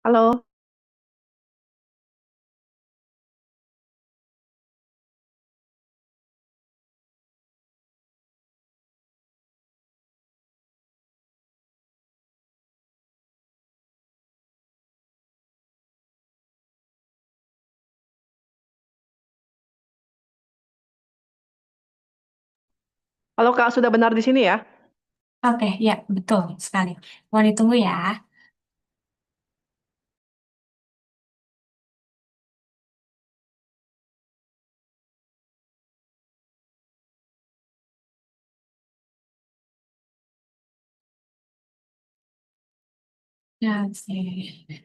Halo, halo Kak, sudah benar di sini ya? Oke, ya, betul sekali. Mohon ditunggu ya. Oke.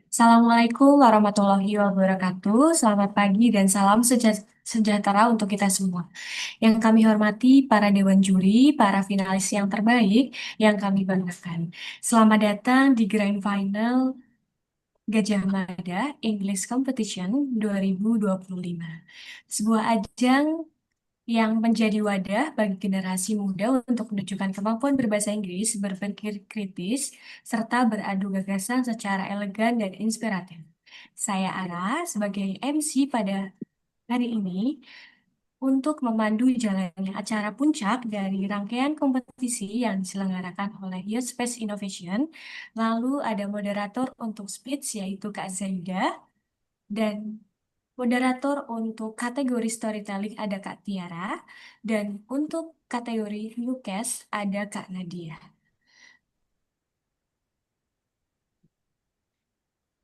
Assalamualaikum warahmatullahi wabarakatuh. Selamat pagi dan salam sejahtera untuk kita semua. Yang kami hormati para dewan juri, para finalis yang terbaik yang kami banggakan. Selamat datang di Grand Final Gajah Mada English Competition 2025. Sebuah ajang yang menjadi wadah bagi generasi muda untuk menunjukkan kemampuan berbahasa Inggris, berpikir kritis, serta beradu gagasan secara elegan dan inspiratif. Saya Ara sebagai MC pada hari ini untuk memandu jalannya acara puncak dari rangkaian kompetisi yang diselenggarakan oleh Youth Space Innovation. Lalu ada moderator untuk speech yaitu Kak Zaida dan moderator untuk kategori storytelling ada Kak Tiara, dan untuk kategori Newcast ada Kak Nadia.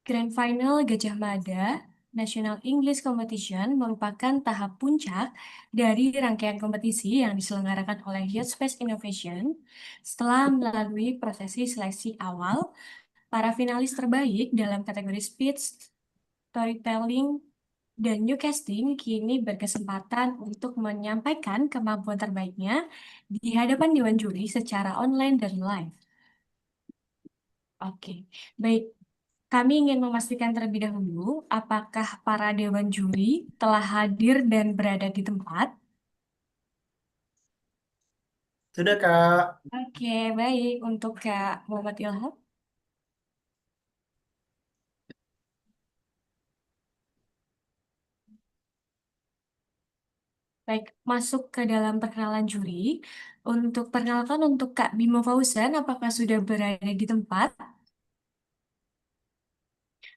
Grand Final Gajah Mada National English Competition merupakan tahap puncak dari rangkaian kompetisi yang diselenggarakan oleh Youth Space Innovation. Setelah melalui prosesi seleksi awal, para finalis terbaik dalam kategori speech, storytelling, dan newscasting kini berkesempatan untuk menyampaikan kemampuan terbaiknya di hadapan Dewan Juri secara online dan live. Oke, baik. Kami ingin memastikan terlebih dahulu apakah para Dewan Juri telah hadir dan berada di tempat. Sudah, Kak. Oke, baik. Untuk Kak Muhammad Ilham. Baik, masuk ke dalam perkenalan juri. Untuk perkenalkan untuk Kak Bimo Fauzan, apakah sudah berada di tempat?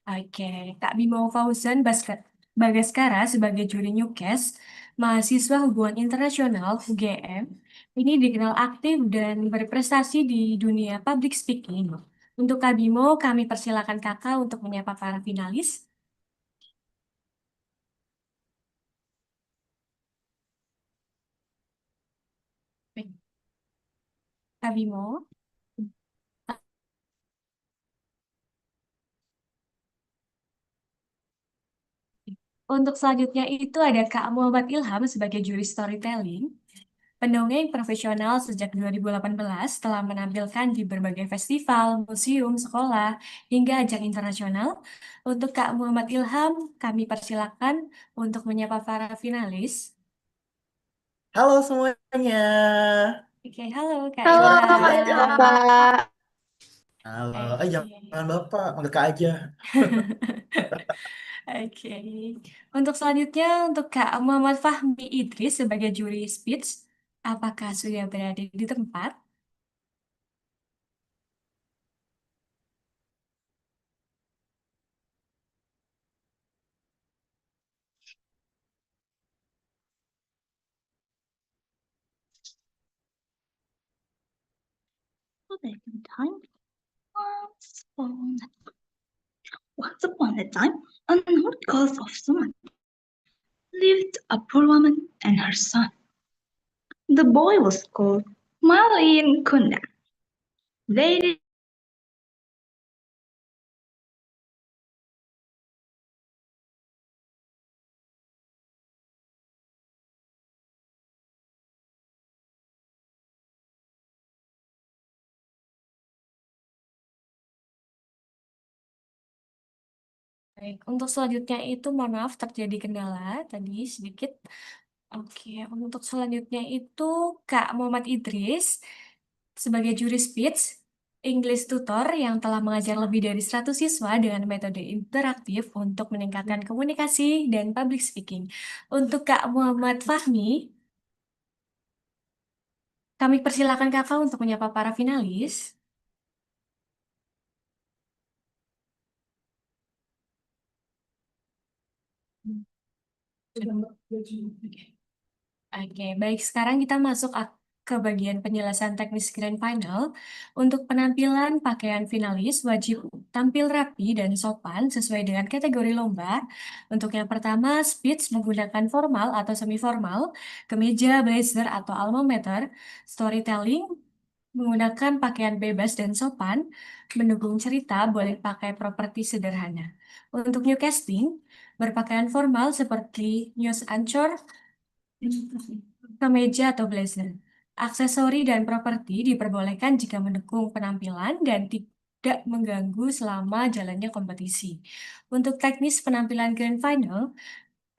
Oke, Kak Bimo Fauzan Bagaskara sebagai juri Newcast, mahasiswa hubungan internasional UGM, ini dikenal aktif dan berprestasi di dunia public speaking. Untuk Kak Bimo, kami persilakan kakak untuk menyapa para finalis. Baik, Kak Bimo. Untuk selanjutnya itu ada Kak Muhammad Ilham sebagai juri storytelling. Pendongeng profesional sejak 2018 telah menampilkan di berbagai festival, museum, sekolah, hingga ajang internasional. Untuk Kak Muhammad Ilham, kami persilakan untuk menyapa para finalis. Halo semuanya. Oke, halo Kak Halo Kak Ilham. Bapak. Halo. Oke. Jangan Bapak, manggil Kak aja. Oke. Untuk selanjutnya, untuk Kak Muhammad Fahmi Idris sebagai juri speech, apakah sudah berada di tempat? Back in time, once upon, once upon a time, on the north coast of Sumat lived a poor woman and her son. The boy was called Malin Kunda. They Baik, untuk selanjutnya itu mohon maaf terjadi kendala tadi sedikit. Oke, untuk selanjutnya itu Kak Muhammad Idris sebagai juri speech, English tutor yang telah mengajar lebih dari 100 siswa dengan metode interaktif untuk meningkatkan komunikasi dan public speaking. Untuk Kak Muhammad Fahmi, kami persilakan Kakak untuk menyapa para finalis. Oke, baik. Sekarang kita masuk ke bagian penjelasan teknis grand final. Untuk penampilan pakaian finalis wajib tampil rapi dan sopan sesuai dengan kategori lomba. Untuk yang pertama, speech menggunakan formal atau semi formal, kemeja, blazer atau alma mater, storytelling menggunakan pakaian bebas dan sopan, mendukung cerita boleh pakai properti sederhana. Untuk newscasting, berpakaian formal seperti news anchor, kemeja atau blazer. Aksesori dan properti diperbolehkan jika mendukung penampilan dan tidak mengganggu selama jalannya kompetisi. Untuk teknis penampilan grand final,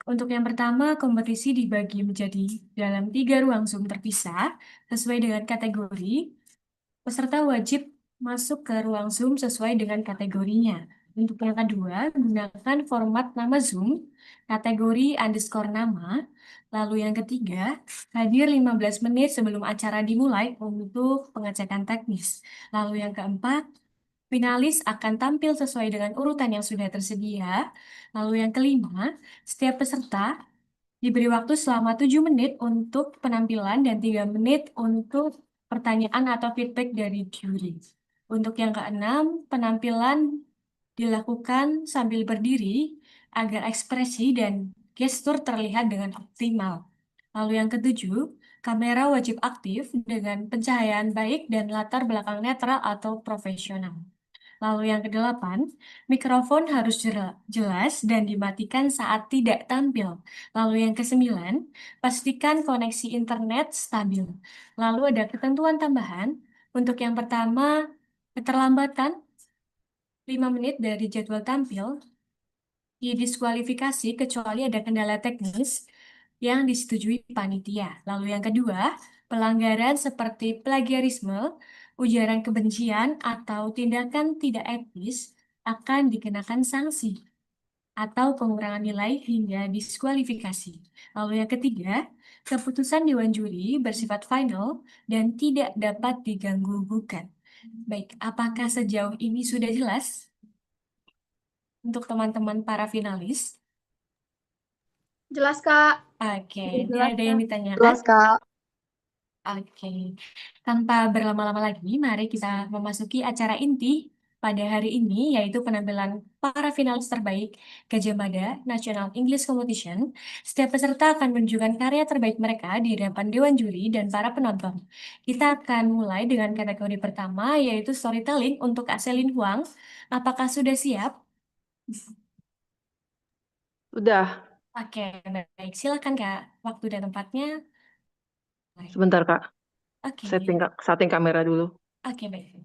untuk yang pertama, kompetisi dibagi menjadi dalam 3 ruang Zoom terpisah sesuai dengan kategori. Peserta wajib masuk ke ruang Zoom sesuai dengan kategorinya. Untuk yang kedua, gunakan format nama Zoom, kategori underscore nama. Lalu yang ketiga, hadir 15 menit sebelum acara dimulai untuk pengecekan teknis. Lalu yang keempat, finalis akan tampil sesuai dengan urutan yang sudah tersedia. Lalu yang kelima, setiap peserta diberi waktu selama 7 menit untuk penampilan dan 3 menit untuk pertanyaan atau feedback dari juri. Untuk yang keenam, penampilan dilakukan sambil berdiri agar ekspresi dan gestur terlihat dengan optimal. Lalu yang ketujuh, kamera wajib aktif dengan pencahayaan baik dan latar belakang netral atau profesional. Lalu yang kedelapan, mikrofon harus jelas dan dimatikan saat tidak tampil. Lalu yang kesembilan, pastikan koneksi internet stabil. Lalu ada ketentuan tambahan. Untuk yang pertama, keterlambatan 5 menit dari jadwal tampil didiskualifikasi kecuali ada kendala teknis yang disetujui panitia. Lalu yang kedua, pelanggaran seperti plagiarisme, ujaran kebencian, atau tindakan tidak etis akan dikenakan sanksi atau pengurangan nilai hingga diskualifikasi. Lalu yang ketiga, keputusan Dewan Juri bersifat final dan tidak dapat diganggu gugat. Baik, apakah sejauh ini sudah jelas untuk teman-teman para finalis? Jelas, Kak. Oke, tidak Jelas, ada yang Kak. ditanyakan? Jelas, Kak. Oke, tanpa berlama-lama lagi, mari kita memasuki acara inti pada hari ini, yaitu penampilan para finalis terbaik Gajah National English Competition. Setiap peserta akan menunjukkan karya terbaik mereka di hadapan Dewan Juri dan para penonton. Kita akan mulai dengan kategori pertama, yaitu storytelling untuk Kak Selin Huang. Apakah sudah siap? Udah. Oke, baik. Silakan, Kak. Waktu dan tempatnya. Baik. Sebentar, Kak. Oke, Setting kamera dulu. oke, baik.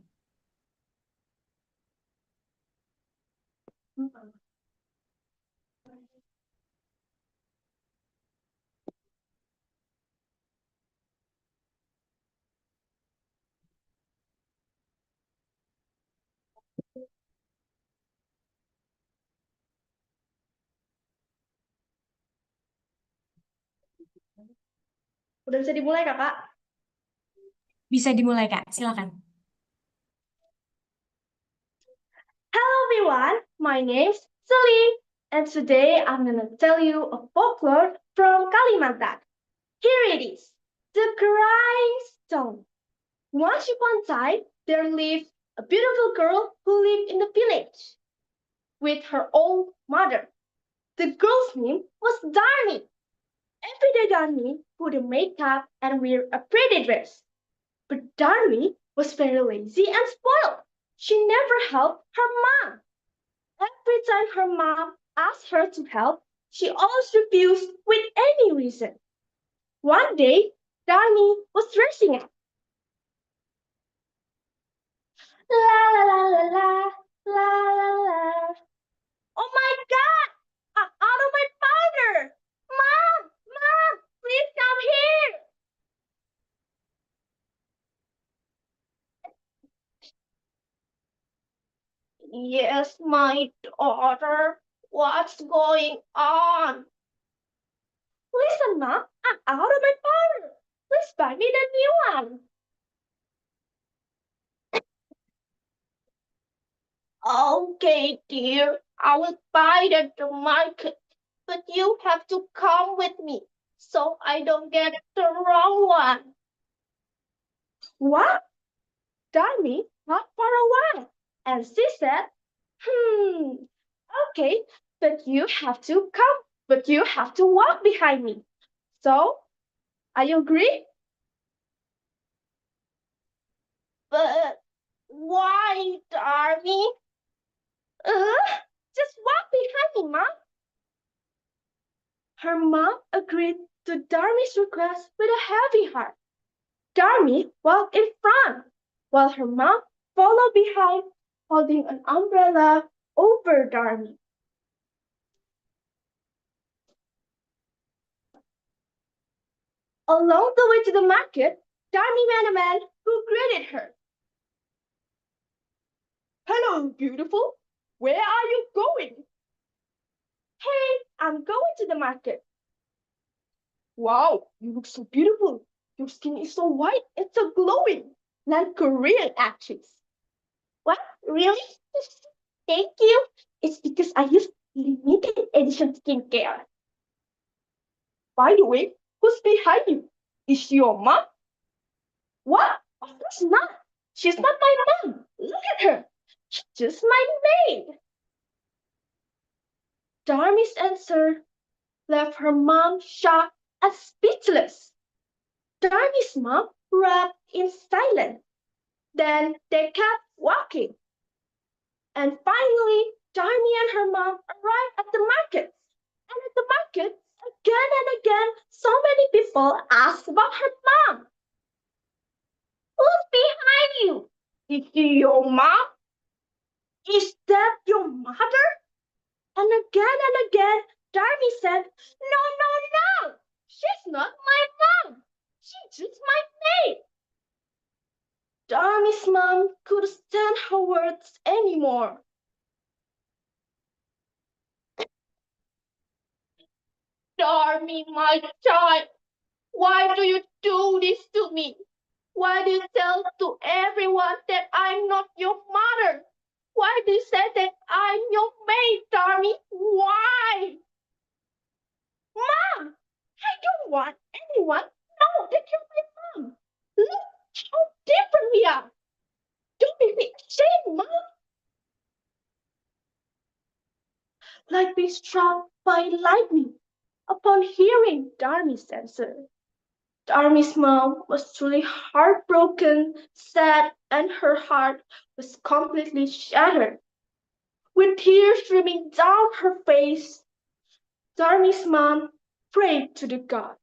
Udah bisa dimulai, Kakak? Bisa dimulai, Kak. Silakan. Hello everyone, my name's Celine, and today I'm gonna tell you a folklore from Kalimantan. Here it is, the crying stone. Once upon a time, there lived a beautiful girl who lived in the village with her old mother. The girl's name was Darnie. Every day Darnie put on makeup and wear a pretty dress. But Darnie was very lazy and spoiled. She never helped her mom. Every time her mom asked her to help, she always refused with any reason. One day, Darnie was dressing up. La la la la la la la la. Oh my Where's my daughter? What's going on? Listen, Mom, I'm out of my powder. Please buy me the new one. Okay, dear, I will buy it at the market, but you have to come with me so I don't get the wrong one. What? Darmy thought for a while, and she said, okay, but you have to walk behind me. So, are you agree? But why, Darmy? Just walk behind me, Mom. Her mom agreed to Darmy's request with a heavy heart. Darmy walked in front, while her mom followed behind, holding an umbrella over Darmy. Along the way to the market, Darmy met a man who greeted her. Hello, beautiful. Where are you going? Hey, I'm going to the market. Wow, you look so beautiful. Your skin is so white and so glowing, like Korean actress. What? Really? Thank you. It's because I use limited edition skincare. By the way, who's behind you? Is she your mom? What? Of course not. She's not my mom. Look at her. She's just my maid. Darmy's answer left her mom shocked and speechless. Darmy's mom wrapped in silence. Then they kept walking. And finally, Darmy and her mom arrived at the market. And at the market, again and again, so many people asked about her mom. Who's behind you? Is she your mom? Is that your mother? And again, Darmy said, no, no, no. She's not my mom. She's just my maid. Darmy's mom couldn't stand her words anymore. Darmy, my child, why do you do this to me? Why do you tell to everyone that I'm not your mother? Why do you say that I'm your maid, Darmy? Why? Mom, I don't want anyone to know that you're my mom. Look how different we are. Don't make me ashamed, Mom. Like being struck by lightning upon hearing Darmy's answer. Darmy's mom was truly heartbroken, sad, and her heart was completely shattered. With tears streaming down her face, Darmy's mom prayed to the God.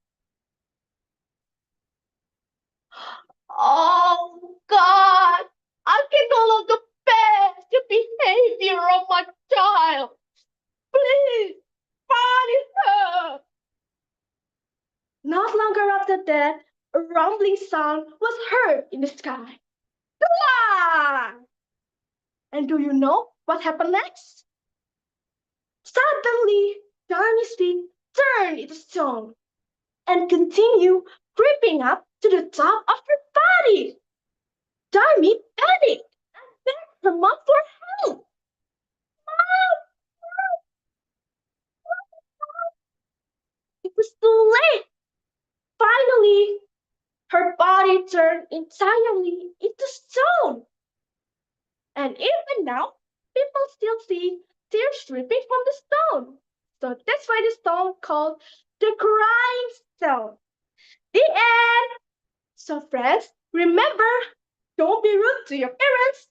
Oh God, I can no longer bear the behavior of my child. Please, punish her. Not longer after that, a rumbling sound was heard in the sky. Wah! And do you know what happened next? Suddenly, Darmy's feet turned into stone and continued creeping up to the top of her body. Darmy panicked and begged her mom for help. Mom! It was too late. Finally, her body turned entirely into stone. And even now, people still see tears dripping from the stone. So that's why the stone called the crying stone. The end. So friends, remember, don't be rude to your parents.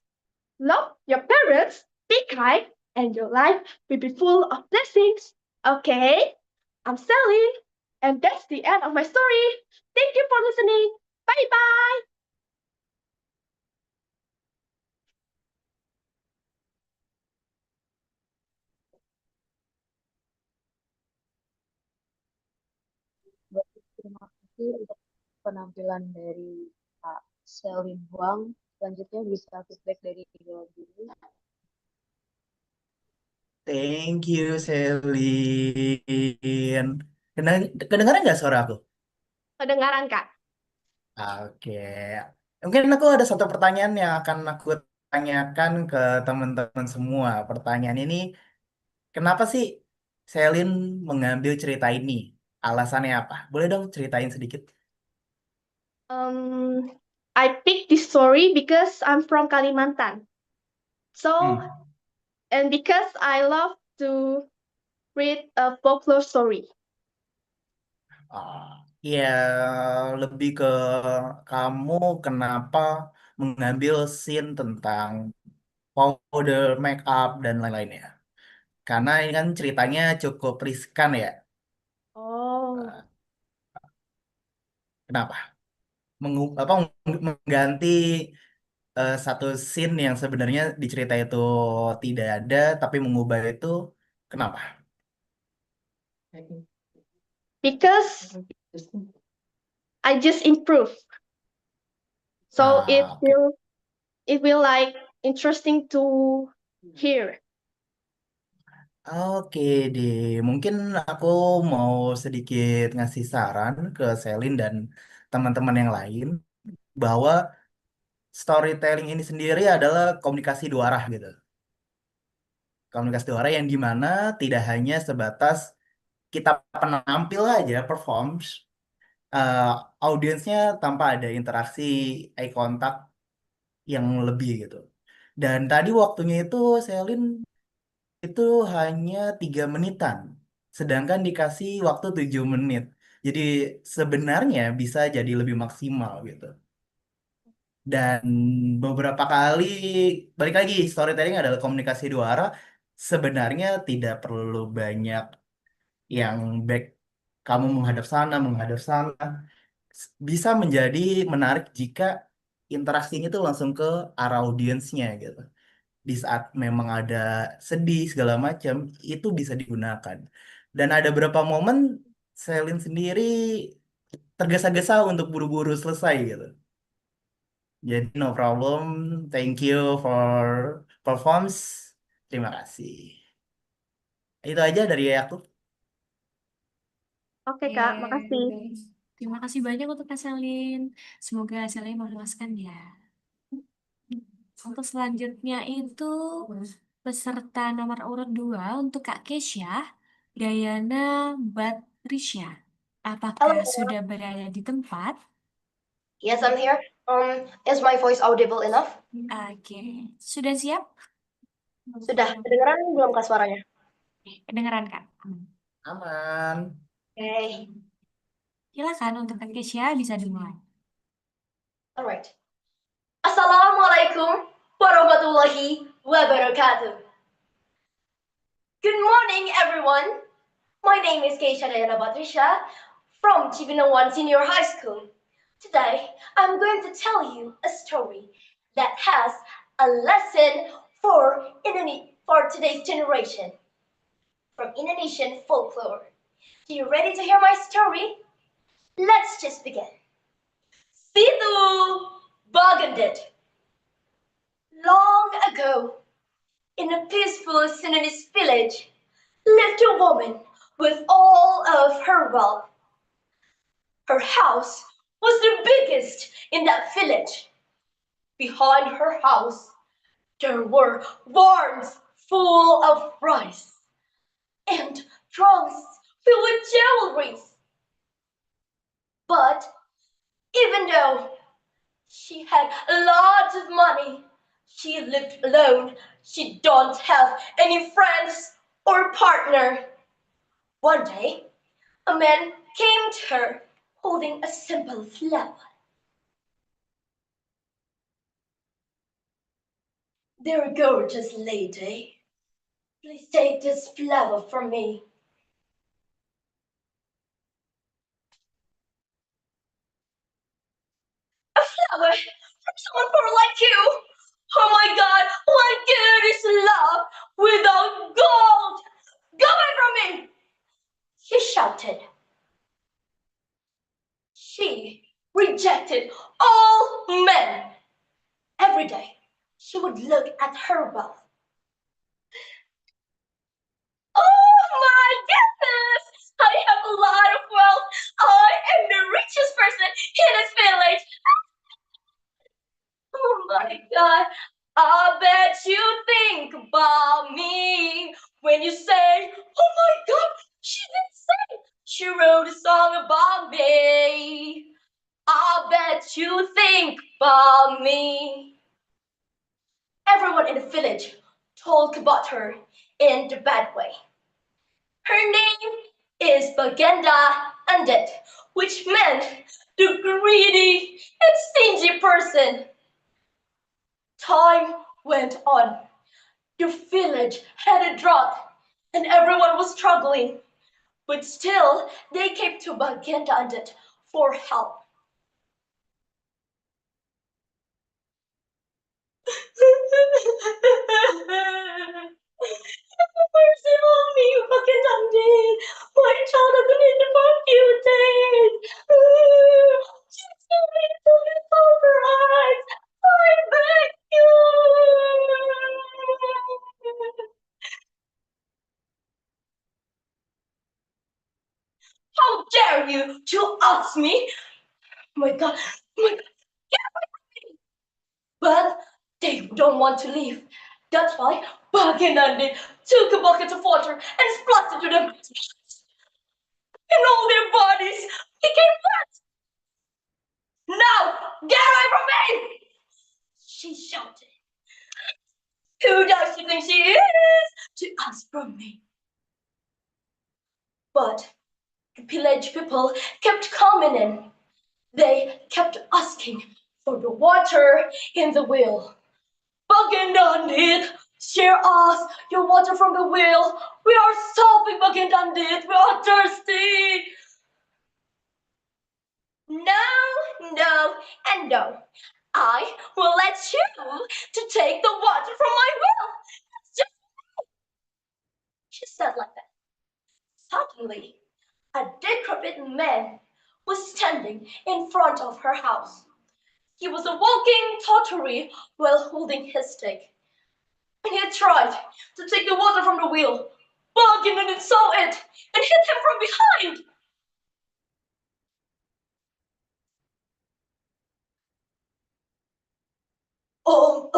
Love your parents, be kind, and your life will be full of blessings. Okay? I'm Sally, and that's the end of my story. Thank you for listening. Bye bye. Baik, terima kasih untuk penampilan dari Kak Selin Huang. Selanjutnya bisa feedback dari Dewan Juri. Thank you, Selin. Kedengaran nggak suara aku? Kedengaran, Kak. Oke. Mungkin aku ada satu pertanyaan yang akan aku tanyakan ke teman-teman semua. Pertanyaan ini, kenapa sih Selin mengambil cerita ini? Alasannya apa? Boleh dong ceritain sedikit? Um, I picked this story because I'm from Kalimantan. So, Hmm. and because I love to read a folklore story. Ya, lebih ke kamu kenapa mengambil scene tentang powder, make up, dan lain-lainnya. Karena ini kan ceritanya cukup riskan ya. Oh, Eh, Kenapa? Apa, mengganti satu scene yang sebenarnya di cerita itu tidak ada, tapi mengubah itu, kenapa? because I just improve. So Oke. it will like interesting to hear. Oke deh, mungkin aku mau sedikit ngasih saran ke Selin dan teman-teman yang lain bahwa storytelling ini sendiri adalah komunikasi dua arah gitu. Komunikasi dua arah yang dimana tidak hanya sebatas kita penampil aja performs, eh, audiensnya tanpa ada interaksi eye contact yang lebih gitu. Dan tadi waktunya itu Selin itu hanya 3 menitan, sedangkan dikasih waktu 7 menit. Jadi sebenarnya bisa jadi lebih maksimal gitu. Dan beberapa kali, balik lagi, storytelling adalah komunikasi dua arah. Sebenarnya tidak perlu banyak yang back, kamu menghadap sana. Bisa menjadi menarik jika interaksinya itu langsung ke arah audiensnya gitu. Di saat memang ada sedih segala macam, itu bisa digunakan. Dan ada beberapa momen Selin sendiri tergesa-gesa untuk buru-buru selesai gitu. Jadi no problem, thank you for performance. Terima kasih. Itu aja dari aku. Oke, Kak, makasih. Baik. Terima kasih banyak untuk Kak Selin. Semoga hasilnya memuaskan ya. Untuk selanjutnya itu peserta nomor urut 2 untuk Kak Kesya, Dayana Batrisya. Apakah Hello. sudah berada di tempat? Yes, I'm here. Is my voice audible enough? Oke, sudah siap? Sudah. Kedengeran belum kak suaranya? Kedengeran Kak? Aman. Okay. Silakan untuk Kak Kesya bisa dimulai. Alright. Assalamualaikum warahmatullahi wabarakatuh. Good morning, everyone. My name is Keisha Dayana Batrisha from GMNEC Senior High School. Today, I'm going to tell you a story that has a lesson for today's generation from Indonesian folklore. Are you ready to hear my story? Let's just begin. Situ Bagandit. Long ago, in a peaceful Sundanese village, lived a woman with all of her wealth. Her house was the biggest in that village. Behind her house, there were barns full of rice and trunks filled with jewelries. But even though she had lots of money, she lived alone. She don't have any friends or partner. One day, a man came to her holding a simple flower. Dear gorgeous lady, please take this flower from me. A flower from someone poor like you? Oh my God, what good is love without gold? Go away from me! She shouted. She rejected all men. Every day, she would look at her wealth. When you say, oh my God, she's insane. She wrote a song about me. I bet you think about me. Everyone in the village talk about her in the bad way. Her name is Bagenda Undead, which meant the greedy and stingy person. Time went on. The village had a drought and everyone was struggling. But still, they came to Bagenda Undead for help. Mercy on me, you fucking Undead. My child has been in for a few days. She's going to his over eyes. I beg you. How dare you to ask me? Oh my God, oh my God, get away from me! But they don't want to leave. That's why Baginandi took a bucket of water and splashed it to them. And all their bodies became wet. Now, get away from me! She shouted. Who does she think she is to ask from me? But the village people kept coming in. They kept asking for the water in the wheel. Bagindandit, share us your water from the wheel. We are starving, Bagindandit. We are thirsty. No, no, and no. I will let you to take the water from my wheel. It's just me. She said like that. Suddenly, a decrepit man was standing in front of her house. He was a walking tottery while holding his stick. And he tried to take the water from the wheel. Bagindandit saw it and hit him from behind. Oh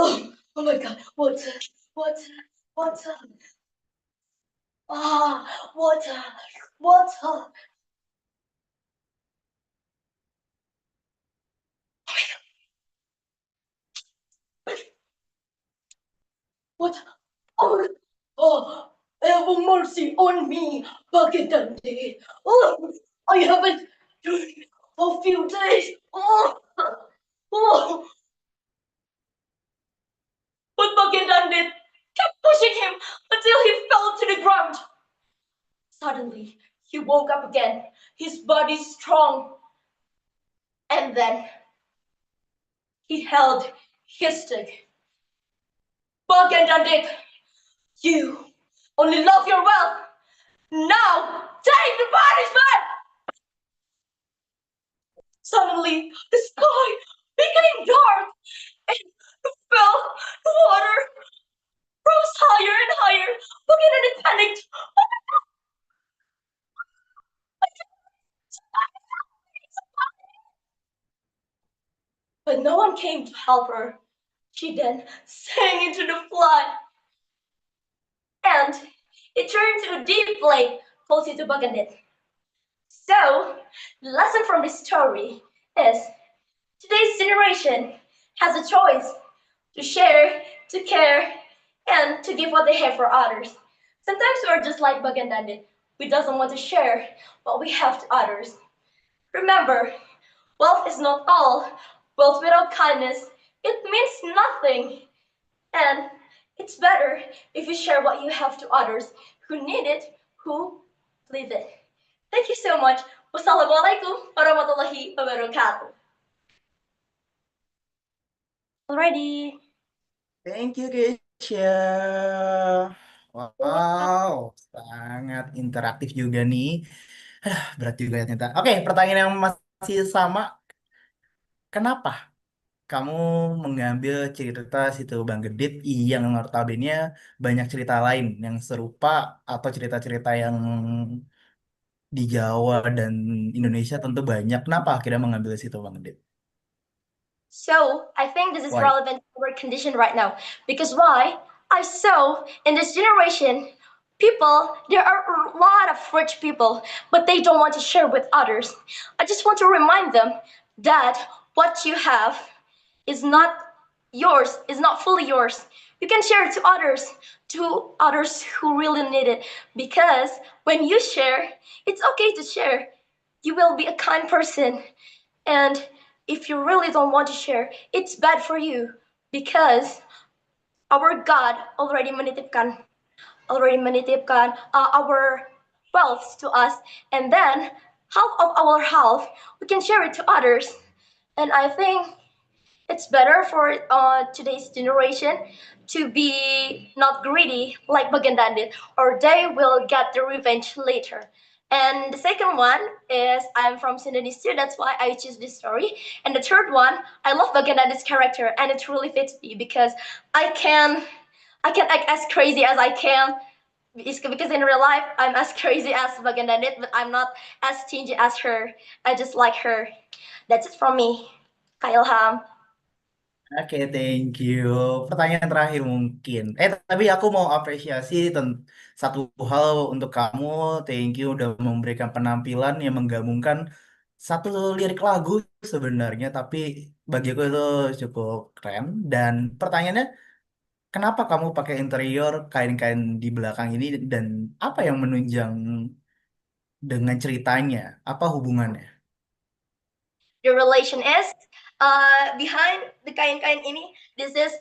my God, water, water, water. Ah, water, water. What? Oh, have mercy on me, Bagindandit. Oh, I haven't done a few days. Oh. But Bagindandit kept pushing him until he fell to the ground. Suddenly, he woke up again, his body strong. And then he held his stick. Bagindandit, you only love your wealth. Now, take the punishment! Suddenly, the sky became dark and fell, the water rose higher and higher. Bagindandit panicked. But no one came to help her. She then sank into the flood. And it turned into a deep lake closer to Bagandit. So, the lesson from this story is today's generation has a choice to share, to care, and to give what they have for others. Sometimes we are just like Bagandit. We doesn't want to share what we have to others. Remember, wealth is not all. Wealth without kindness, it means nothing. And it's better if you share what you have to others who need it, who live it. Thank you so much. Wassalamualaikum warahmatullahi wabarakatuh. Alrighty. Thank you, Keisha. Wow, sangat interaktif juga nih. Berat juga ya ternyata. Oke, pertanyaan yang masih sama. Kenapa kamu mengambil cerita situ Bang Gedit yang notabene banyak cerita lain yang serupa atau cerita-cerita yang di Jawa dan Indonesia tentu banyak. Kenapa akhirnya mengambil situ Bang Gedit? So I think this is Why? relevant to our condition right now. Because why? I saw in this generation, people, there are a lot of rich people, but they don't want to share with others. I just want to remind them that what you have is not yours, is not fully yours. You can share it to others who really need it. Because when you share, it's okay to share. You will be a kind person. And if you really don't want to share, it's bad for you. Because our God already menitipkan our wealth to us, and then half of our health we can share it to others. And I think it's better for today's generation to be not greedy like Bagandandit, or they will get the revenge later. And the second one is I'm from Sudanese too, that's why I choose this story. And the third one, I love Bagandandit's character, and it really fits me because I can act as crazy as I can. Because in real life, I'm as crazy as Bagandandit, but I'm not as stingy as her. I just like her. That's it from me. Kak Ilham. Oke, thank you. Pertanyaan terakhir mungkin. Tapi aku mau apresiasi satu hal untuk kamu. Thank you udah memberikan penampilan yang menggabungkan satu lirik lagu sebenarnya, tapi bagiku itu cukup keren. Dan pertanyaannya, kenapa kamu pakai interior kain-kain di belakang ini dan apa yang menunjang dengan ceritanya? Apa hubungannya? The relation is behind the kain-kain ini. This is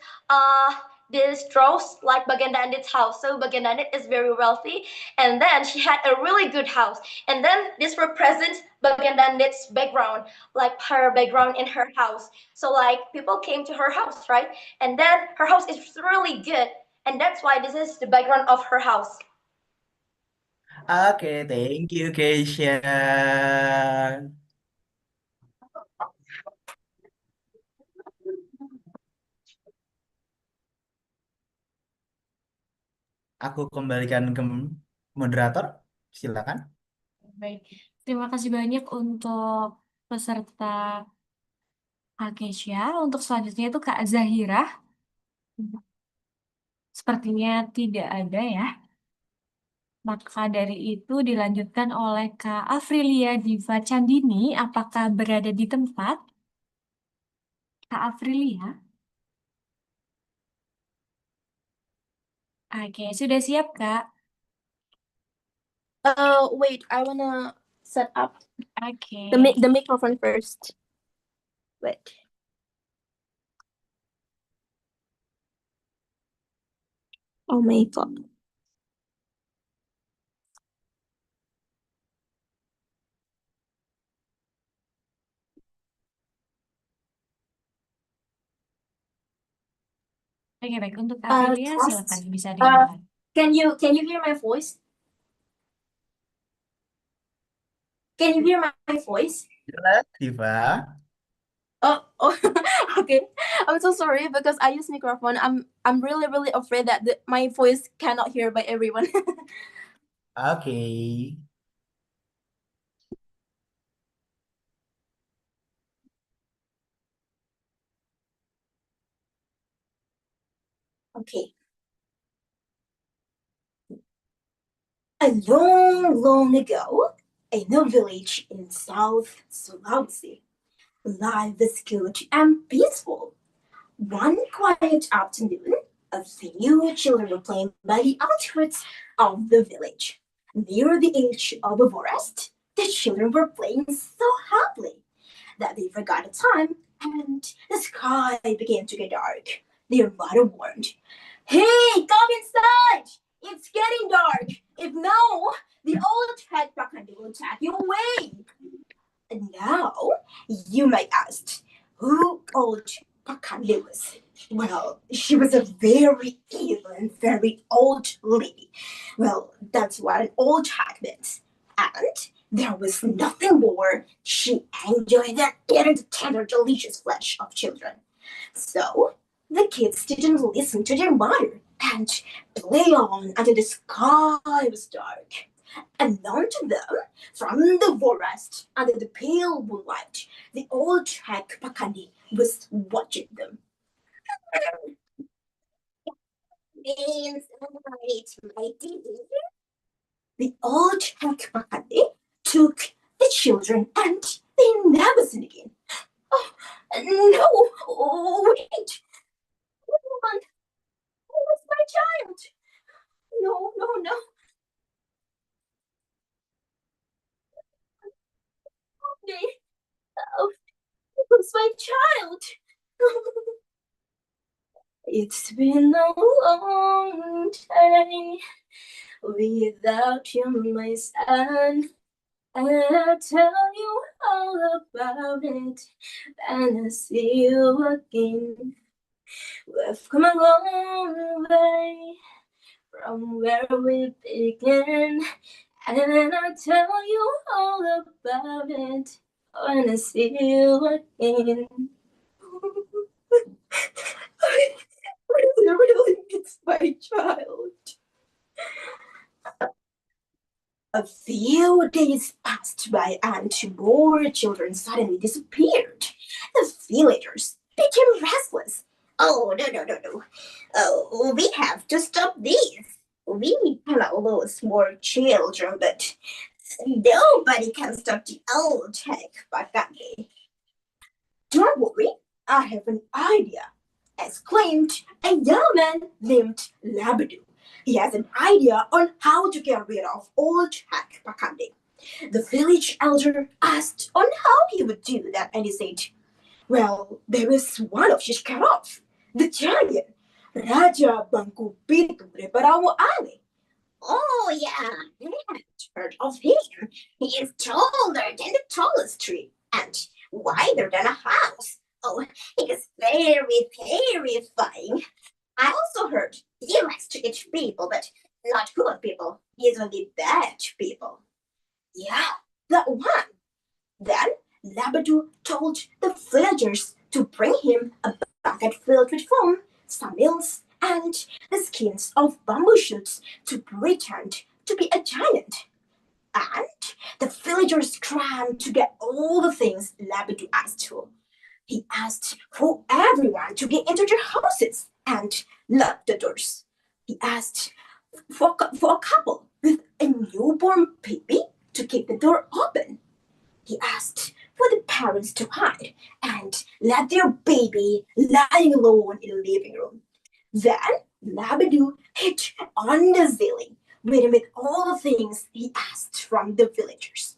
this draws like Bagandandit's house. So Bagandandit is very wealthy, and then she had a really good house. And then this represents Bagandandit's background, like her background in her house. So like people came to her house, right? And then her house is really good, and that's why this is the background of her house. Oke, thank you, Keisha. Aku kembalikan ke moderator. Silakan. Baik, terima kasih banyak untuk peserta Kak Kesha. Untuk selanjutnya itu Kak Zahira. Sepertinya tidak ada ya. Maka dari itu dilanjutkan oleh Kak Afrilia Diva Candini. Apakah berada di tempat? Kak Afrilia? Oke, sudah siap Kak? Wait, I wanna set up Oke. the microphone first. Wait. Oh my God. Oke, baik. Untuk Kak Afrilia, silakan bisa dimulai. Test. Bisa dimulai. Can you hear my voice? Can you hear my voice? Jelas, Diva. Oh, okay. I'm so sorry because I use microphone. I'm really afraid that my voice cannot hear by everyone. Oke. Okay. A long ago, in a village in South Sulawesi, life was good and peaceful. One quiet afternoon, a few children were playing by the outskirts of the village. Near the edge of a forest, the children were playing so happily that they forgot the time, and the sky began to get dark. Their mother warned, "Hey, come inside! It's getting dark. If no, the old head Pakandi will attack you away." And now, you might ask, who old Pakandi was? Well, she was a very evil and very old lady. Well, that's what an old hag meant. And there was nothing more she enjoyed than eating the tender, delicious flesh of children. So, the kids didn't listen to their mother and play on until the sky was dark. Unknown to them, from the forest under the pale moonlight, the old hag Pakandi was watching them. Means right, my dear. The old Pakande took the children and they never seen again. Oh, no, wait. Everyone, where's my child? No, no, no. Oh, where's my child? It's been a long time without you, my son. And I'll tell you all about it and I see you again. We've come a long way from where we began. And I'll tell you all about it when I see you again. I really miss my child. A few days passed by and more children suddenly disappeared. The villagers became restless. Oh, no. Oh, we have to stop this. We can lose more children, but nobody can stop the old tech Bakage. Don't worry, I have an idea, exclaimed a young man named Labadoo. He has an idea on how to get rid of old Jack Bakande. The village elder asked on how he would do that, and he said, well, there is one of his cut off, the giant, Raja Bangku Pitu Reparawo Ale. Oh, yeah, I have heard of him. He is taller than the tallest tree and wider than a house. Oh, he is very terrifying. I also heard he likes to eat people, but not good people. He's only bad people. Yeah, that one. Then Labadoo told the villagers to bring him a bucket filled with foam, some meals, and the skins of bamboo shoots to pretend to be a giant. And the villagers crammed to get all the things Labadoo asked for. He asked for everyone to get into their houses and lock the doors. He asked for a couple with a newborn baby to keep the door open. He asked for the parents to hide and let their baby lying alone in the living room. Then Labadoo hit on the ceiling, waiting with all the things he asked from the villagers.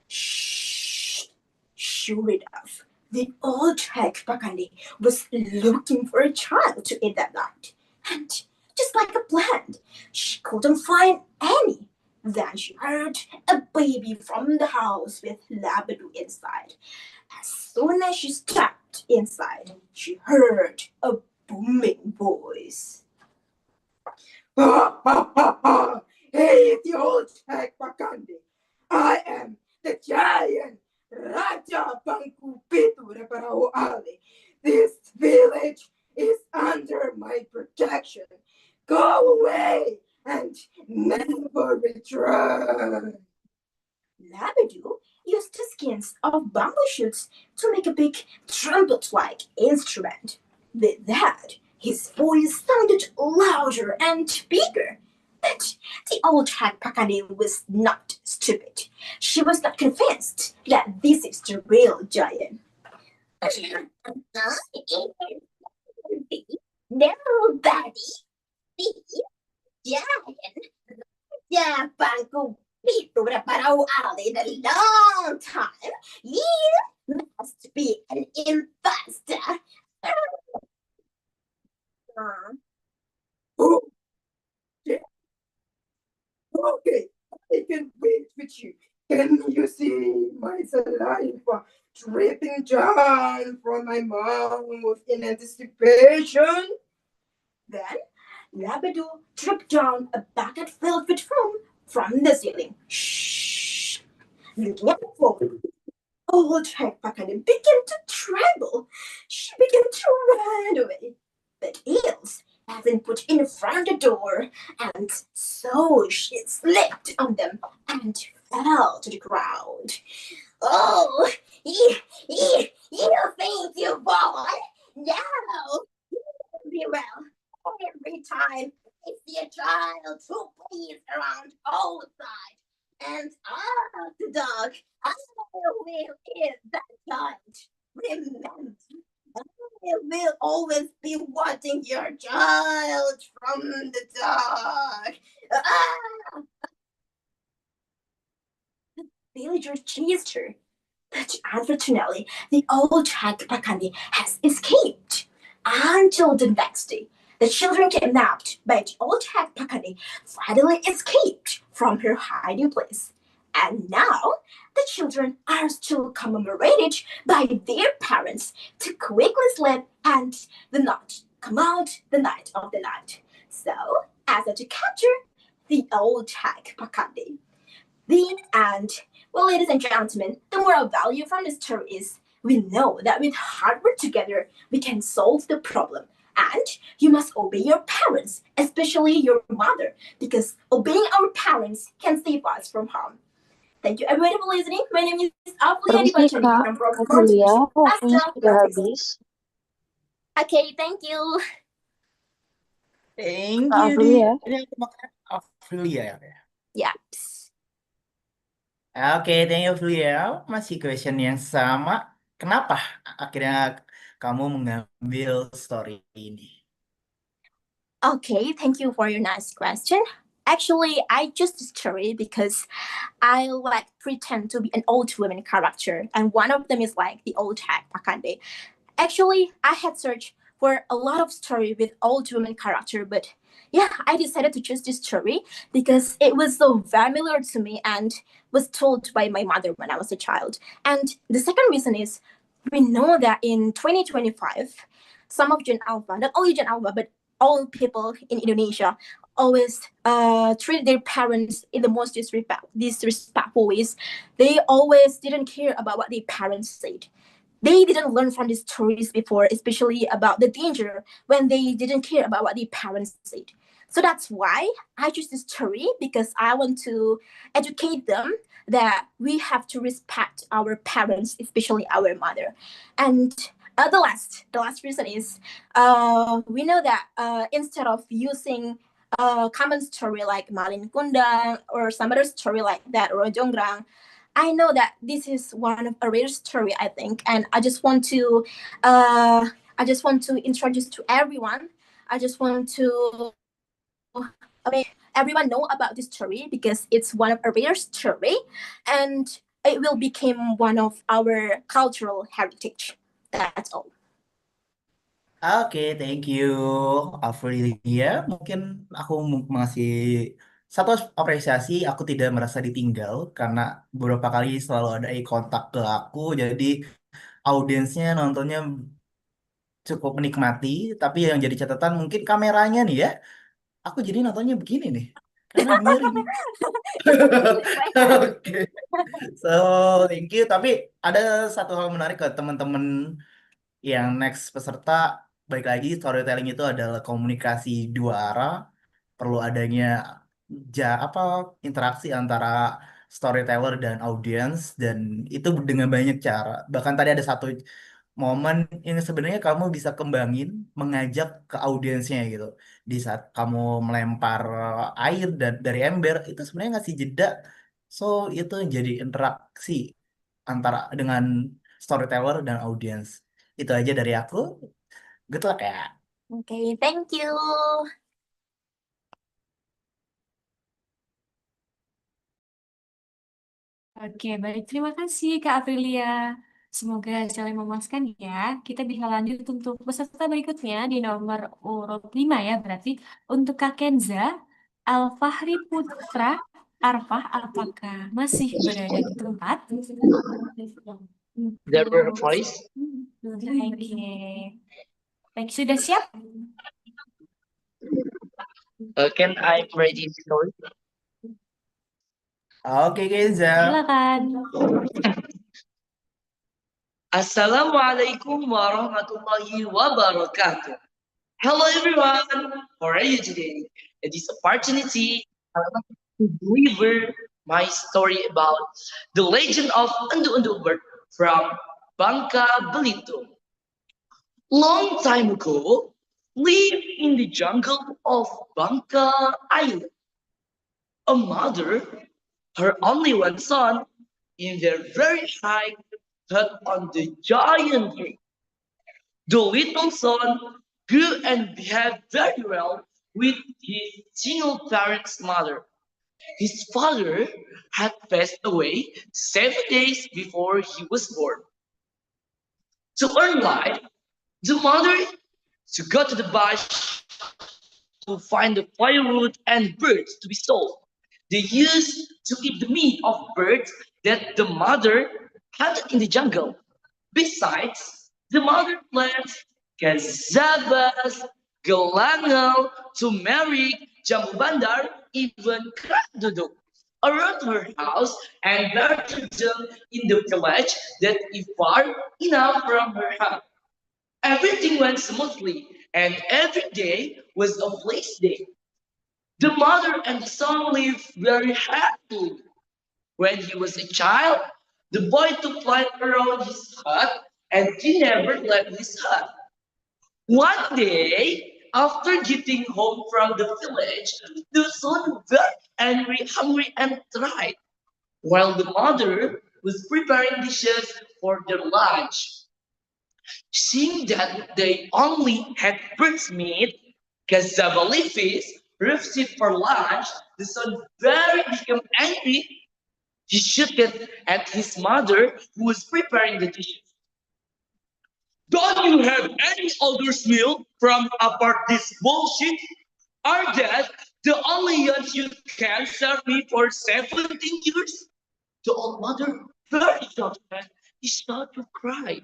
Shh! Sure enough, the old hag Bakande was looking for a child to eat that night. And just like a plant, she couldn't find any. Then she heard a baby from the house with Labadoo inside. As soon as she stepped inside, she heard a booming voice. Ha ha ha ha! Hey, the old hag Bakande. I am the giant Raja Bangku Pitu Reparao Ale. This village is under my protection. Go away and never return. Labadoo used the skins of bamboo shoots to make a big trumpet-like instrument. With that, his voice sounded louder and bigger. But the old hag Pakane was not stupid. She was not convinced that this is the real giant. Nobody be giant. Yeah, Banco Pitu Reparao Ale in a long time. You must be an imposter. Oh, yeah. Okay, I can wait with you. Can you see my saliva dripping down from my mouth in anticipation? Then Labadoo dripped down a bucket filled with foam from the ceiling. Shh! Looking at the floor, old hag Pakane began to tremble. She began to run away. But eels had been put in front of the door, and so she slipped on them and fell to the ground. Oh, you think you won? No, you will be well every time I see a child who plays around outside, and the dog, I will eat that child. Remember, I will always be watching your child from the dog. Ah! The villager chased her, but unfortunately, the old hag Pakani has escaped. Until the next day, the children kidnapped by the old hag Pakani finally escaped from her hiding place. And now, the children are still commemorated by their parents to quickly sleep and the not come out the night of the night. So, as a to capture the old hag Pakani. The end. Well, ladies and gentlemen, the moral value from the story is we know that with hard work together, we can solve the problem. And you must obey your parents, especially your mother, because obeying our parents can save us from harm. Thank you everybody for listening. My name is Apulia Permisi Dibacani Kak, from Program Aprilia, Contribution. waktunya Hasta sudah la próxima. habis. Okay, thank you. Thank Kak you, Di. Aprilia. Ini aku makan Aprilia ya. Yeah. Oke, thank you, Aprilia. Masih question yang sama. Kenapa akhirnya kamu mengambil story ini? Okay, thank you for your nice question. Actually, I just story because I like pretend to be an old woman character, and one of them is like the old hag Pakande. Actually, I had searched for a lot of story with old woman character, but yeah, I decided to choose this story because it was so familiar to me and was told by my mother when I was a child. And the second reason is we know that in 2025, some of Gen Alpha, not only Gen Alpha, but all people in Indonesia always treat their parents in the most disrespectful ways. They always didn't care about what their parents said. They didn't learn from these stories before, especially about the danger when they didn't care about what their parents said. So that's why I choose this story because I want to educate them that we have to respect our parents, especially our mother. And the last reason is we know that instead of using a common story like Malin Kundang or some other story like that, Rojonggrang, I know that this is one of a rare story, I think, and I just want to introduce to everyone. I just want to everyone know about this story because it's one of a rare story, and it will become one of our cultural heritage. That's all. Oke, thank you, Aprilia. Mungkin aku masih satu apresiasi, aku tidak merasa ditinggal karena beberapa kali selalu ada eye contact ke aku, jadi audiensnya nontonnya cukup menikmati. Tapi yang jadi catatan mungkin kameranya nih ya. Aku jadi nontonnya begini nih, karena miring. Oke, so thank you. Tapi ada satu hal menarik ke teman-teman yang next peserta, baik lagi storytelling itu adalah komunikasi dua arah, perlu adanya apa interaksi antara storyteller dan audiens, dan itu dengan banyak cara. Bahkan tadi ada satu momen yang sebenarnya kamu bisa kembangin mengajak ke audiensnya gitu. Di saat kamu melempar air dan dari ember itu sebenarnya ngasih jeda. So itu jadi interaksi antara dengan storyteller dan audiens. Itu aja dari aku. Good luck ya. Okay, thank you. Oke, baik. Terima kasih Kak Aprilia. Semoga saling memuaskan ya. Kita bisa lanjut untuk peserta berikutnya di nomor urut 5 ya. Berarti untuk Kak Kenza, Alfahri Putra, Arfah, apakah masih berada di tempat? There were a voice. Oke. Baik, sudah siap? Can I ready the story? Oke, Kenza. Silakan. Assalamualaikum warahmatullahi wabarakatuh. Hello everyone. How are you today? In this opportunity, I would like to deliver my story about the legend of Undu Bird from Bangka Belitung. Long time ago, lived in the jungle of Bangka Island. A mother, her only one son, in their very high hut on the giant tree. The little son grew and behaved very well with his single parent's mother. His father had passed away 7 days before he was born. To earn life, the mother to go to the bush to find the firewood and birds to be sold. They used to eat the meat of birds that the mother hunted in the jungle. Besides, the mother plants gazabas, gelangal, turmeric, jambu bandar, even krak duduk around her house and buried them in the village that is far enough from her house. Everything went smoothly, and every day was a blessed day. The mother and the son lived very happily. When he was a child, the boy took flight around his hut, and he never left his hut. One day, after getting home from the village, the son was very angry, hungry, and tired, while the mother was preparing dishes for their lunch. Seeing that they only had bird's meat, cassava leaves, received for lunch, the son very became angry. He shouted at his mother who was preparing the dishes. Don't you have any other's meal from apart this bullshit? Are that the only ones you can serve me for 17 years? The old mother very shocked and he started to cry.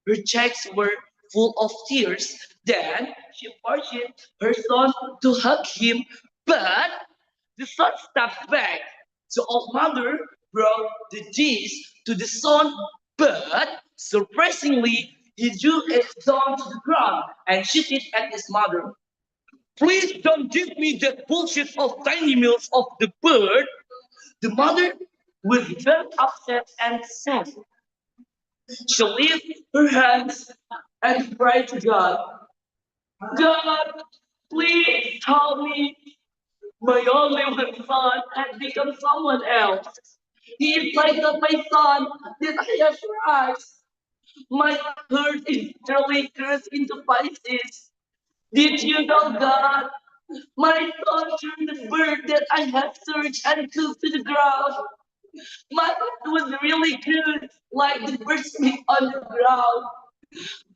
Her cheeks were full of tears. Then she forced her son to hug him, but the son stepped back. The old mother brought the dish to the son, but surprisingly, he threw it down to the ground and shoot it at his mother. Please don't give me that bullshit of tiny meals of the bird. The mother was very upset and sad. She lifted her hands and prayed to God. God, please help me. My only one son has become someone else. He is like my son that I have raised. My heart is truly crushed into pieces. Did you know, God? My son turned the bird that I have searched and took to the ground. My heart was really good, like the bird's meat on the ground.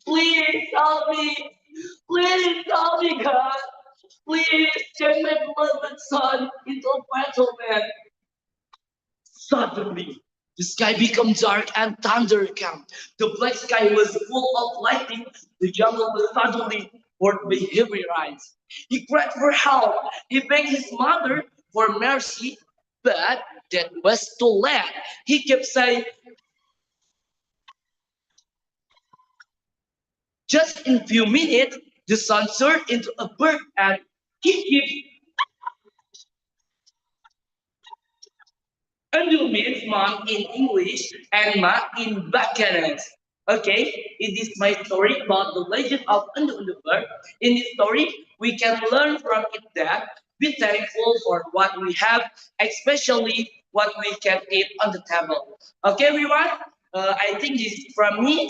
Please help me. Please help me, God. Please turn my beloved son into a battle man. Suddenly, the sky became dark and thunder came. The black sky was full of lightning. The jungle was suddenly poured by heavy rains. He cried for help. He begged his mother for mercy, but that was too late. He kept saying, just in a few minutes, the sun turned into a bird and he kept Undu means mom in English and ma in Bacchanes. Okay, it is my story about the legend of Undu bird. In this story, we can learn from it that be thankful for what we have, especially what we can eat on the table. Okay, everyone. I think this is from me.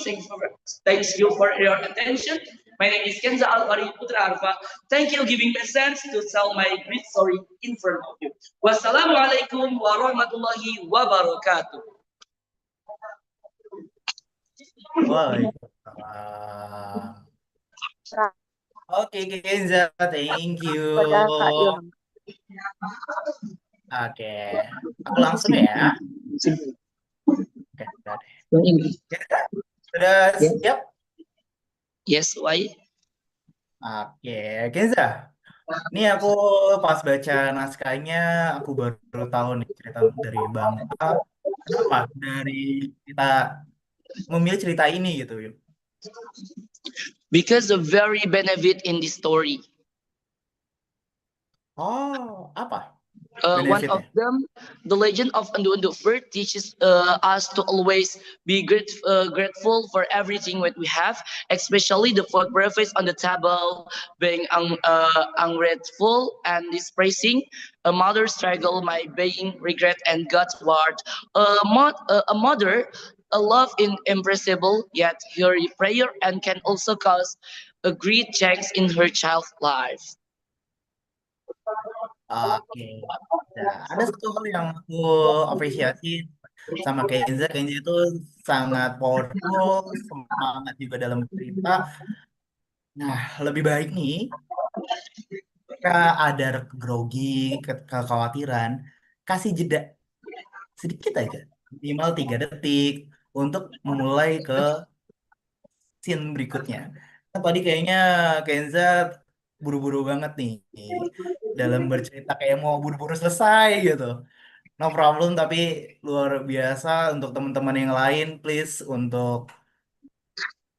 Thanks you for your attention. My name is Kenza Alvari Putra Arfa. Thank you giving me a chance to tell my great story in front of you. Wassalamualaikum warahmatullahi wabarakatuh. Waalaikumsalam. Oke, Kenza, thank you. Pada Kak Ilham. Oke, aku langsung ya. Oke, udah deh. Yang English. Sudah Yes. siap? Yes, why? Oke, Kenza. Ini aku pas baca naskahnya, aku baru tahu nih cerita dari Bangka. Kenapa dari kita memilih cerita ini gitu, yuk? Because of very benefit in this story. Oh, apa? One of benefitnya? them, the legend of Undu Bird, teaches us to always be grateful for everything that we have, especially the food breakfast on the table. Being ungrateful and dispraising a mother's struggle, my being regret and God's word. A mother, a love impressible, yet her prayer and can also cause a great change in her child's life. Oke. Nah, ada satu hal yang aku apresiasi sama Kenza. Kenza itu sangat powerful, semangat juga dalam cerita. Nah, lebih baik nih, ketika ada grogi, kekhawatiran, kasih jeda sedikit aja, minimal 3 detik untuk memulai ke scene berikutnya. Nah, tadi kayaknya Kenza buru-buru banget nih dalam bercerita kayak mau buru-buru selesai gitu. No problem, tapi luar biasa untuk teman-teman yang lain, please untuk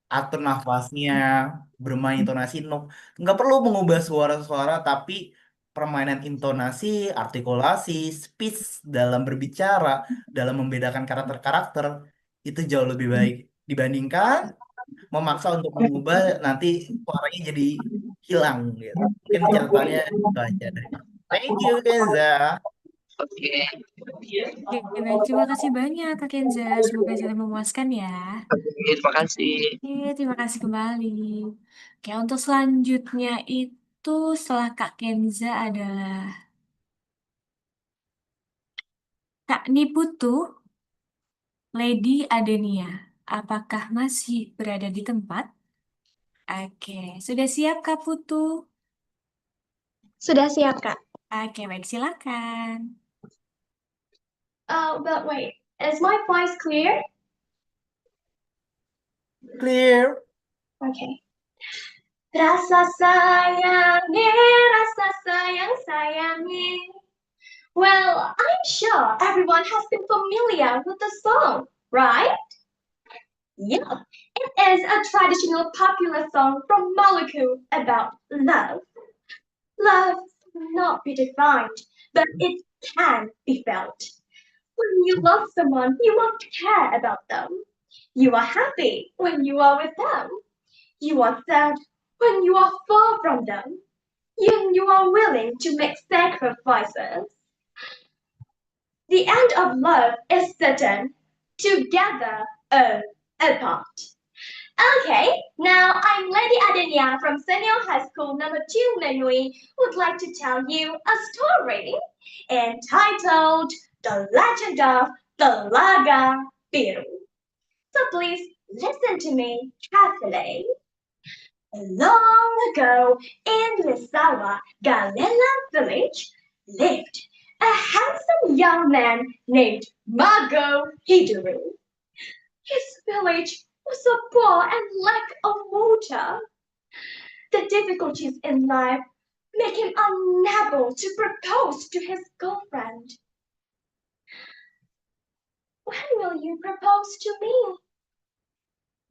atur nafasnya, bermain intonasi. No, nggak perlu mengubah suara-suara, tapi permainan intonasi, artikulasi, speech dalam berbicara, dalam membedakan karakter-karakter itu jauh lebih baik dibandingkan memaksa untuk mengubah nanti suaranya jadi hilang gitu. Mungkin catatannya itu aja dari aku. Thank you, Kenza. Oke. Oke, baik. Terima kasih banyak, Kak Kenza. Semoga hasilnya memuaskan ya. Terima kasih. Oke, terima kasih kembali. Oke, untuk selanjutnya itu setelah Kak Kenza adalah Kak Niputu, Lady Adenia. Apakah masih berada di tempat? Oke, sudah siap Kak Putu? Sudah siap, Kak. Oke, baik, silakan. But wait, is my voice clear? Clear. Okay. Rasa sayangi, rasa sayang sayangi. Well, I'm sure everyone has been familiar with the song, right? Yeah, it is a traditional popular song from Maluku about love. Love cannot be defined, but it can be felt. When you love someone, you won't care about them. You are happy when you are with them. You are sad when you are far from them. You are willing to make sacrifices. The end of love is certain, together or apart. Okay, now I'm Lady Adenia from Senior High School number 2 Menui, would like to tell you a story entitled The Legend of the Laga Biru. So please listen to me carefully. Long ago in Lisawa, Galila village, lived a handsome young man named Mago Hiduru. His village was so poor and lack of water. The difficulties in life make him unable to propose to his girlfriend. When will you propose to me?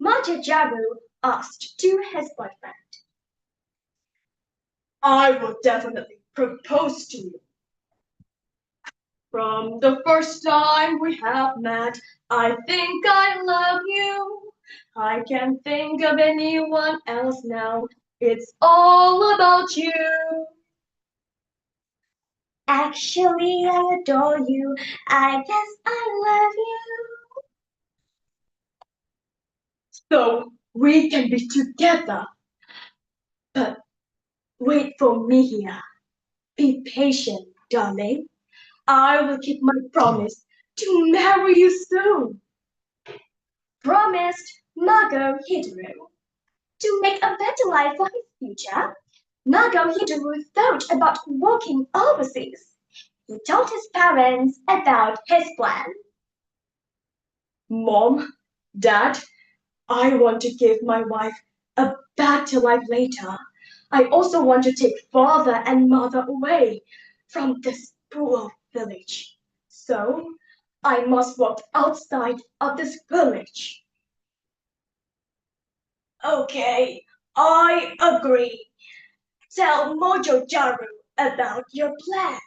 Majajaru asked to his boyfriend. I will definitely propose to you. From the first time we have met, I think I love you. I can't think of anyone else now. It's all about you. Actually, I adore you. I guess I love you. So we can be together. But wait for me here. Be patient, darling. I will keep my promise to marry you soon. Promised Mago Hiduru. To make a better life for his future, Mago Hiduru thought about working overseas. He told his parents about his plan. Mom, Dad, I want to give my wife a better life later. I also want to take father and mother away from this poor village. So I must work outside of this village. Okay, I agree. Tell Mojo Jaru about your plan.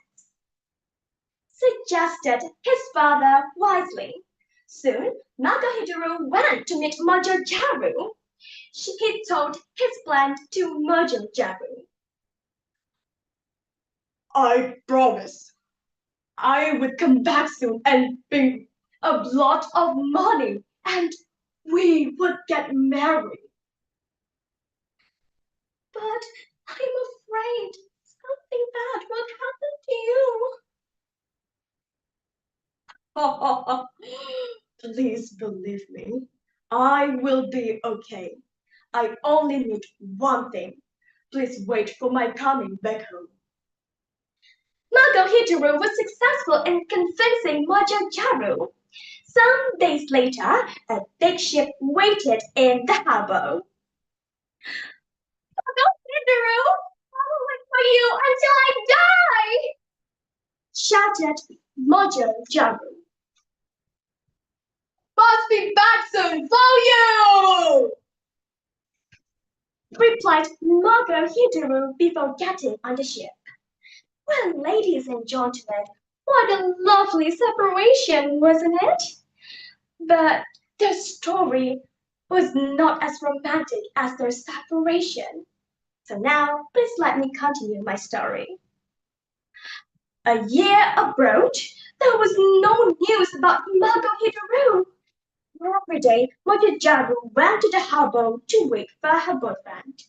suggested his father wisely. Soon, Nagahidoro went to meet Major Jaru. He told his plan to Major Jaru. I promise I would come back soon and bring a lot of money and we would get married. But I'm afraid something bad will happen to you. Please believe me. I will be okay. I only need one thing. Please wait for my coming back home. Nagohitaro was successful in convincing Major Jaru. Some days later, a big ship waited in the harbor. Nagohitaro, I will wait for you until I die! Shouted Major Jaru. Must be back soon for you! Replied Nagohitaro before getting on the ship. Well, ladies and gentlemen, what a lovely separation, wasn't it? But their story was not as romantic as their separation. So now, please let me continue my story. A year abroad, there was no news about Mago. Every day, Mojojaru went to the harbor to wait for her boyfriend.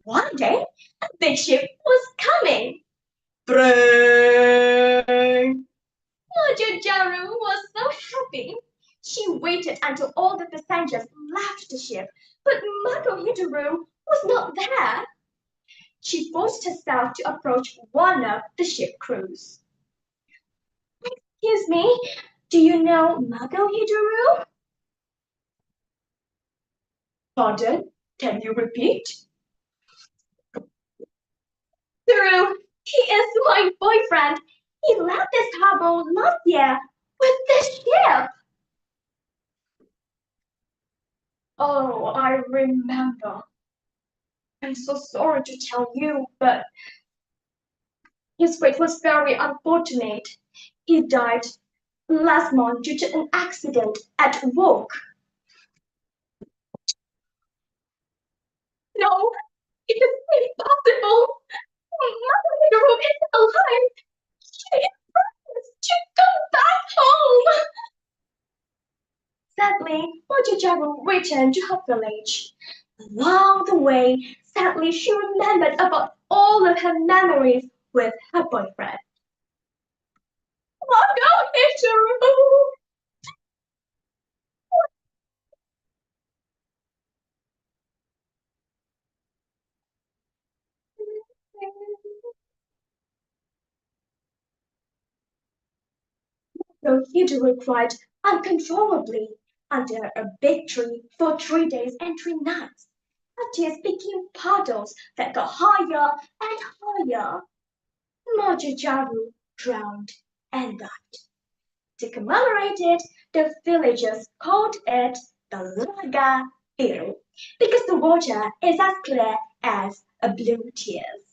One day, a big ship was coming. Bring! Mojojaru was so happy. She waited until all the passengers left the ship, but Magohitaro was not there. She forced herself to approach one of the ship crews. Excuse me, do you know Magohitaro? Pardon? Can you repeat? Hiro, he is my boyfriend. He left this harbor last year with this ship. Oh, I remember. I'm so sorry to tell you, but his fate was very unfortunate. He died last month due to an accident at work. No, it is impossible. Mother Hero is alive. She is promised to go back home. Sadly, Mojojaru returned to her village. Along the way, sadly, she remembered about all of her memories with her boyfriend. Mojojaru! So Hideo cried uncontrollably under a big tree for 3 days and 3 nights. Her tears became puddles that got higher and higher. Mojojaru drowned and died. To commemorate it, the villagers called it the Laga Hill because the water is as clear as a blue tears.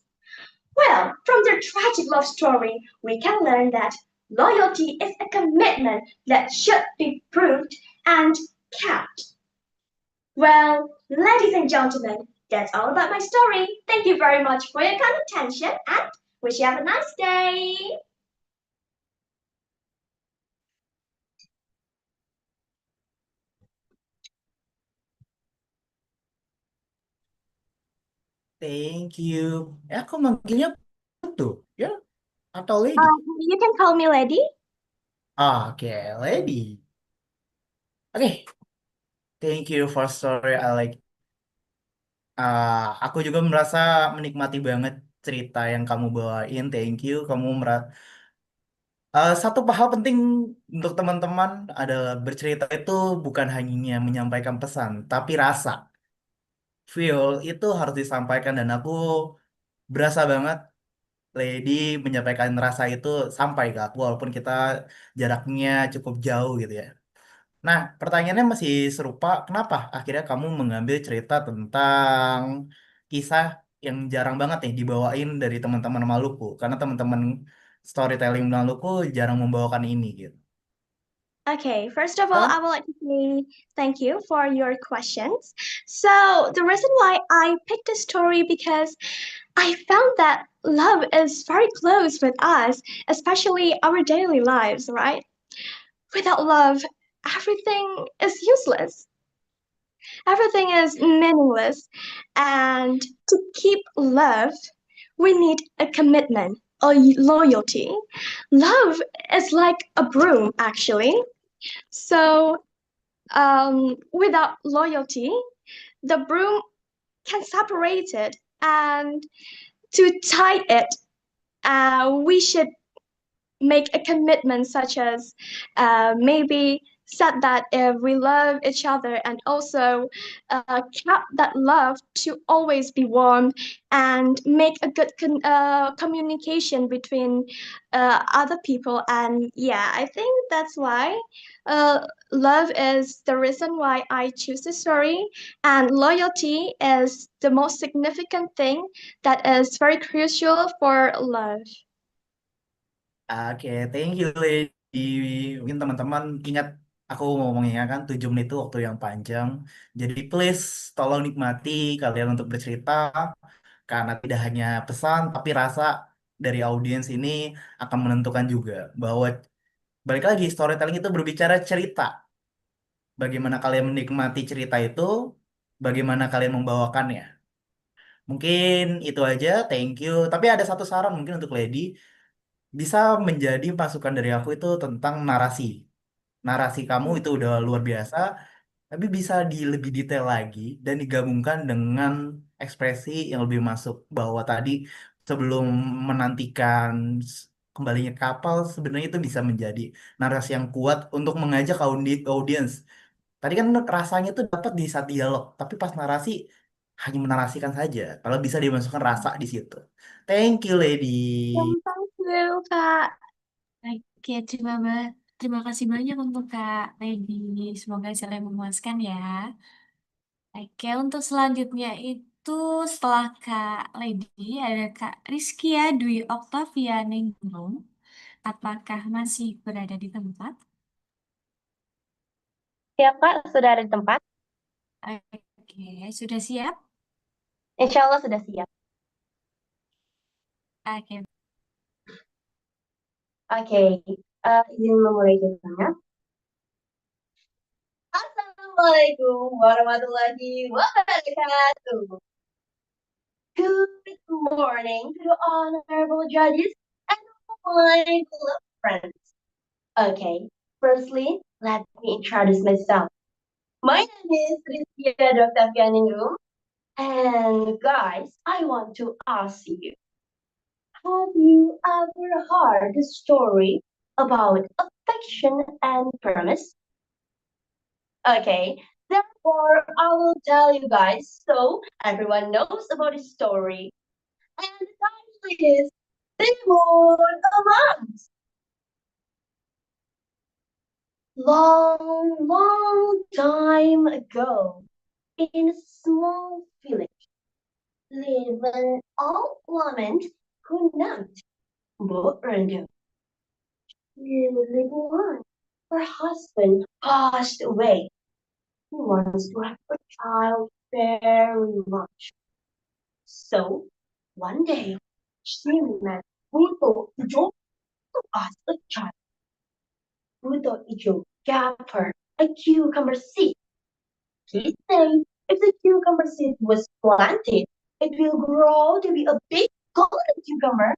Well, from their tragic love story, we can learn that loyalty is a commitment that should be proved and kept. Well, ladies and gentlemen, that's all about my story. Thank you very much for your kind attention and wish you have a nice day. Thank you. Aku manggilnya tuh, ya? Atau lady? You can call me Lady. Oke, lady. Oke, thank you for story. Aku juga merasa menikmati banget cerita yang kamu bawain. Thank you. Satu hal penting untuk teman-teman adalah bercerita itu bukan hanya menyampaikan pesan, tapi rasa. Feel itu harus disampaikan dan aku berasa banget Lady menyampaikan rasa itu sampai ke aku walaupun kita jaraknya cukup jauh gitu ya. Nah, pertanyaannya masih serupa. Kenapa akhirnya kamu mengambil cerita tentang kisah yang jarang banget nih dibawain dari teman-teman Maluku? Karena teman-teman storytelling menurutku jarang membawakan ini gitu. Okay, first of all, Oh, I would like to say thank you for your questions. So, the reason why I picked this story because I found that love is very close with us, especially our daily lives, right? Without love, everything is useless. Everything is meaningless. And to keep love, we need a commitment, a loyalty. Love is like a broom, actually. So, without loyalty, the broom can separate it. And to tie it, we should make a commitment such as maybe said that if we love each other and also kept that love to always be warm and make a good communication between other people. And yeah, I think that's why love is the reason why I choose this story, and loyalty is the most significant thing that is very crucial for love. oke, thank you Lady. Mungkin teman-teman ingat aku mau mengingatkan 7 menit itu waktu yang panjang. Jadi please tolong nikmati kalian untuk bercerita karena tidak hanya pesan tapi rasa dari audiens ini akan menentukan juga bahwa balik lagi storytelling itu berbicara cerita. Bagaimana kalian menikmati cerita itu, bagaimana kalian membawakannya. Mungkin itu aja, thank you. Tapi ada satu saran mungkin untuk Lady, bisa menjadi masukan dari aku itu tentang narasi. Narasi kamu itu udah luar biasa, tapi bisa di lebih detail lagi dan digabungkan dengan ekspresi yang lebih masuk. Bahwa tadi sebelum menantikan kembalinya kapal, sebenarnya itu bisa menjadi narasi yang kuat untuk mengajak audiens. Tadi kan rasanya tuh dapat di saat dialog, tapi pas narasi hanya menarasikan saja. Kalau bisa dimasukkan rasa di situ. Thank you, Lady. Thank you, Kak. Oke, terima kasih banyak untuk Kak Lady. Semoga hasilnya memuaskan ya. Oke, untuk selanjutnya itu setelah Kak Lady ada Kak Rizky ya, Dwi Octavia Ningrum. Apakah masih berada di tempat? Siap, Kak, sudah ada di tempat. Oke, sudah siap? Insya Allah sudah siap. Oke, Oke, izin memulai ceritanya. Assalamualaikum warahmatullahi wabarakatuh. Good morning to the honorable judges and my beloved friends. Okay, firstly, let me introduce myself. My name is Rizkia Dr. Fianingrum, and guys, I want to ask you, have you ever heard the story about affection and promise? Okay, therefore, I will tell you guys so everyone knows about the story. And the title is Timon Amans. Long, long time ago, in a small village, lived an old woman who named Borando. Living on, her husband passed away. He wants to have a child very much. So, one day, she met Buto Ijo to ask a child. Buto Ijo gave her a cucumber seed. He said if the cucumber seed was planted, it will grow to be a big golden cucumber,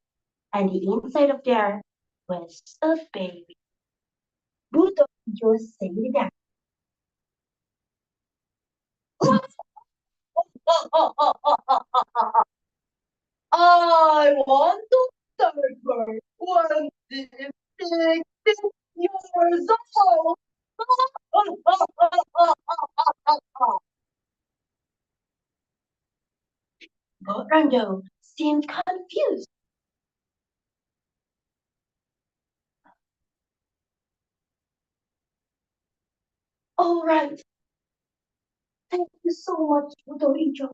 and the inside of there was a baby. Buto Ijo said that. I want to start her when she's 16 years old. But Rando seemed confused. All right. Thank you so much, Butorijo.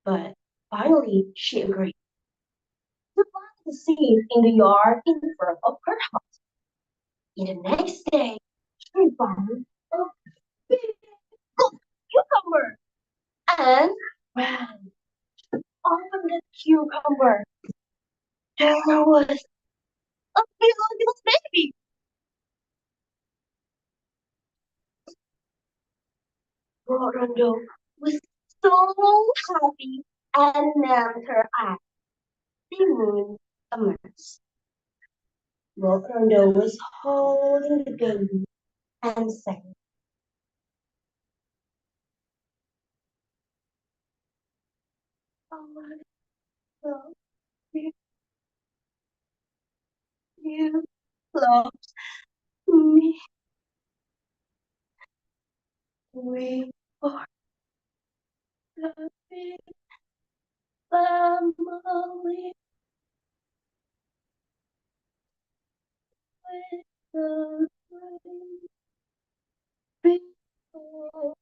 But finally, she agreed. to plant the seed in the yard in front of her house. In the next day, she found a big cucumber and when she opened the cucumber, there was a little baby. Rondo was so happy and named her after the moon a mouse. Rondo was holding the baby and saying, "Oh, so you love me. We are the big family with the great big home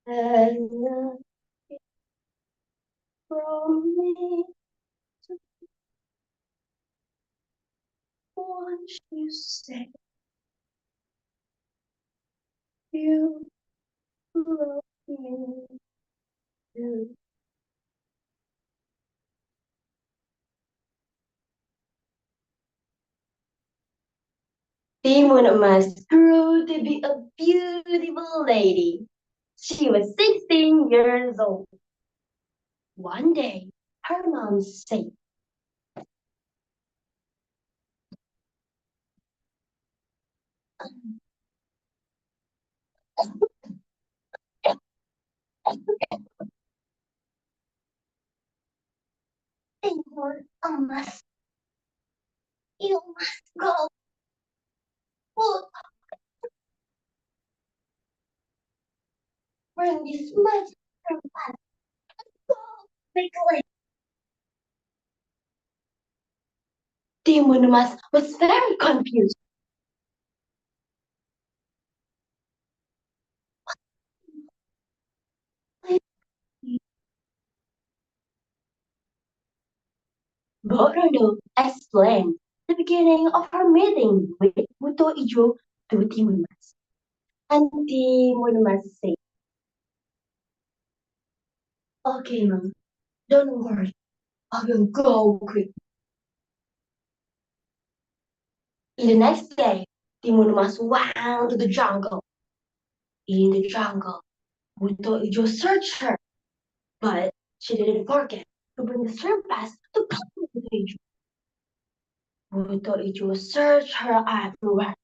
and nothing from me. Once you say you love me too." Timun Emas grew to be a beautiful lady. She was 16 years old. One day, her mom said, "Timun Emas, you must go put bring this magic back. Go quickly." Timun Emas was very confused. Borodo explained the beginning of her meeting with Buto Ijo to Timun Emas. And Timun Emas said, "Okay, mom, don't worry. I will go quick." In the next day, Timun Emas went to the jungle. In the jungle, Buto Ijo searched her, but she didn't forget to bring the shrimp pass to Buto Ijo. Buto Ijo searched her everywhere.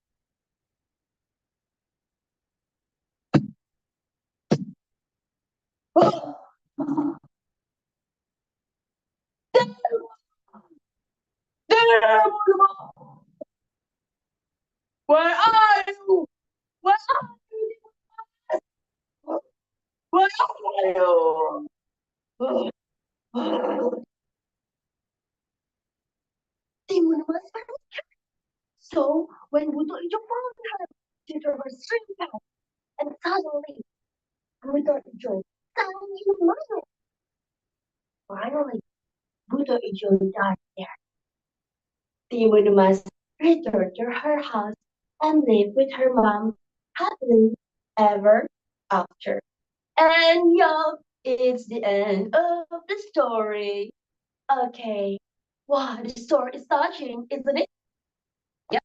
Where are you? Where are you? Where are you? Timun was very scared. So when Buto Ijo found her, she threw her string back, and suddenly Buto Ijo sang in mother. Finally, Buto Ijo died there. Timun Mas returned to her house and lived with her mom happily ever after. And yup, it's the end of the story. Okay. Wow, the story is touching, isn't it? Yep.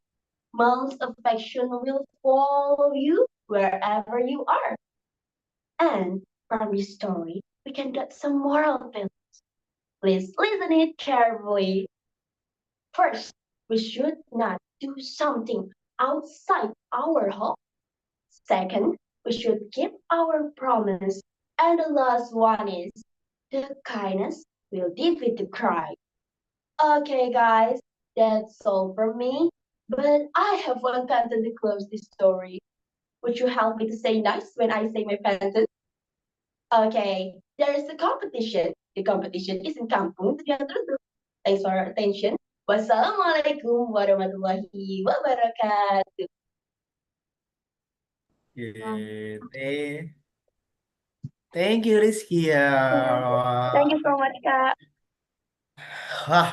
Mom's affection will follow you wherever you are. And from this story, we can get some moral lessons. Please listen it carefully. First, we should not do something outside our home. Second, we should keep our promise. And the last one is the kindness will defeat the crime. Okay, guys, that's all from me. But I have one sentence to close this story. Would you help me to say nice when I say my sentence? Okay, there is a competition. The competition is in Kampung Sejahtera. Thanks for your attention. Wassalamualaikum warahmatullahi wabarakatuh. Gitu. Thank you Rizky ya. Thank you so much, Kak. Wah,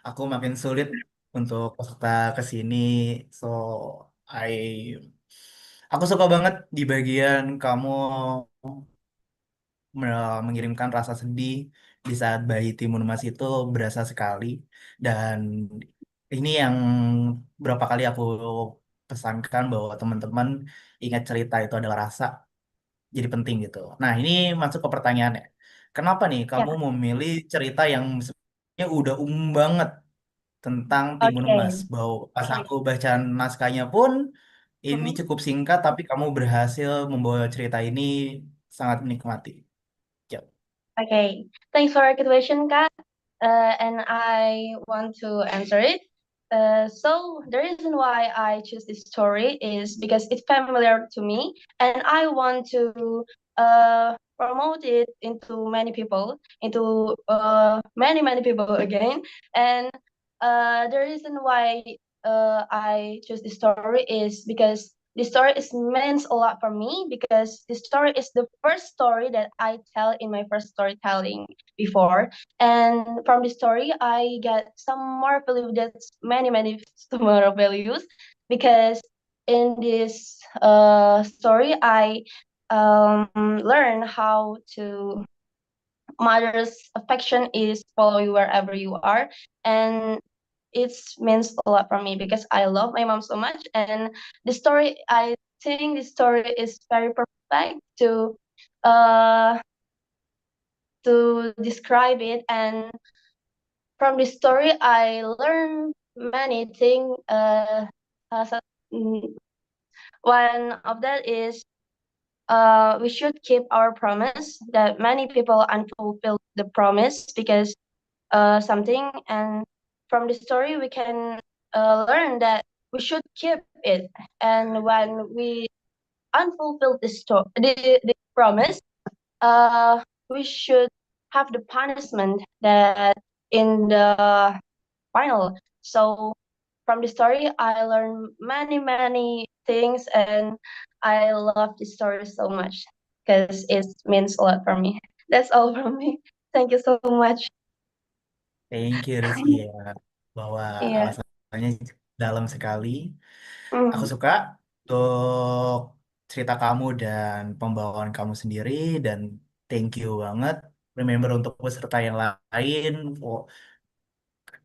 aku makin sulit untuk peserta ke sini. So, I aku suka banget di bagian kamu mengirimkan rasa sedih di saat bayi Timun Mas itu berasa sekali. Dan ini yang berapa kali aku pesankan bahwa teman-teman ingat cerita itu adalah rasa, jadi penting gitu. Nah, ini masuk ke pertanyaannya. Kenapa nih Ya, kamu memilih cerita yang sebenarnya udah umum banget tentang Timun Mas? oke. Bahwa pas aku baca naskahnya pun ini Mhm. cukup singkat, tapi kamu berhasil membawa cerita ini sangat menikmati. Ya. Okay, thanks for your question, Kak. And I want to answer it. So the reason why I choose this story is because it's familiar to me, and I want to promote it into many people, into many people again. And the reason why I choose this story is because this story is means a lot for me because this story is the first story that I tell in my first storytelling before. And from this story, I get some more value that's many more values because in this story, I learn how to mother's affection is follow you wherever you are, and it means a lot for me because I love my mom so much. And the story, I think the story is very perfect uh to describe it. And from the story, I learned many things. Mm, one of that is we should keep our promise that many people unfulfill the promise because something. And from the story, we can learn that we should keep it. And when we unfulfill the promise, uh, we should have the punishment that in the final. So from the story, I learned many things, and I love the story so much because it means a lot for me. That's all from me. Thank you so much. Thank you Rizky ya. Bahwa Yeah. alasannya dalam sekali. Aku Mm. suka untuk cerita kamu dan pembawaan kamu sendiri dan thank you banget. Remember untuk peserta yang lain, oh,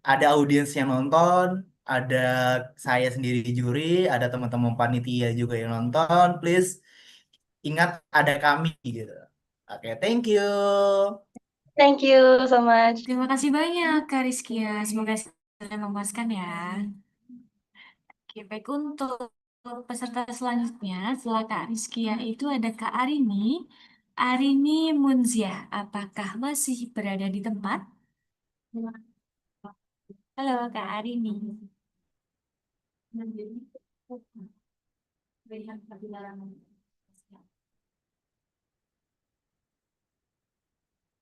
ada audiens yang nonton, ada saya sendiri juri, ada teman-teman panitia juga yang nonton. Please ingat ada kami gitu. Oke, thank you. Thank you so much. Terima kasih banyak, Kak Rizkia. Semoga hasilnya memuaskan ya. Oke, baik untuk peserta selanjutnya, setelah Kak Rizkia itu ada Kak Arini. Arini Munziah, apakah masih berada di tempat? Halo, Kak Arini.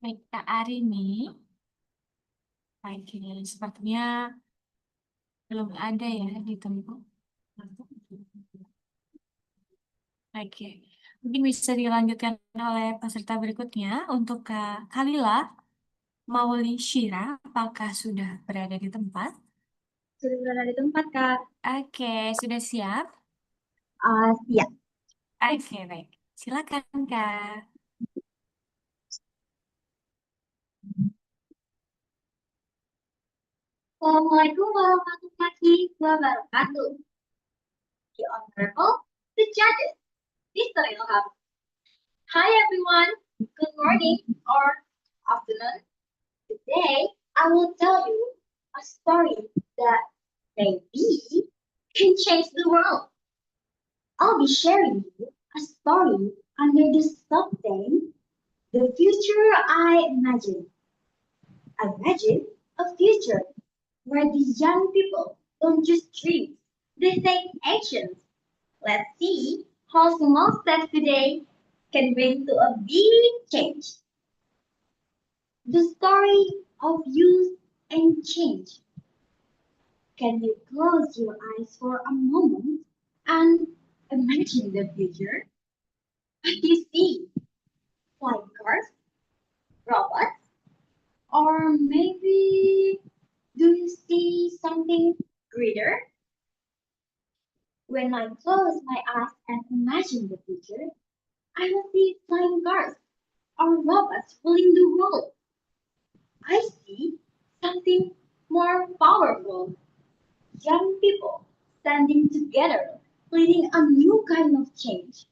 Baik, Kak Arini. Oke, sepertinya belum ada ya di tempat. Oke, mungkin bisa dilanjutkan oleh peserta berikutnya untuk Kak Kalila Mauli Shira, apakah sudah berada di tempat? Sudah berada di tempat, Kak. Oke, sudah siap? Siap. Oke, baik. Silakan, Kak. Assalamualaikum warahmatullahi wabarakatuh. The Honorable, the judges, Mr. Ilham. Hi everyone, good morning or afternoon. Today I will tell you a story that maybe can change the world. I'll be sharing you a story under the subtheme The Future I Imagine. Imagine a future where the young people don't just dream, they take actions. Let's see how small steps today can bring to a big change. The story of youth and change. Can you close your eyes for a moment and imagine the future? What do you see? Flying cars, robots, or maybe do you see something greater? When I close my eyes and imagine the future, I will see flying cars or robots ruling the world. I see something more powerful. Young people standing together, leading a new kind of change.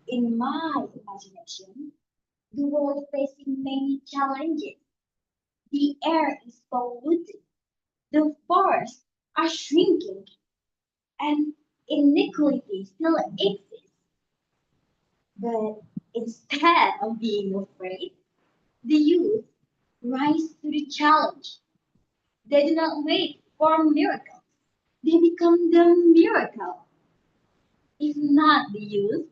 In my imagination, the world facing many challenges. The air is polluted, the forests are shrinking, and inequality still exists. But instead of being afraid, the youth rise to the challenge. They do not wait for miracles. They become the miracle. If not the youth,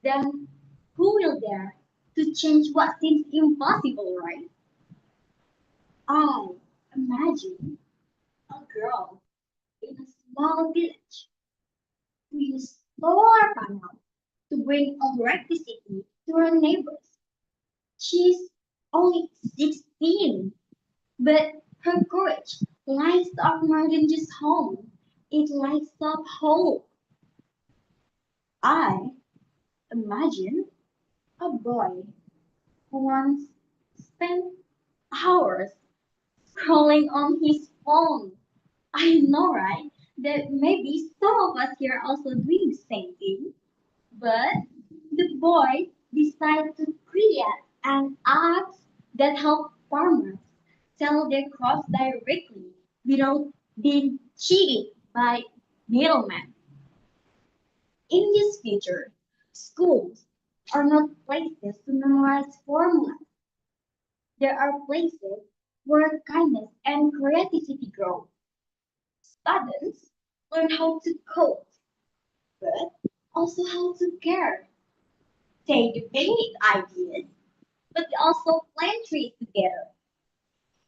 then who will dare to change what seems impossible, right? I imagine a girl in a small village who used solar panels to bring electricity to her neighbors. She's only 16, but her courage lights up more than just home. It lights up hope. I imagine a boy who once spent hours scrolling on his phone. I know, right? That maybe some of us here are also doing the same thing. But the boy decided to create an app that help farmers sell their crops directly without being cheated by middlemen. In this future, schools are not places to memorize formulas. There are places where kindness and creativity grow. Students learn how to code, but also how to care. They debate ideas, but they also plant trees together.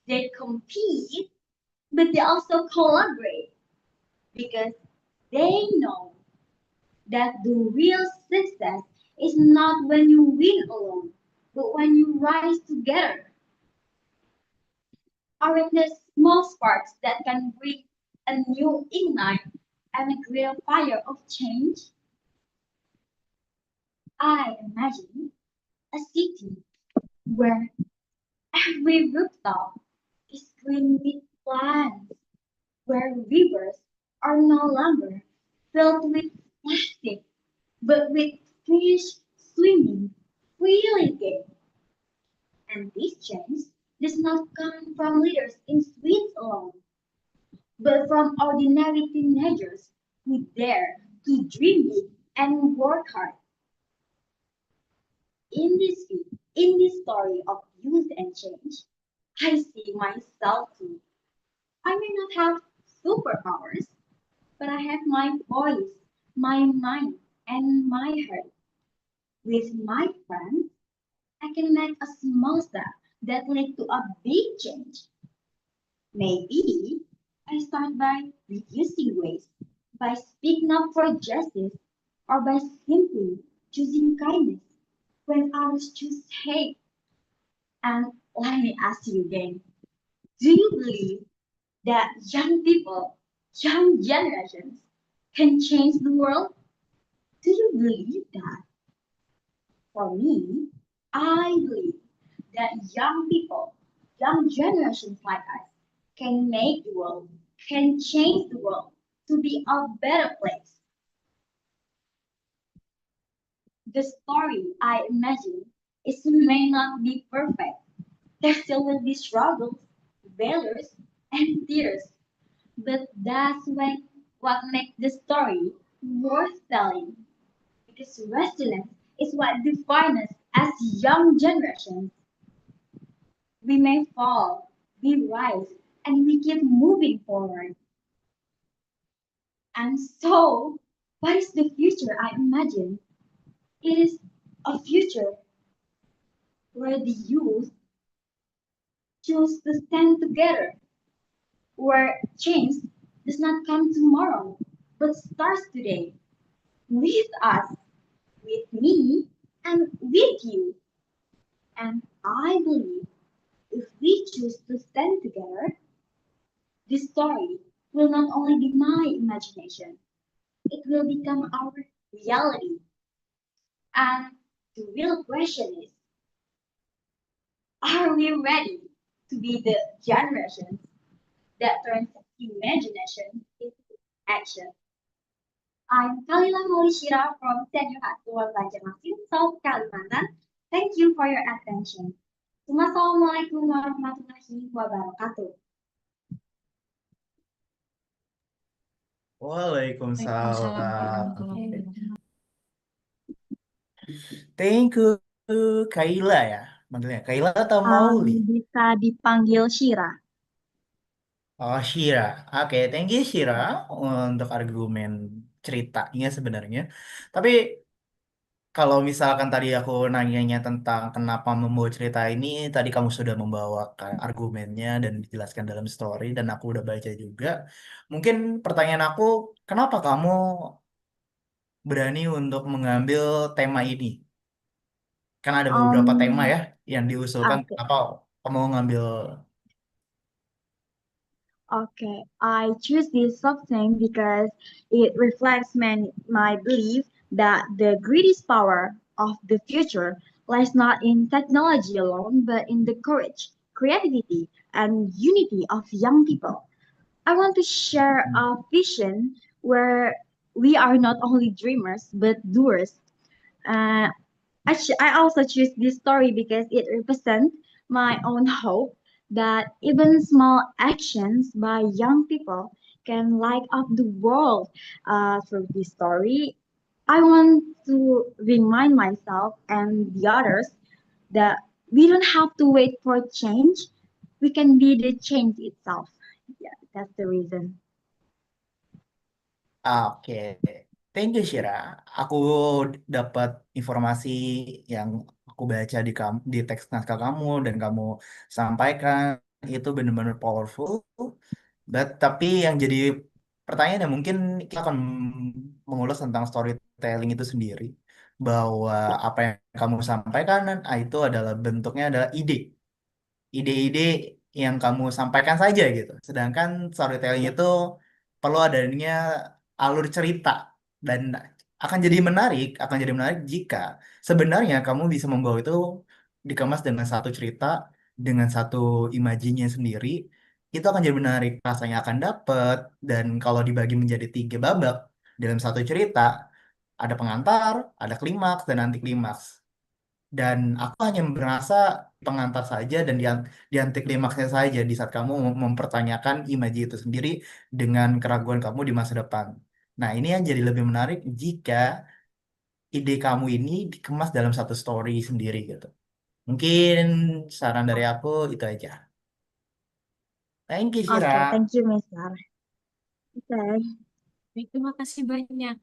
They compete, but they also collaborate because they know that the real success is not when you win alone, but when you rise together. Aren't there small sparks that can bring a new ignite and a greater fire of change? I imagine a city where every rooftop is green with plants, where rivers are no longer filled with plastic, but with fish swimming freely again. And this change does not come from leaders in streets alone, but from ordinary teenagers who dare to dream big and work hard. In this story of youth and change, I see myself too. I may not have superpowers, but I have my voice, my mind, and my heart. With my friends, I can make a small step that lead to a big change. Maybe I start by reducing waste, by speaking up for justice, or by simply choosing kindness when others choose hate. And let me ask you again, do you believe that young people, young generations, can change the world? Do you believe that? For me, I believe that young people, young generations like us, can make the world, can change the world to be a better place. The story I imagine is may not be perfect. There still will be struggles, failures, and tears. But that's what makes the story worth telling. Because resilience is what defines us as young generations. We may fall, we rise, and we keep moving forward. And so, what is the future I imagine? It is a future where the youth choose to stand together, where change does not come tomorrow, but starts today with us, with me, and with you. And I believe if we choose to stand together, this story will not only be my imagination, it will become our reality. And the real question is, are we ready to be the generation that turns imagination into action? I'm Kalila Maulishira from Senior High School Banjarmasin, South Kalimantan. Thank you for your attention. Wassalamualaikum warahmatullahi wabarakatuh. Waalaikumsalam Waalaikumsalam. warahmatullahi wabarakatuh. Thank you, Kaila ya. Manggilnya Kaila atau Mauli? Bisa dipanggil Shira. Oh, Shira. Oke, thank you Shira untuk argumen ceritanya sebenarnya. Tapi kalau misalkan tadi aku nanyanya tentang kenapa membawa cerita ini, tadi kamu sudah membawakan argumennya dan dijelaskan dalam story dan aku udah baca juga. Mungkin pertanyaan aku, kenapa kamu berani untuk mengambil tema ini? Kan ada beberapa tema ya yang diusulkan. Okay. Kenapa kamu ngambil? Okay, I choose this substance because it reflects my belief that the greatest power of the future lies not in technology alone, but in the courage, creativity, and unity of young people. I want to share a vision where we are not only dreamers but doers. Uh, I also choose this story because it represents my own hope that even small actions by young people can light up the world. Through this story, I want to remind myself and the others that we don't have to wait for change. We can be the change itself. Yeah, that's the reason. Oke, thank you Shira. Aku dapat informasi yang aku baca di teks naskah kamu dan kamu sampaikan itu benar-benar powerful. Tapi yang jadi pertanyaan mungkin kita akan mengulas tentang storytelling itu sendiri. Bahwa apa yang kamu sampaikan itu adalah bentuknya adalah ide-ide yang kamu sampaikan saja gitu. Sedangkan storytelling itu perlu adanya alur cerita dan akan jadi menarik jika sebenarnya kamu bisa membawa itu dikemas dengan satu cerita, dengan satu imajinya sendiri, itu akan jadi menarik. Rasanya akan dapet dan kalau dibagi menjadi tiga babak dalam satu cerita, ada pengantar, ada klimaks dan anti klimaks. Dan aku hanya merasa pengantar saja dan di anti klimaksnya saja di saat kamu mempertanyakan imaji itu sendiri dengan keraguan kamu di masa depan. Nah, ini yang jadi lebih menarik jika ide kamu ini dikemas dalam satu story sendiri gitu. Mungkin saran dari aku itu aja. Thank you, Okay, Shira. thank you, Mister. Okay. Baik, terima kasih banyak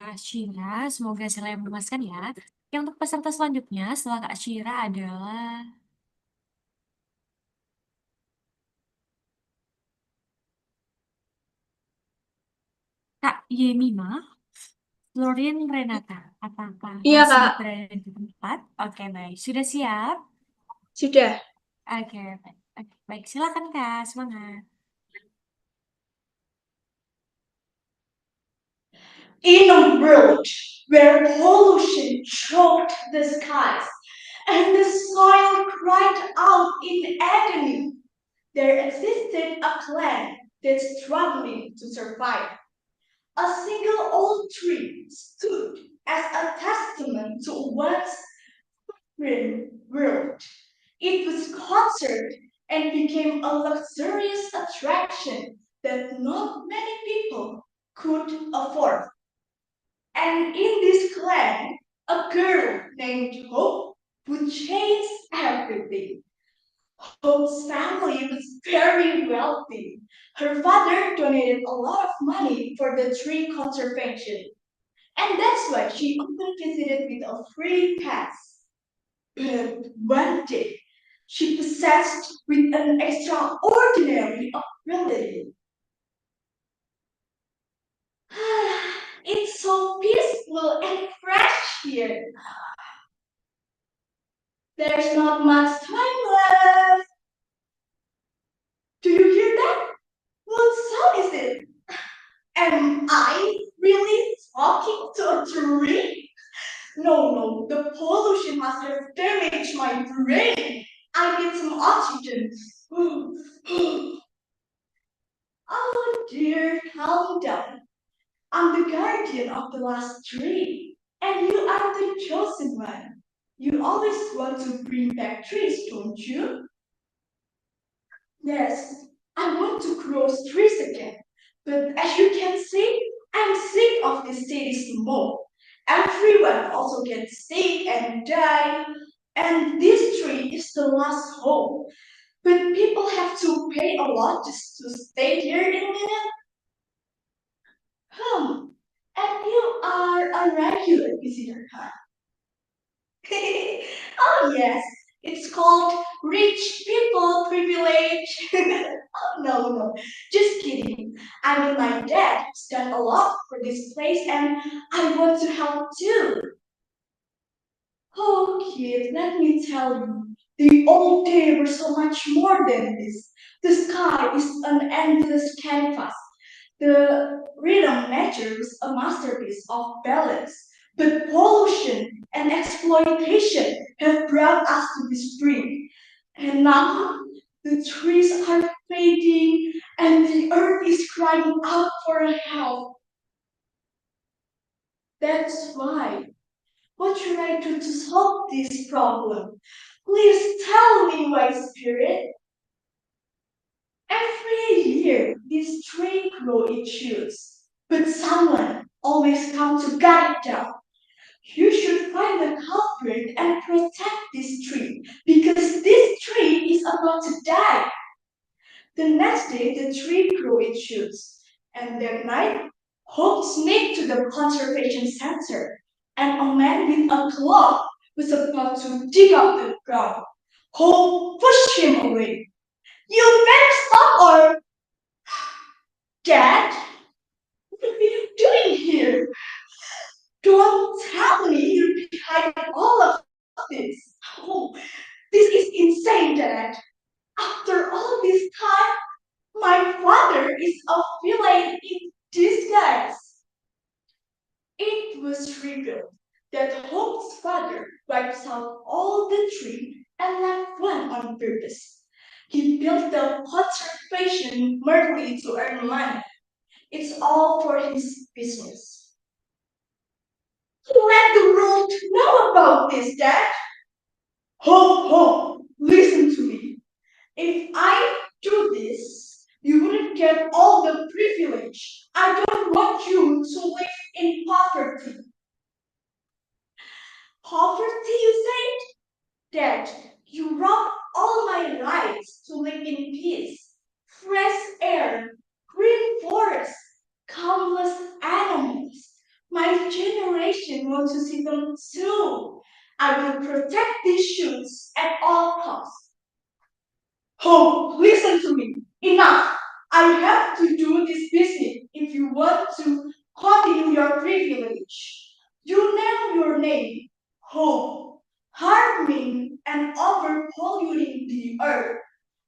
Kak Shira. Semoga hasilnya memuaskan ya. Yang untuk peserta selanjutnya setelah Kak Shira adalah Kak Yemima, Florin Renata. Apakah Iya, masih Kak. berada di tempat? Oke, baik. Sudah siap? Sudah. Oke, baik. Oke, baik. Silakan Kak, semangat. In a world where pollution choked the skies and the soil cried out in agony, there existed a clan that's struggling to survive. A single old tree stood as a testament to one's world. It was conserved and became a luxurious attraction that not many people could afford. And in this clan, a girl named Hope would change everything. Hope's family was very wealthy. Her father donated a lot of money for the tree conservation. And that's why she often visited with a free pass. But one day, she possessed with an extraordinary ability. It's so peaceful and fresh here. There's not much time left. Do you hear that? What sound is it? Am I really talking to a tree? No, the pollution must have damaged my brain. I need some oxygen. Oh dear, calm down. I'm the guardian of the last tree, and you are the chosen one. You always want to bring back trees, don't you? Yes, I want to grow trees again. But as you can see, I'm sick of this city smoke. Everyone also gets sick and die. And this tree is the last hope. But people have to pay a lot just to stay here in a minute. Hmm. And you are a regular visitor, huh? Oh yes, it's called rich people privilege. Oh, no, just kidding. I mean, my dad has done a lot for this place and I want to help too. Oh, kid, let me tell you, the old days were so much more than this. The sky is an endless canvas. The rhythm nature is a masterpiece of balance. But pollution and exploitation have brought us to this brink. And now the trees are fading and the earth is crying out for help. That's why. What should I do to solve this problem? Please tell me, wise spirit. Every year, this tree grows its shoots, but someone always comes to cut it down. You should find the culprit and protect this tree, because this tree is about to die. The next day, the tree grew its shoots, and that night, Hope sneaked to the conservation center, and a man with a club was about to dig up the ground. Hope pushed him away. You better stop or... Dad, what are you doing here? Don't tell me you're behind all of this. Oh, this is insane, Dad. After all this time, my father is a villain in disguise. It was revealed that Hope's father wipes out all the trees and left one on purpose. He built the conservation merely to earn money. It's all for his business. Let the world know about this, Dad. Hope, listen to me. If I do this, you wouldn't get all the privilege. I don't want you to live in poverty. Poverty, you said? Dad, you robbed all my rights to live in peace. Fresh air, green forests, countless animals. My generation wants to see them too. I will protect these shoots at all costs. Oh, listen to me. Enough. I have to do this business if you want to continue your privilege. You know your name. Hope, harming and overpolluting the earth.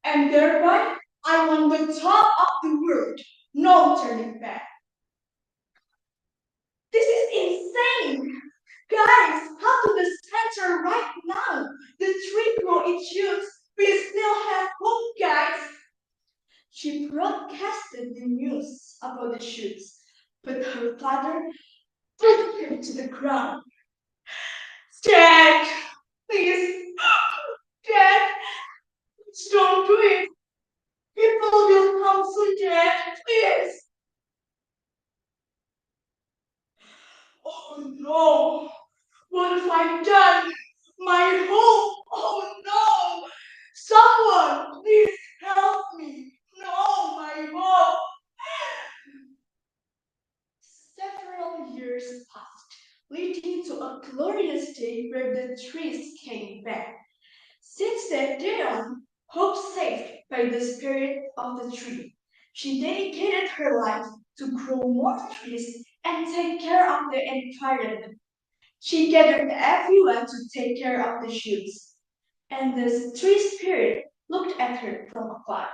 And thereby, I'm on the top of the world. No turning back. This is insane. Guys, come to the center right now. The tree grow its shoots. We still have hope, guys. She broadcasted the news about the shoots, but her father threw her to the ground. Dad, please, Dad, don't do it. People will come soon, Dad, please. Oh no, what have I done? My hope, oh no. Someone, please help me. No, my hope. Several years passed, leading to a glorious day where the trees came back. Since that day on, Hope saved by the spirit of the tree. She dedicated her life to grow more trees and take care of the environment. She gathered everyone to take care of the shoots. And the tree spirit looked at her from afar.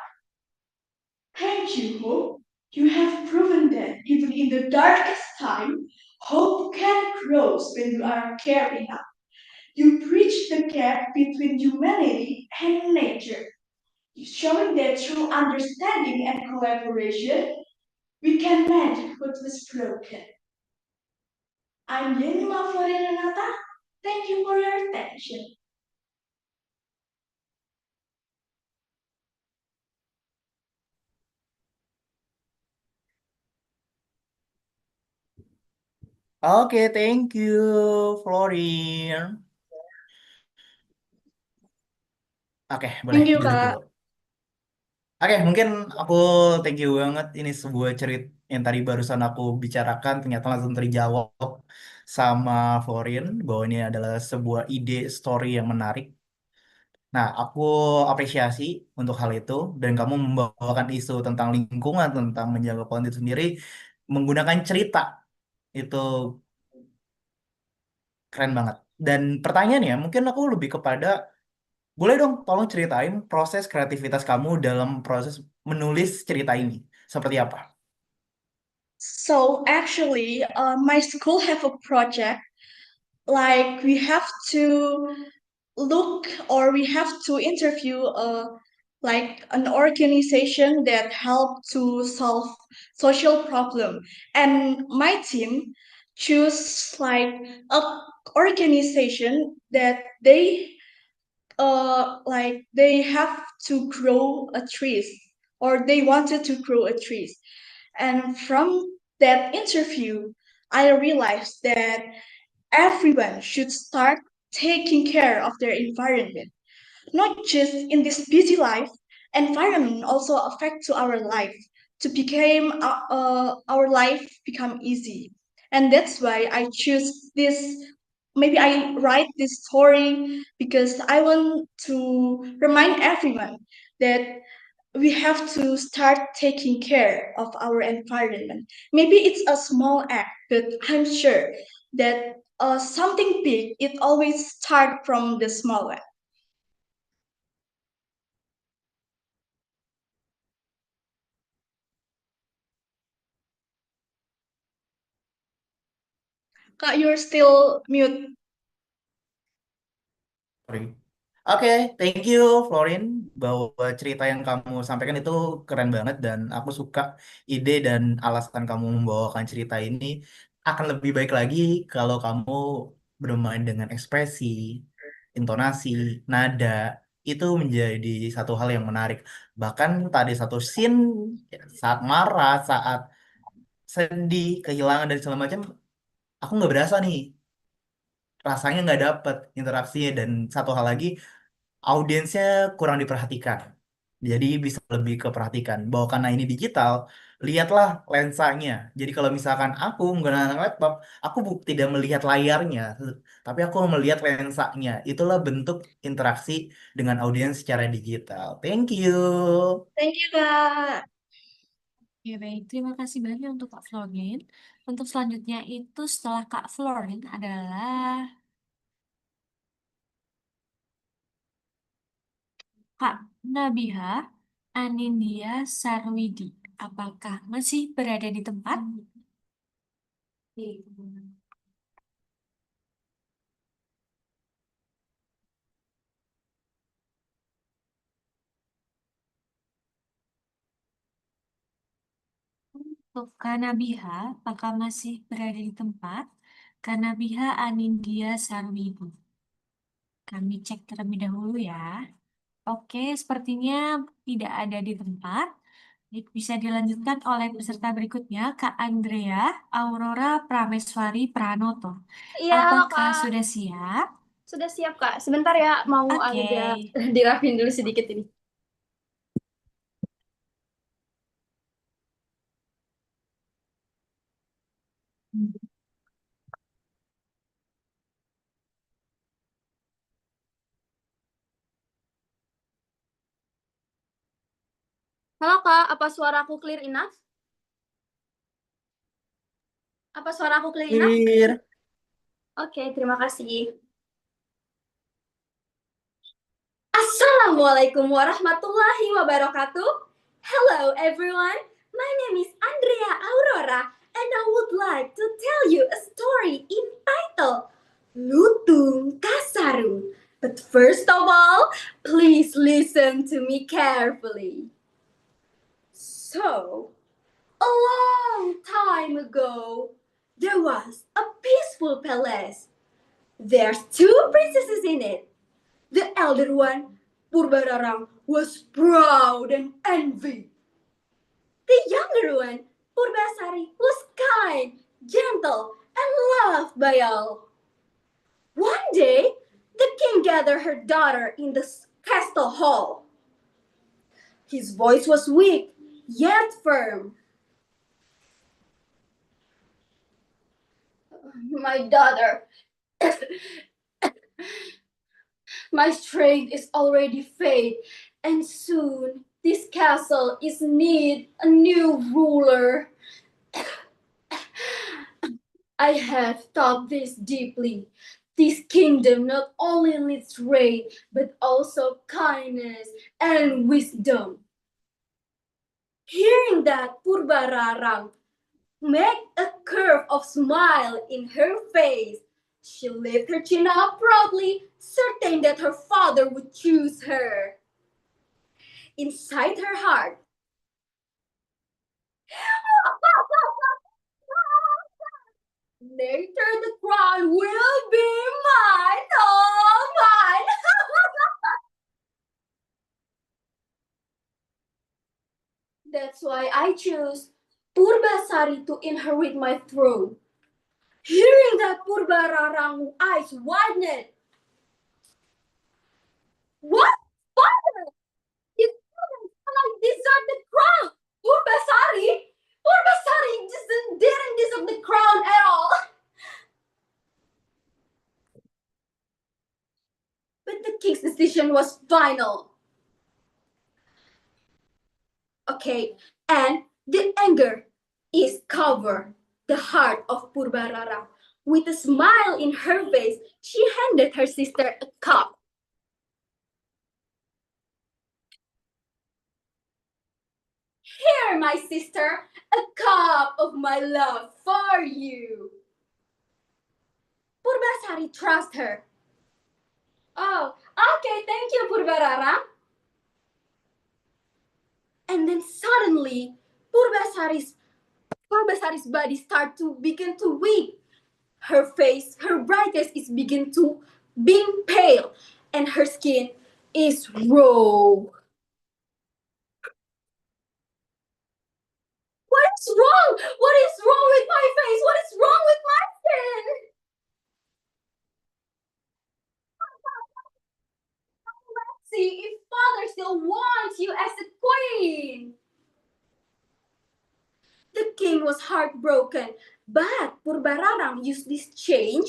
Thank you, Hope. You have proven that even in the darkest time, hope can grow when you are care enough. You bridge the gap between humanity and nature, showing that through understanding and collaboration, we can mend what was broken. I'm Yenima Florenata. Thank you for your attention. Oke, thank you, Florin. Oke, boleh Thank you, duduk dulu. Kak. Oke, mungkin aku thank you banget. Ini sebuah cerita yang tadi barusan aku bicarakan ternyata langsung terjawab sama Florin bahwa ini adalah sebuah ide story yang menarik. Nah, aku apresiasi untuk hal itu dan kamu membawakan isu tentang lingkungan, tentang menjaga pohon itu sendiri menggunakan cerita. Itu keren banget. Dan pertanyaannya mungkin aku lebih kepada boleh dong tolong ceritain proses kreativitas kamu dalam proses menulis cerita ini. Seperti apa? So actually, my school have a project like we have to look or we have to interview like an organization that help to solve social problem, and my team choose like a organization that like they have to grow a trees or they wanted to grow a trees. And from that interview, I realized that everyone should start taking care of their environment, not just in this busy life. Environment also affect to our life to become our life become easy, and that's why I choose this. Maybe I write this story because I want to remind everyone that we have to start taking care of our environment. Maybe it's a small act, but I'm sure that something big, it always start from the small one. Kak, you're still mute. Sorry. Oke, thank you Florin bahwa cerita yang kamu sampaikan itu keren banget dan aku suka ide dan alasan kamu membawakan cerita ini akan lebih baik lagi kalau kamu bermain dengan ekspresi, intonasi, nada itu menjadi satu hal yang menarik. Bahkan tadi satu scene saat marah, saat sedih, kehilangan dan segala macam, aku nggak berasa nih rasanya nggak dapet interaksinya dan satu hal lagi audiensnya kurang diperhatikan. Jadi bisa lebih keperhatikan bahwa karena ini digital, lihatlah lensanya. Jadi kalau misalkan aku menggunakan laptop, aku tidak melihat layarnya, tapi aku melihat lensanya. Itulah bentuk interaksi dengan audiens secara digital. Thank you. Thank you, Kak. Ya baik, terima kasih banyak untuk Kak Florin. Untuk selanjutnya itu setelah Kak Florin adalah Kak Nabiha Anindya Sarwidi. Apakah masih berada di tempat? Untuk Kak Nabiha, apakah masih berada di tempat? Kak Nabiha Anindya Sarwidi. Kami cek terlebih dahulu ya. Oke, sepertinya tidak ada di tempat. Bisa dilanjutkan oleh peserta berikutnya, Kak Andrea Aurora Prameswari Pranoto. Iya, halo Apakah Kak. sudah siap? Sudah siap Kak. Sebentar ya, mau Oke. agak dirapin dulu sedikit ini. Halo Kak, apa suaraku clear enough? Apa suaraku clear enough? Clear. Oke, terima kasih. Assalamualaikum warahmatullahi wabarakatuh. Hello everyone, my name is Andrea Aurora and I would like to tell you a story entitled Lutung Kasarung. But first of all, please listen to me carefully. So, a long time ago, there was a peaceful palace. There's two princesses in it. The elder one, Purbararang, was proud and envy. The younger one, Purbasari, was kind, gentle, and loved by all. One day, the king gathered her daughter in the castle hall. His voice was weak, yet firm. My daughter, my strength is already fade, and soon this castle is need a new ruler. I have thought this deeply. This kingdom not only needs rain, but also kindness and wisdom. Hearing that, Purbararang made a curve of smile in her face. She lifted her chin up proudly, certain that her father would choose her. Inside her heart, later the crown will be mine, oh mine. That's why I choose Purbasari to inherit my throne. Hearing that, Purbararang's eyes widened. What? Father? His children cannot deserve the crown. Purbasari? Purbasari didn't deserve the crown at all. But the king's decision was final. Okay, and the anger is covered the heart of Purbararang. With a smile in her face, she handed her sister a cup. Here, my sister, a cup of my love for you. Purbasari trusts her. Oh, okay, thank you, Purbararang. And then suddenly, Purbasari's body started to begin to weak. Her face, her brightness is begin to being pale, and her skin is raw. What is wrong? What is wrong with my face? What is wrong with my skin? Let's see if father still wants you as a queen. The king was heartbroken, but Purbararang used this change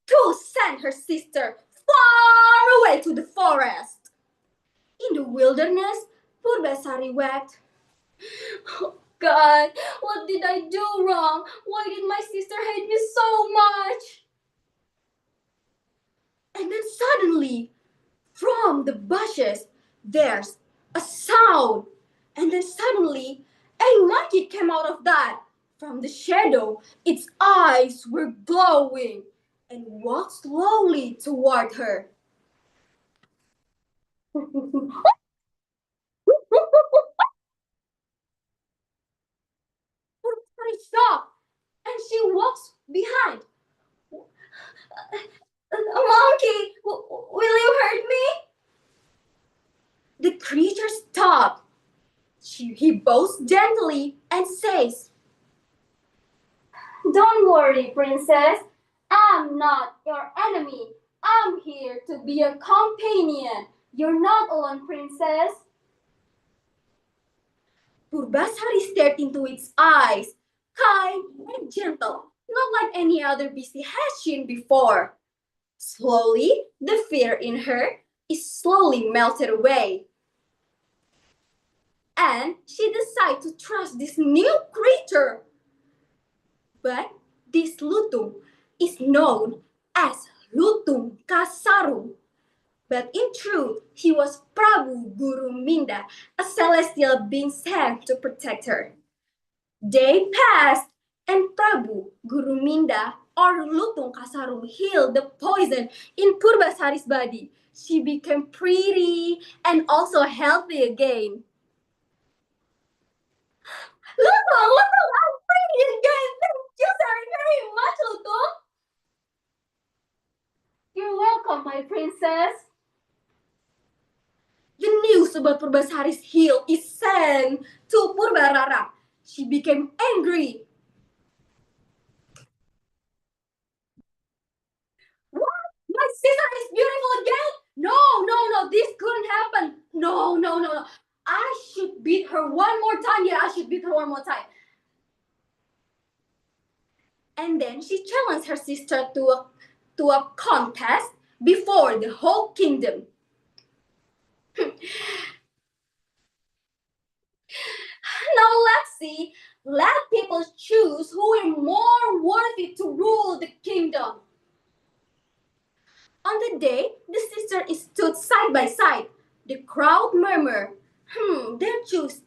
to send her sister far away to the forest. In the wilderness, Purbasari wept. Oh God, what did I do wrong? Why did my sister hate me so much? And then suddenly, from the bushes, there's a sound. And then suddenly, a monkey came out of that. From the shadow, its eyes were glowing and walked slowly toward her. Purple stopped and she walks behind. A monkey, will you hurt me? The creature stopped. He bows gently and says, Don't worry, princess. I'm not your enemy. I'm here to be a companion. You're not alone, princess. Purbasari stared into its eyes, kind and gentle, not like any other beast he had seen before. Slowly, the fear in her is slowly melted away. And she decided to trust this new creature. But this Lutung is known as Lutung Kasarung. But in truth, he was Prabu Guru Minda, a celestial being sent to protect her. Day passed, and Prabu Guru Minda or Lutung Kasarum healed the poison in Purbasari's body. She became pretty and also healthy again. Lutung, I'm pretty again. Thank you very much, Lutung. You're welcome, my princess. The news about Purbasari's heal is sent to Purbarara. She became angry. What? My sister is beautiful again? No, this couldn't happen. No. I should beat her one more time. Yeah, I should beat her one more time. And then she challenged her sister to a contest before the whole kingdom. Now let's see. Let people choose who is more worthy to rule the kingdom. On the day, the sisters stood side by side. The crowd murmured, their choice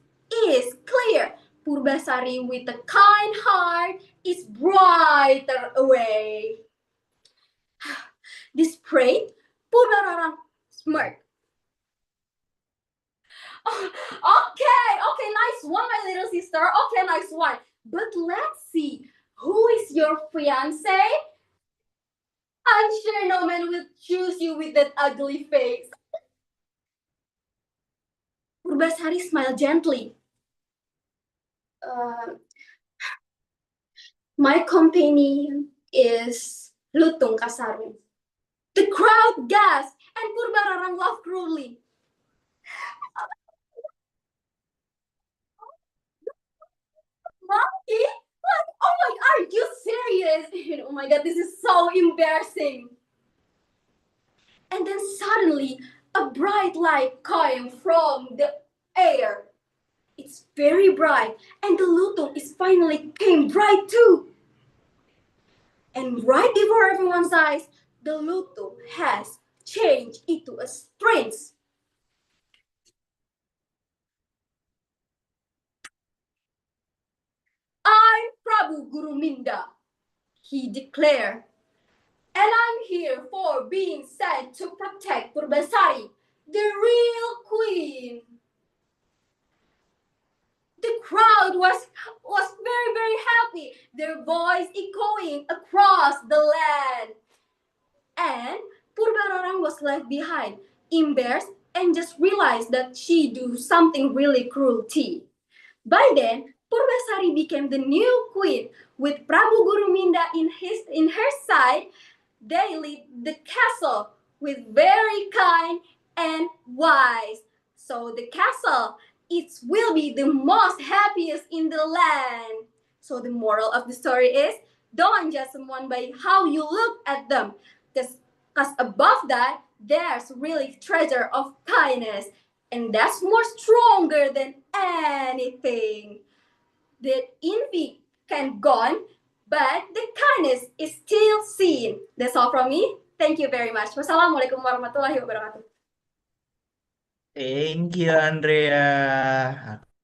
is clear. Purbasari with a kind heart is brighter away. Displayed, Purbarara smirked. Okay, nice one, my little sister. Okay, nice one. But let's see, who is your fiance? I'm sure no man will choose you with that ugly face. Purbasari smiled gently. My companion is Lutung Kasarung. The crowd gasped and Purbararang laughed cruelly. Monkey? Like, oh my, are you serious? Oh my god, this is so embarrassing. And then suddenly, a bright light came from the air. It's very bright, and the Lutung is finally came bright too. And right before everyone's eyes, the Lutung has changed into a prince. I'm Prabu Guru Minda, he declared, and I'm here for being sent to protect Purbasari, the real queen. The crowd was very happy, their voice echoing across the land. And Purbararang was left behind, embarrassed, and just realized that she do something really cruelty. By then, Purbasari became the new queen. With Prabu Guru Minda in her side, they lead the castle with very kind and wise. So the castle, it will be the most happiest in the land. So the moral of the story is, don't judge someone by how you look at them. Because above that, there's really treasure of kindness. And that's more stronger than anything. The envy can gone, but the kindness is still seen. That's all from me. Thank you very much. Wassalamualaikum warahmatullahi wabarakatuh. Thank you, Andrea.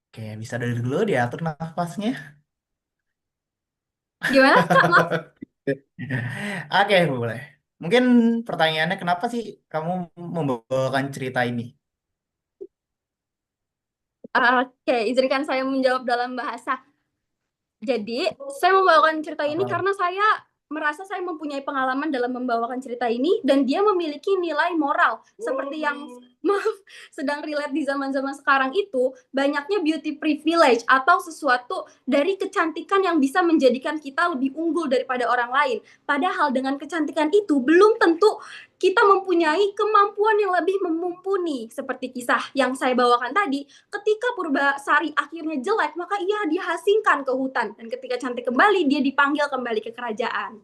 Oke, bisa dari dulu diatur nafasnya. Gimana, Kak? Maaf. Oke, boleh. Mungkin pertanyaannya kenapa sih kamu membawakan cerita ini? Oke, izinkan saya menjawab dalam bahasa. Jadi, saya membawakan cerita ini Apa? karena saya merasa saya mempunyai pengalaman dalam membawakan cerita ini dan dia memiliki nilai moral seperti yang sedang relate di zaman-zaman sekarang itu, banyaknya beauty privilege atau sesuatu dari kecantikan yang bisa menjadikan kita lebih unggul daripada orang lain. Padahal dengan kecantikan itu belum tentu kita mempunyai kemampuan yang lebih mumpuni. Seperti kisah yang saya bawakan tadi, ketika Purbasari akhirnya jelek, maka ia diasingkan ke hutan. Dan ketika cantik kembali, dia dipanggil kembali ke kerajaan.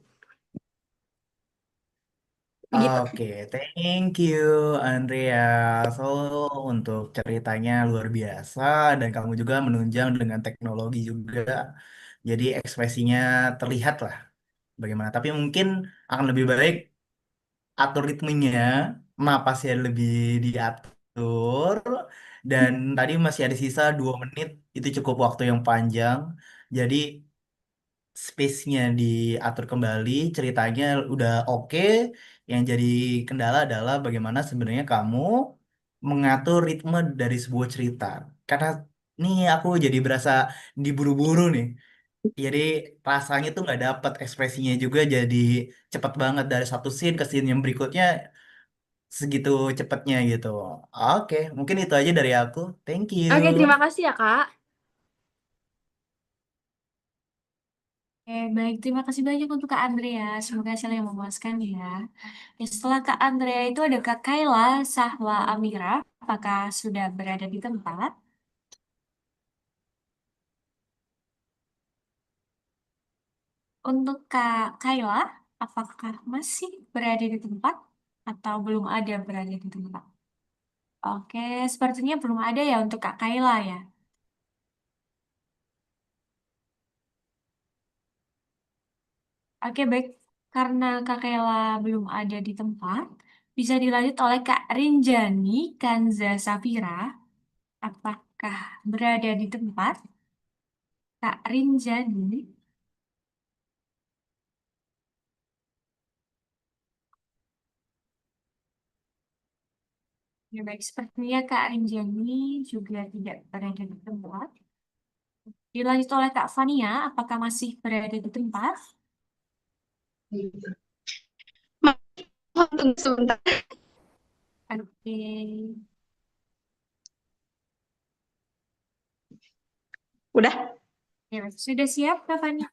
Begitu. Oke, thank you, Andrea. So, untuk ceritanya luar biasa dan kamu juga menunjang dengan teknologi juga. Jadi ekspresinya terlihat lah bagaimana. Tapi mungkin akan lebih baik atur ritmenya napasnya lebih diatur, dan tadi masih ada sisa 2 menit, itu cukup waktu yang panjang. Jadi space-nya diatur kembali, ceritanya udah oke. Yang jadi kendala adalah bagaimana sebenarnya kamu mengatur ritme dari sebuah cerita. Karena nih aku jadi berasa diburu-buru nih. Jadi rasanya tuh nggak dapet ekspresinya juga, jadi cepet banget dari satu scene ke scene yang berikutnya segitu cepetnya gitu. Oke, mungkin itu aja dari aku. Thank you. Oke, terima kasih ya, Kak. Oke, baik. Terima kasih banyak untuk Kak Andrea. Semoga hasilnya memuaskan ya. Oke, setelah Kak Andrea itu ada Kak Kayla, Sahwa, Amira. Apakah sudah berada di tempat? Untuk Kak Kayla, apakah masih berada di tempat atau belum ada berada di tempat? Oke, sepertinya belum ada ya untuk Kak Kayla ya. Oke, baik. Karena Kak Kayla belum ada di tempat, bisa dilanjut oleh Kak Rinjani Kanza Safira. Apakah berada di tempat? Kak Rinjani. Ya, baik. Sepertinya Kak Rinjani juga tidak berada di tempat. Dilanjut oleh Kak Fania, apakah masih berada di tempat? Tunggu sebentar. Oke. Udah? Ya, baik. Sudah siap Kak Fania?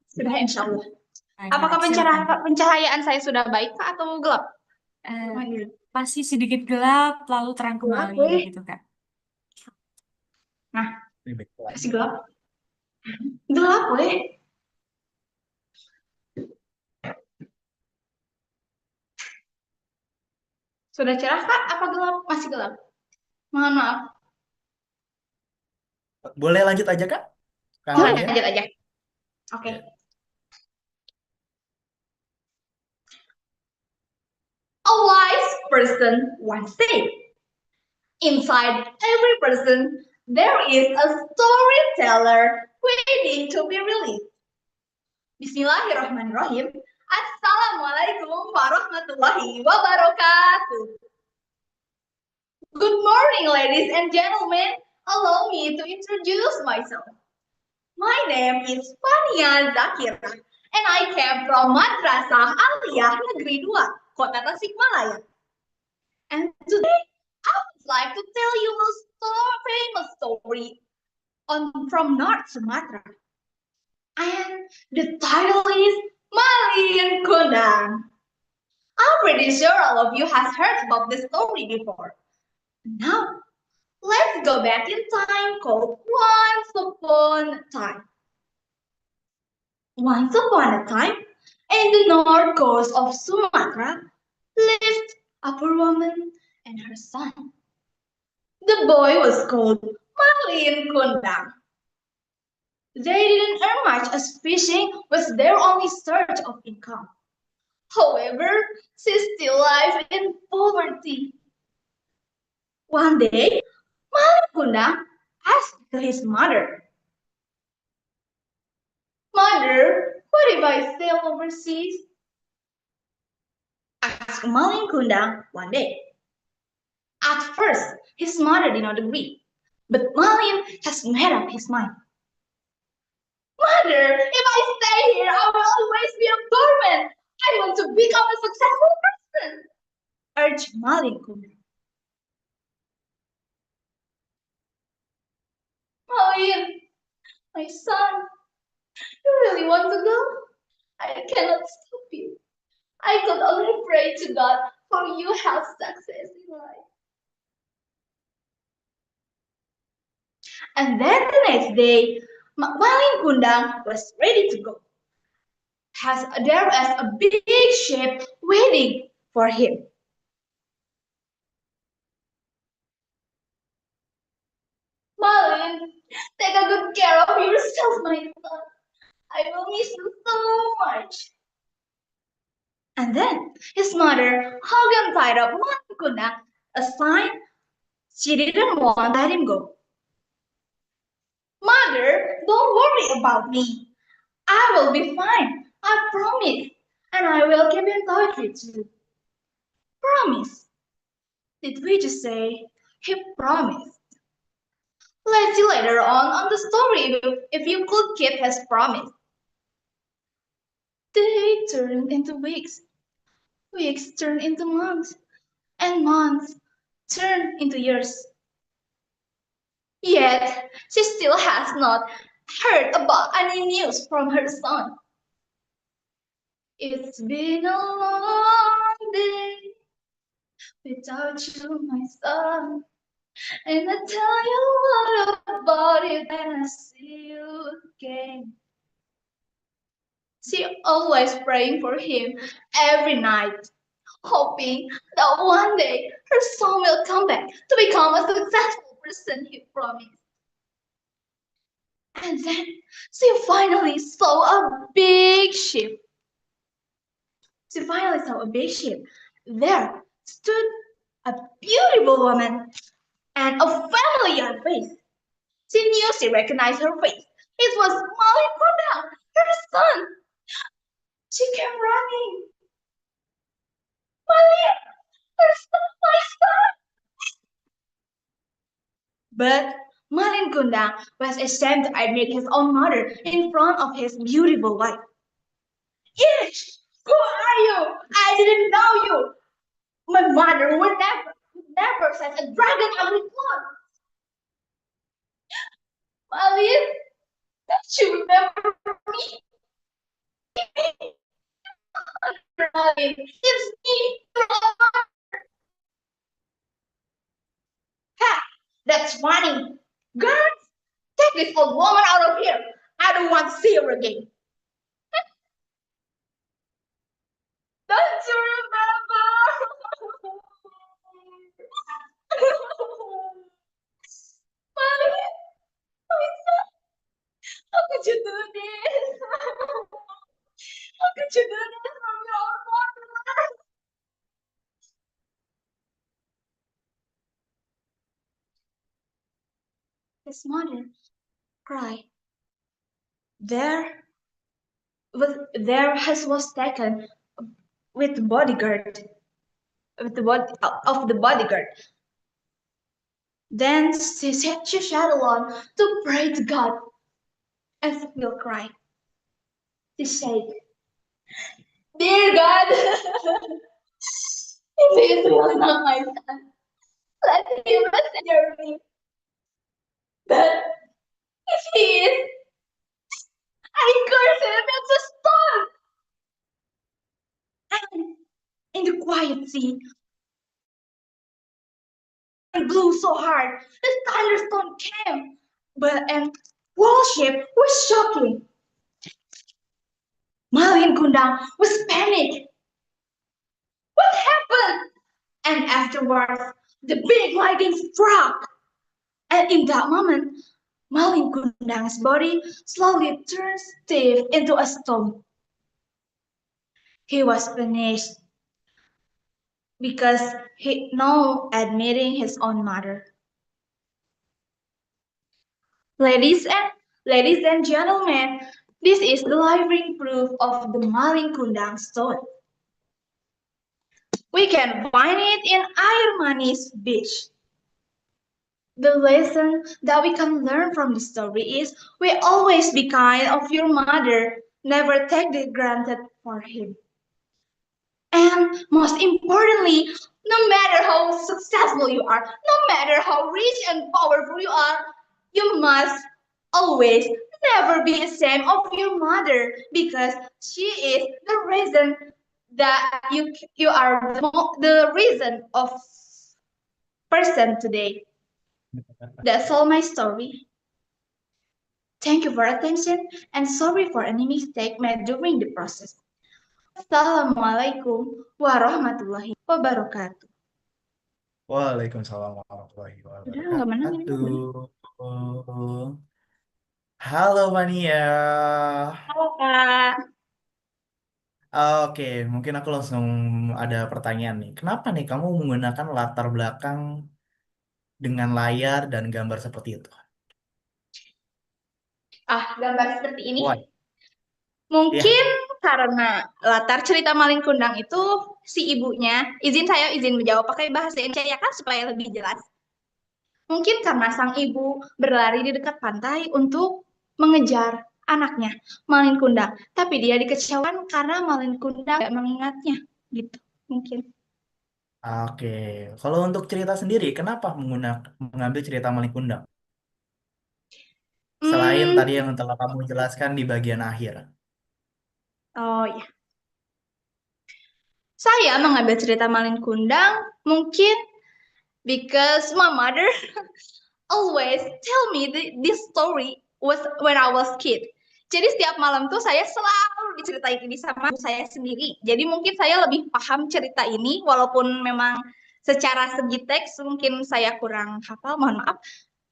Sudah, insya Allah. Baik, Apakah baik. Silakan. pencahayaan saya sudah baik, Kak, atau gelap? Masih sedikit gelap, lalu terang Gelap, kembali weh. gitu Kak. Nah, Lebih baik masih gelap. Gelap, weh. Sudah cerah, Kak? Apa gelap? Masih gelap? Mohon maaf. Boleh lanjut aja Kak? Kak Oh, Nadia? lanjut aja. Oke. Ya. A wise person once said, inside every person, there is a storyteller waiting to be released. Bismillahirrahmanirrahim. Assalamualaikum warahmatullahi wabarakatuh. Good morning, ladies and gentlemen. Allow me to introduce myself. My name is Fania Zakira, and I came from Madrasah Aliyah Negeri 2, Kota Tasikmalaya. And today, I would like to tell you a famous story from North Sumatra. And the title is Malin Kundang. I'm pretty sure all of you has heard about this story before. Now, let's go back in time called Once Upon a Time. Once upon a time, in the north coast of Sumatra, lived a poor woman and her son. The boy was called Malin Kundang. They didn't earn much as fishing was their only source of income. However, she still lived in poverty. One day, Malin Kundang asked his mother, "Mother, what if I sail overseas?" asked Malin Kundang one day. At first, his mother did not agree, but Malin has made up his mind. "Mother, if I stay here, I will always be a doorman. I want to become a successful person," urged Malin Kundang. "Malin, my son, you really want to go? I cannot stop you. I could only pray to God for you have success in life." And then the next day, Malin Kundang was ready to go. There was a big ship waiting for him. "Malin, take a good care of yourself, my son. I will miss you so much. And then his mother hugged and tied up Malin Kundang, a sign she didn't want to let him go. Mother, don't worry about me. I will be fine. I promise. And I will keep in touch with you. Promise. Did we just say he promised? Let's see later on the story if you could keep his promise. Days turned into weeks. Weeks turned into months. And months turned into years. Yet, she still has not heard about any news from her son. It's been a long day without you, my son. And I tell you what about it when I see you again. She always praying for him every night, hoping that one day her son will come back to become a successful person he promised. And then she finally saw a big ship. She finally saw a big ship. There stood a beautiful woman and a familiar face. She knew she recognized her face. It was Molly Brunel, her son. She came running. Molly, her son, my son. But Malin Kundang was ashamed to admit his own mother in front of his beautiful wife. Ish, who are you? I didn't know you. My mother would never send a dragon ugly clothes. Malin, don't you remember me? Malin, it's me, your mother. Ha, that's funny. Girls, take this old woman out of here. I don't want to see her again. Don't you remember? Mommy, how could you do this? How could you do this from your own mother? His mother cried. His was taken with the bodyguard, with the body of the bodyguard. Then she sat alone to pray to God and still crying. She said, "Dear God, if he is really not my son, let him rest in your me. But if he is, I curse him into stone." And in the quiet sea, it blew so hard, the thunderstorm came, and whole ship was shocking. Malin Kundang was panicked. What happened? And afterwards, the big lightning struck. And in that moment, Malin Kundang's body slowly turned stiff into a stone. He was finished because he now admitting his own mother. Ladies and gentlemen, this is the living proof of the Malin Kundang stone. We can find it in Air Manis Beach. The lesson that we can learn from the story is we always be kind of your mother, never take it granted for him. And most importantly, no matter how successful you are, no matter how rich and powerful you are, you must always never be ashamed of your mother because she is the reason that you are the reason of person today. That's all my story. Thank you for attention and sorry for any mistake made during the process. Assalamualaikum warahmatullahi wabarakatuh. Waalaikumsalam warahmatullahi Udah nggak menang ini. wabarakatuh. Halo Mania. Halo Kak. Oke, mungkin aku langsung ada pertanyaan nih. Kenapa nih kamu menggunakan latar belakang dengan layar dan gambar seperti itu? Gambar seperti ini. Why? Mungkin Ya, karena latar cerita Malin Kundang itu si ibunya, saya izin menjawab pakai bahasa Indonesia ya kan supaya lebih jelas. Mungkin karena sang ibu berlari di dekat pantai untuk mengejar anaknya, Malin Kundang. Tapi dia dikecewakan karena Malin Kundang tidak mengingatnya. Gitu, mungkin. oke. Kalau untuk cerita sendiri, kenapa mengambil cerita Malin Kundang? Selain Hmm, tadi yang telah kamu jelaskan di bagian akhir. oh ya. Saya mengambil cerita Malin Kundang mungkin because my mother always tell me this story was when I was kid. Jadi setiap malam tuh saya selalu diceritain ini sama ibu saya sendiri. Jadi mungkin saya lebih paham cerita ini walaupun memang secara segi teks mungkin saya kurang hafal, mohon maaf.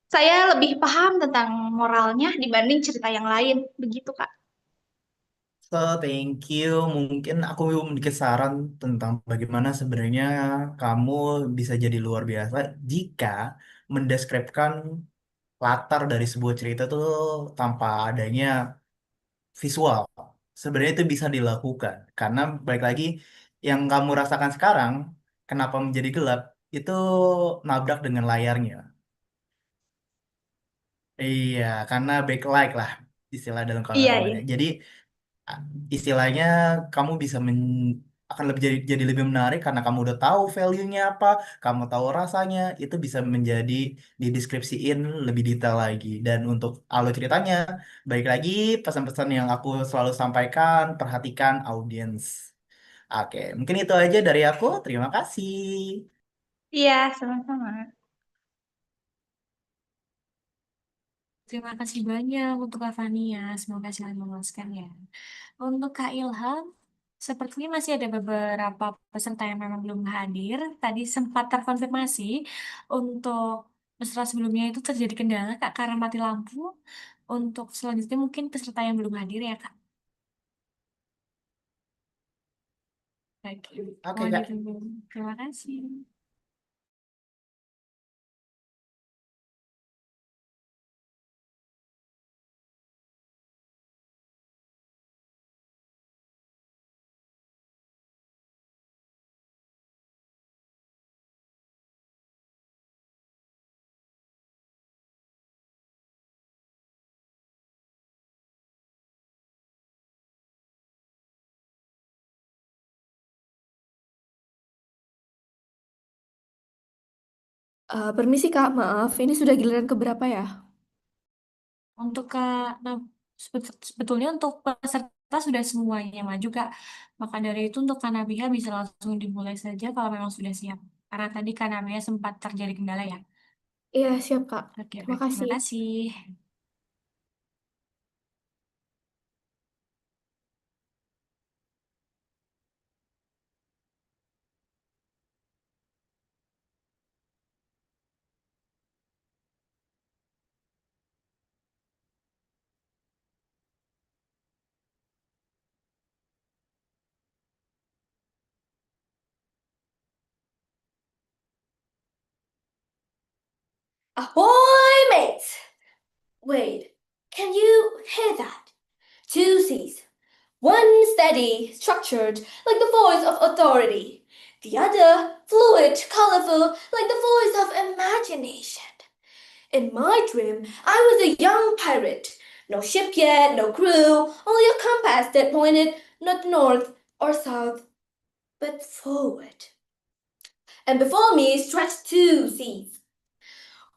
Saya lebih paham tentang moralnya dibanding cerita yang lain. Begitu, Kak. So, thank you. Mungkin aku memiliki saran tentang bagaimana sebenarnya kamu bisa jadi luar biasa jika mendeskripsikan latar dari sebuah cerita tuh tanpa adanya visual. Sebenarnya itu bisa dilakukan karena baik lagi yang kamu rasakan sekarang, kenapa menjadi gelap itu nabrak dengan layarnya. Iya, karena backlight lah istilah dalam Iya, iya. kameramannya. Jadi ah, istilahnya kamu bisa akan lebih jadi lebih menarik karena kamu udah tahu value-nya apa, kamu tahu rasanya, itu bisa menjadi dideskripsiin lebih detail lagi. Dan untuk alur ceritanya, baik lagi pesan-pesan yang aku selalu sampaikan, perhatikan audiens. Oke, mungkin itu aja dari aku. Terima kasih. Iya, sama-sama. Terima kasih banyak untuk Kak Fania. Semoga selalu memuaskan ya. Untuk Kak Ilham, sepertinya masih ada beberapa peserta yang memang belum hadir. Tadi sempat terkonfirmasi untuk peserta sebelumnya itu terjadi kendala Kak karena mati lampu. Untuk selanjutnya mungkin peserta yang belum hadir ya Kak. Baik, Oke, mohon Kak. ditunggu. Terima kasih. Permisi Kak, maaf, ini sudah giliran keberapa ya? Untuk Kak, nah, sebetulnya untuk peserta sudah semuanya maju Kak. Maka dari itu untuk Kanabiha bisa langsung dimulai saja kalau memang sudah siap. Karena tadi Kanabiha sempat terjadi kendala ya. Iya, siap Kak. Oke, Terima baik. Terima kasih. kasih. Ahoy, mates! Wait, can you hear that? Two C's. One steady, structured, like the voice of authority. The other fluid, colorful, like the voice of imagination. In my dream, I was a young pirate. No ship yet, no crew, only a compass that pointed not north or south, but forward. And before me stretched two seas.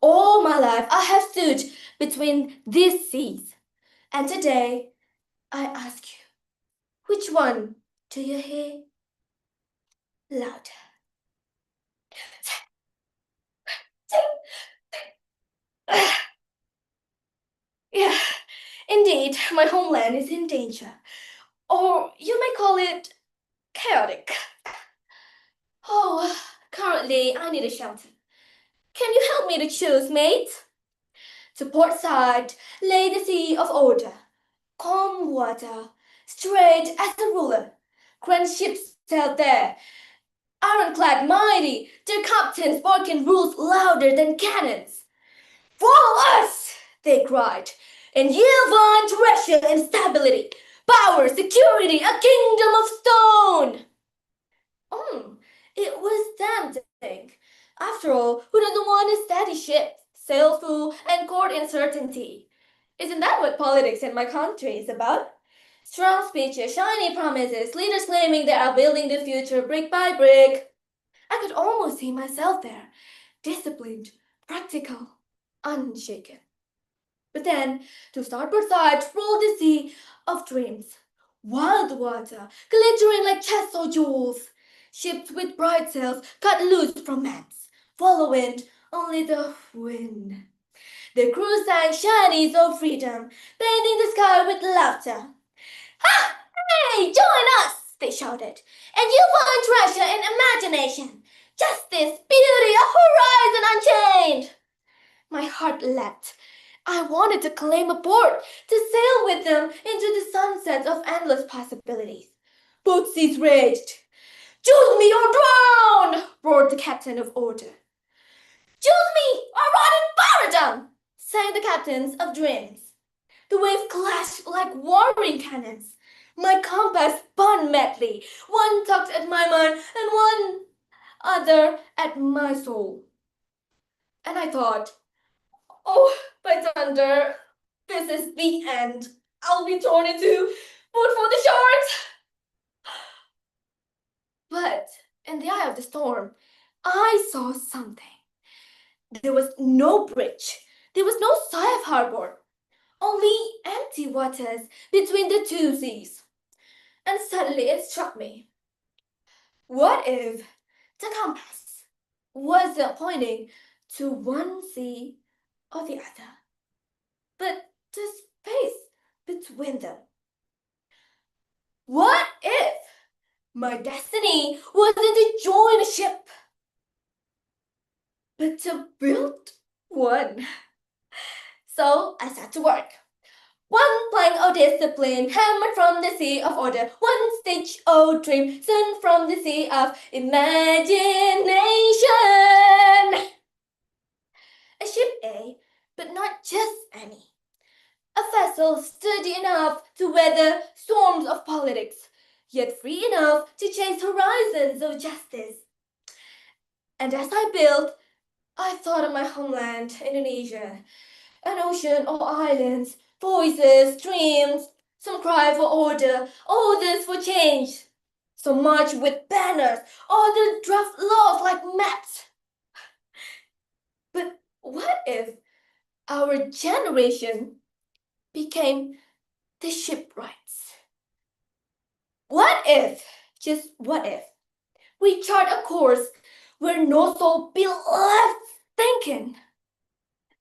All my life I have stood between these seas. And today I ask you, which one do you hear louder? Yeah, indeed, my homeland is in danger. Or you may call it chaotic. Oh, currently I need a shelter. Can you help me to choose, mate? To port side lay the sea of order, calm water, straight as a ruler. Grand ships sailed there, ironclad mighty, their captains barking rules louder than cannons. Follow us, they cried, and yield find treasure and stability, power, security, a kingdom of stone. It was tempting. After all, who doesn't want a steady ship, sail full, and court uncertainty? Isn't that what politics in my country is about? Strong speeches, shiny promises, leaders claiming they are building the future brick by brick. I could almost see myself there, disciplined, practical, unshaken. But then, to starboard side rolled the sea of dreams. Wild water, glittering like chests or jewels. Ships with bright sails cut loose from masts. Follow wind, only the wind. The crew sang shanies of freedom, painting the sky with laughter. Ha! Hey, join us! They shouted, and you'll find treasure and imagination. Justice, beauty, a horizon unchained. My heart leapt. I wanted to claim a port, to sail with them into the sunsets of endless possibilities. Both seas raged. Choose me or drown! Roared the captain of order. Choose me or rot in paradise! Sang the captains of dreams. The waves clashed like warring cannons. My compass spun madly. One tugged at my mind and one other at my soul. And I thought, oh, by thunder, this is the end. I'll be torn into food for the sharks. But in the eye of the storm, I saw something. There was no bridge. There was no safe harbor. Only empty waters between the two seas. And suddenly it struck me. What if the compass wasn't pointing to one sea or the other, but to space between them? What if my destiny wasn't to join a ship, but to build one? So I set to work. One plank of discipline, hammered from the sea of order. One stitch of dream, soon from the sea of imagination. A ship A, but not just any. A vessel sturdy enough to weather storms of politics, yet free enough to chase horizons of justice. And as I built, I thought of my homeland, Indonesia. An ocean or islands, voices, dreams, some cry for order, others for change. Some march with banners, others draft laws like maps. But what if our generation became the shipwrights? What if, just what if, we chart a course where no soul be left thinking?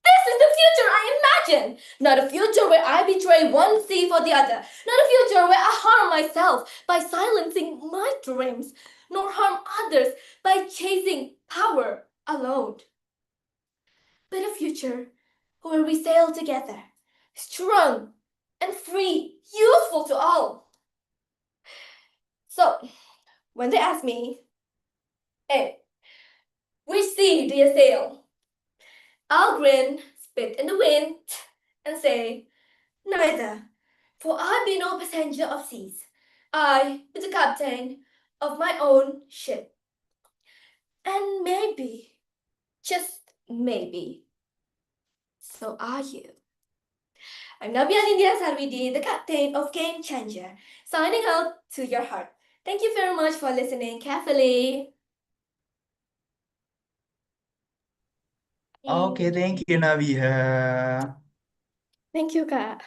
This is the future I imagine, not a future where I betray one sea for the other, not a future where I harm myself by silencing my dreams, nor harm others by chasing power alone. But a future where we sail together, strong and free, useful to all. So, when they ask me, hey, which sea do you sail? I'll grin, spit in the wind, and say, neither, for I be no passenger of seas. I be the captain of my own ship. And maybe, just maybe, so are you. I'm Nabia India Sarwidi, the captain of Game Changer, signing out to your heart. Thank you very much for listening carefully. Oke, thank you Nabiha. Thank you, Kak.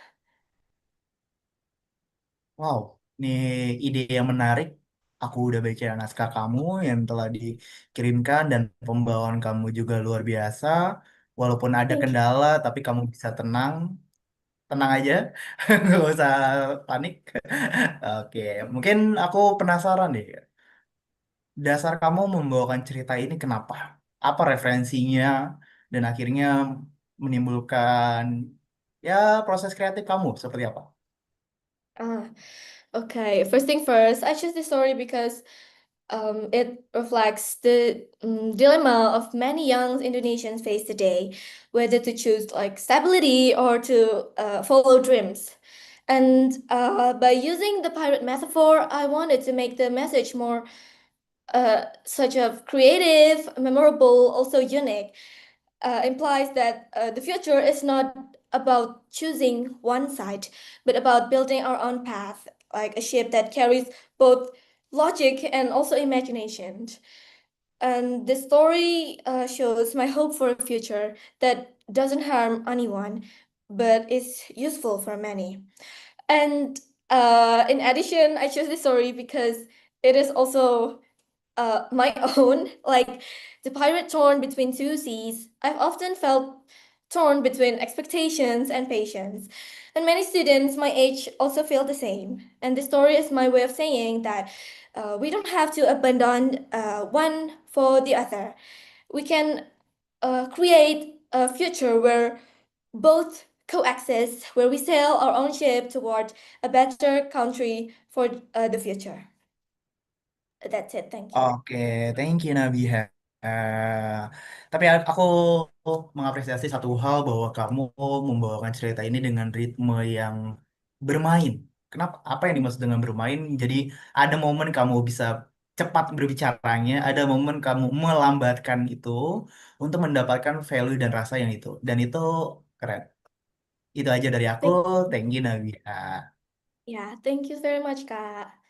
Wow, ini ide yang menarik. Aku udah baca naskah kamu yang telah dikirimkan dan pembawaan kamu juga luar biasa. Walaupun ada Thank you. kendala, tapi kamu bisa tenang. Tenang aja, nggak usah panik. Oke, mungkin aku penasaran deh. Dasar kamu membawakan cerita ini kenapa? Apa referensinya? Dan akhirnya menimbulkan ya proses kreatif kamu seperti apa? Ah, okay. First thing first, I choose this story because it reflects the dilemma of many young Indonesians face today, whether to choose like stability or to follow dreams. And by using the pirate metaphor, I wanted to make the message more such of creative, memorable, also unique. Implies that the future is not about choosing one side, but about building our own path, like a ship that carries both logic and also imagination. And the story shows my hope for a future that doesn't harm anyone, but is useful for many. And in addition, I chose this story because it is also my own, like the pirate torn between two seas. I've often felt torn between expectations and patience. And many students my age also feel the same. And the story is my way of saying that we don't have to abandon one for the other. We can create a future where both coexist, where we sail our own ship toward a better country for the future. That's it. Thank you. Oke, thank you Nabiha. Tapi aku mengapresiasi satu hal bahwa kamu membawakan cerita ini dengan ritme yang bermain. Kenapa? Apa yang dimaksud dengan bermain? Jadi ada momen kamu bisa cepat berbicaranya, ada momen kamu melambatkan itu untuk mendapatkan value dan rasa yang itu. Dan itu keren. Itu aja dari aku. Thank Thank you Nabiha. Yeah, thank you very much, Kak.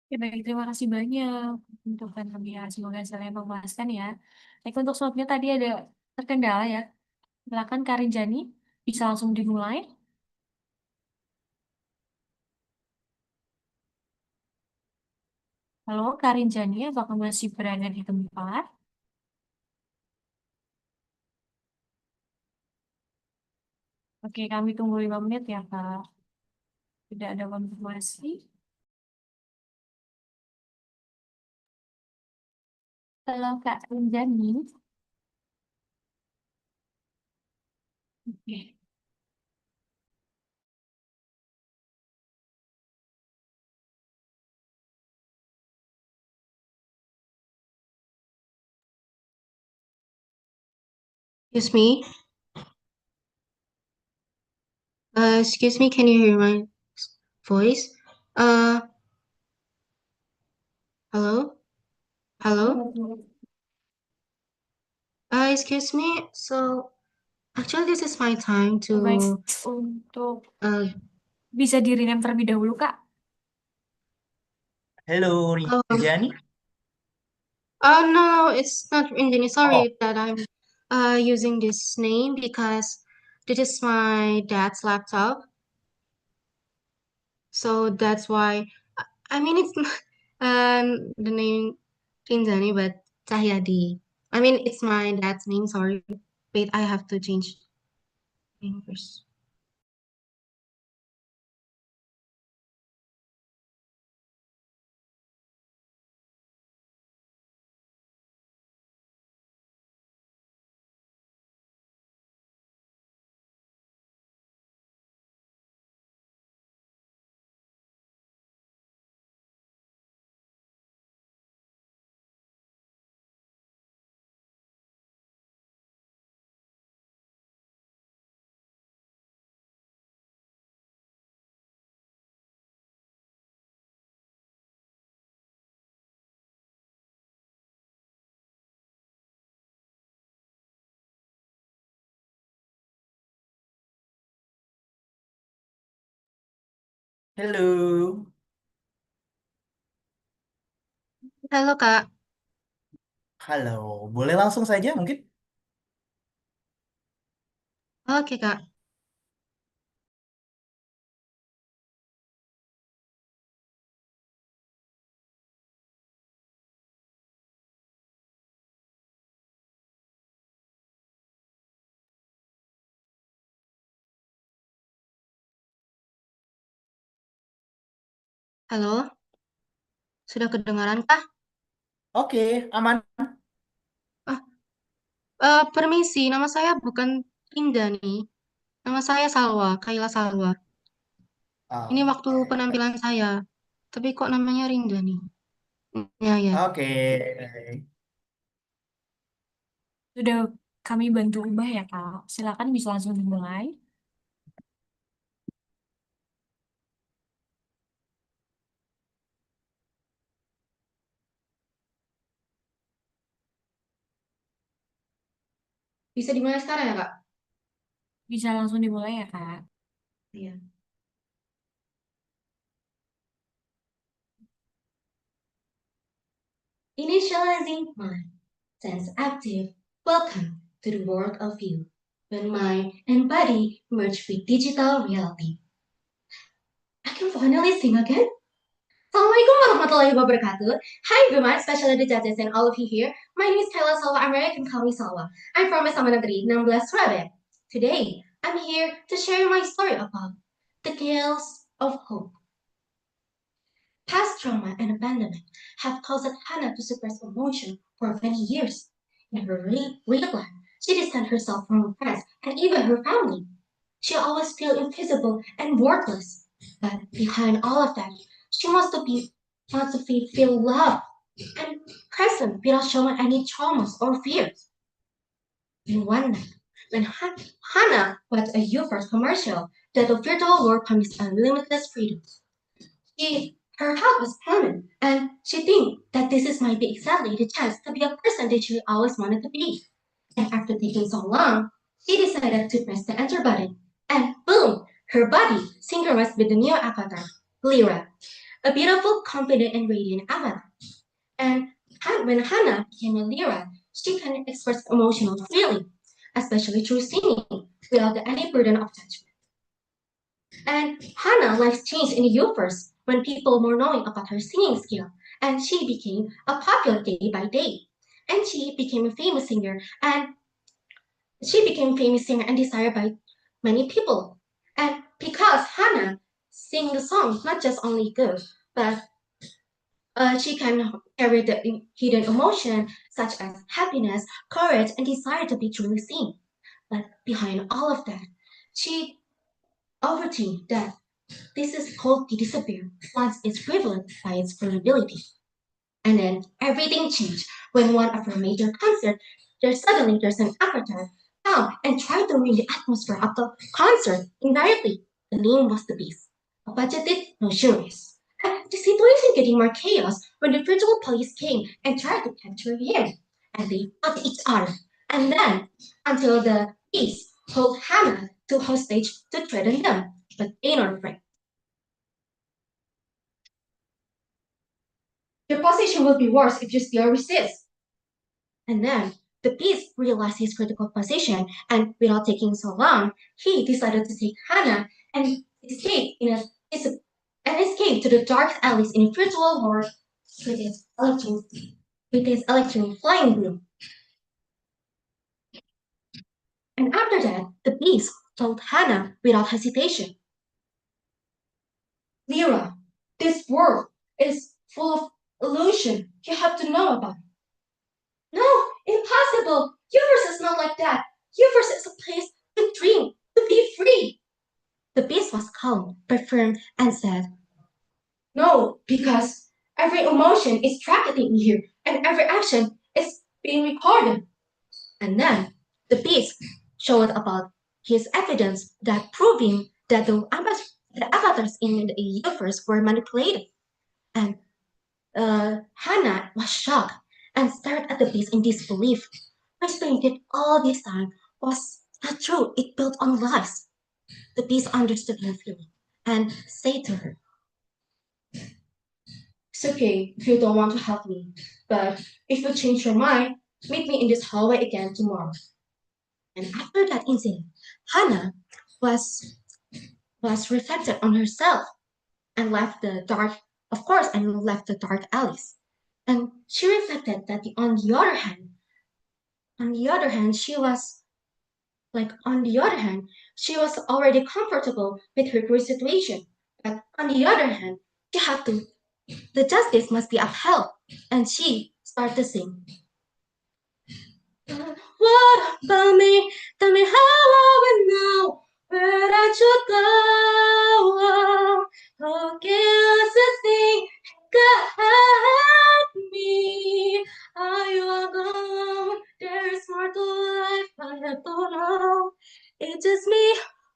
Ya, baik, terima kasih banyak untuk Kak. Semoga saya memuaskan ya. Baik, untuk slotnya tadi ada terkendala ya. Silakan Karin Jani, bisa langsung dimulai. Halo, Karin Jani, apakah masih berada di tempat? Oke, kami tunggu 5 menit ya, Kak. Tidak ada konfirmasi. Halo, Kak Rinjani. Oke. Excuse me. Excuse me, can you hear my voice? Uh, hello? Hello? Excuse me. So, actually, this is my time Baik, to, untuk uh, bisa di-rename terlebih dahulu, Kak. Halo oh, Rinjani. no, it's not Indini. Oh, Sorry that I'm, using this name because this is my dad's laptop. So that's why, I mean, it's not, the name Indani, but Cahyadi. I mean, it's my dad's name. Sorry. Wait, I have to change name first. halo. Halo, Kak. Halo, boleh langsung saja mungkin? Oke, Kak. Halo, sudah kedengaran kah? Oke, aman. Ah, Permisi, nama saya bukan Indah nih. Nama saya Salwa, Kaila Salwa. Ini waktu Oke, penampilan saya. Tapi kok namanya Rinda nih? Ya, ya. oke. Sudah kami bantu ubah ya, Kak. Silakan bisa langsung dimulai. Bisa dimulai sekarang ya, Kak? Bisa langsung dimulai ya, Kak. Iya. Initializing mind. Sense active. Welcome to the world of you. When mind and body merge with digital reality. I can finally sing again. Assalamualaikum warahmatullahi wabarakatuh. Hi everyone, especially the judges and all of you here. My name is Kaila Salwa Amraya, you can call me Salwa. I'm from SMA Negeri 16 Surabaya. Today, I'm here to share my story about the gales of hope. Past trauma and abandonment have caused Hannah to suppress emotion for many years. In her real life, she distanced herself from her friends and even her family. She always felt invisible and worthless. But behind all of that, she wants to feel love and present without showing any traumas or fears. In one night, when Hannah watched a U-First commercial that the virtual world promised unlimited freedom, her heart was pounding, and she think that might be exactly the chance to be a person that she always wanted to be. And after taking so long, she decided to press the enter button, and boom, her body synchronized with the new avatar, Lyra, a beautiful, confident, and radiant avatar. And when Hannah became a Lyra, she can express emotional feeling, especially through singing, without any burden of judgment. And Hannah's life changed in the U-First when people were knowing about her singing skill, and she became a popular day by day. And she became a famous singer, and desired by many people. And because Hannah sing the songs not just only good, but she can carry the hidden emotion such as happiness, courage, and desire to be truly seen. But behind all of that, she overthink that this is called the disappear once it's revealed by its vulnerability. And then everything changed when one of her major concerts, there's an avatar come and try to ruin the atmosphere of the concert. Invariably, the name was the Beast, a budgeted, luxurious. And the situation getting more chaos when the virtual police came and tried to capture him. And they fought each other. And then, until the Beast hold Hannah to hostage to threaten them, but they not afraid. Your position will be worse if you still resist. And then the beast realized his critical position, and without taking so long, he decided to take Hannah and escape to the dark alleys in a virtual world with his electric flying broom. And after that, the beast told Hannah without hesitation, Lyra, this world is full of illusion. You have to know about it. No, impossible! Universe is not like that. Universe is a place to dream, to be free. The beast was calm, but firm, and said, no, because every emotion is trapped in here, and every action is being recorded. And then the beast showed about his evidence that proving that the avatars in the universe were manipulated. And Hannah was shocked and stared at the beast in disbelief, whispering that all this time was not true. It built on lies. The beast understood her feeling and said to her, it's okay if you don't want to help me, but if you change your mind, meet me in this hallway again tomorrow. And after that incident, Hannah was reflected on herself and left the dark, of course, and left the dark alleys. And she reflected that on the other hand, she was already comfortable with her current situation. But on the other hand, the justice must be upheld. And she started to sing. Who What about me? Tell me how I will know where I should go. Oh, give us a thing, guide me. Are you alone? There's more to life, but I don't know. It's just me,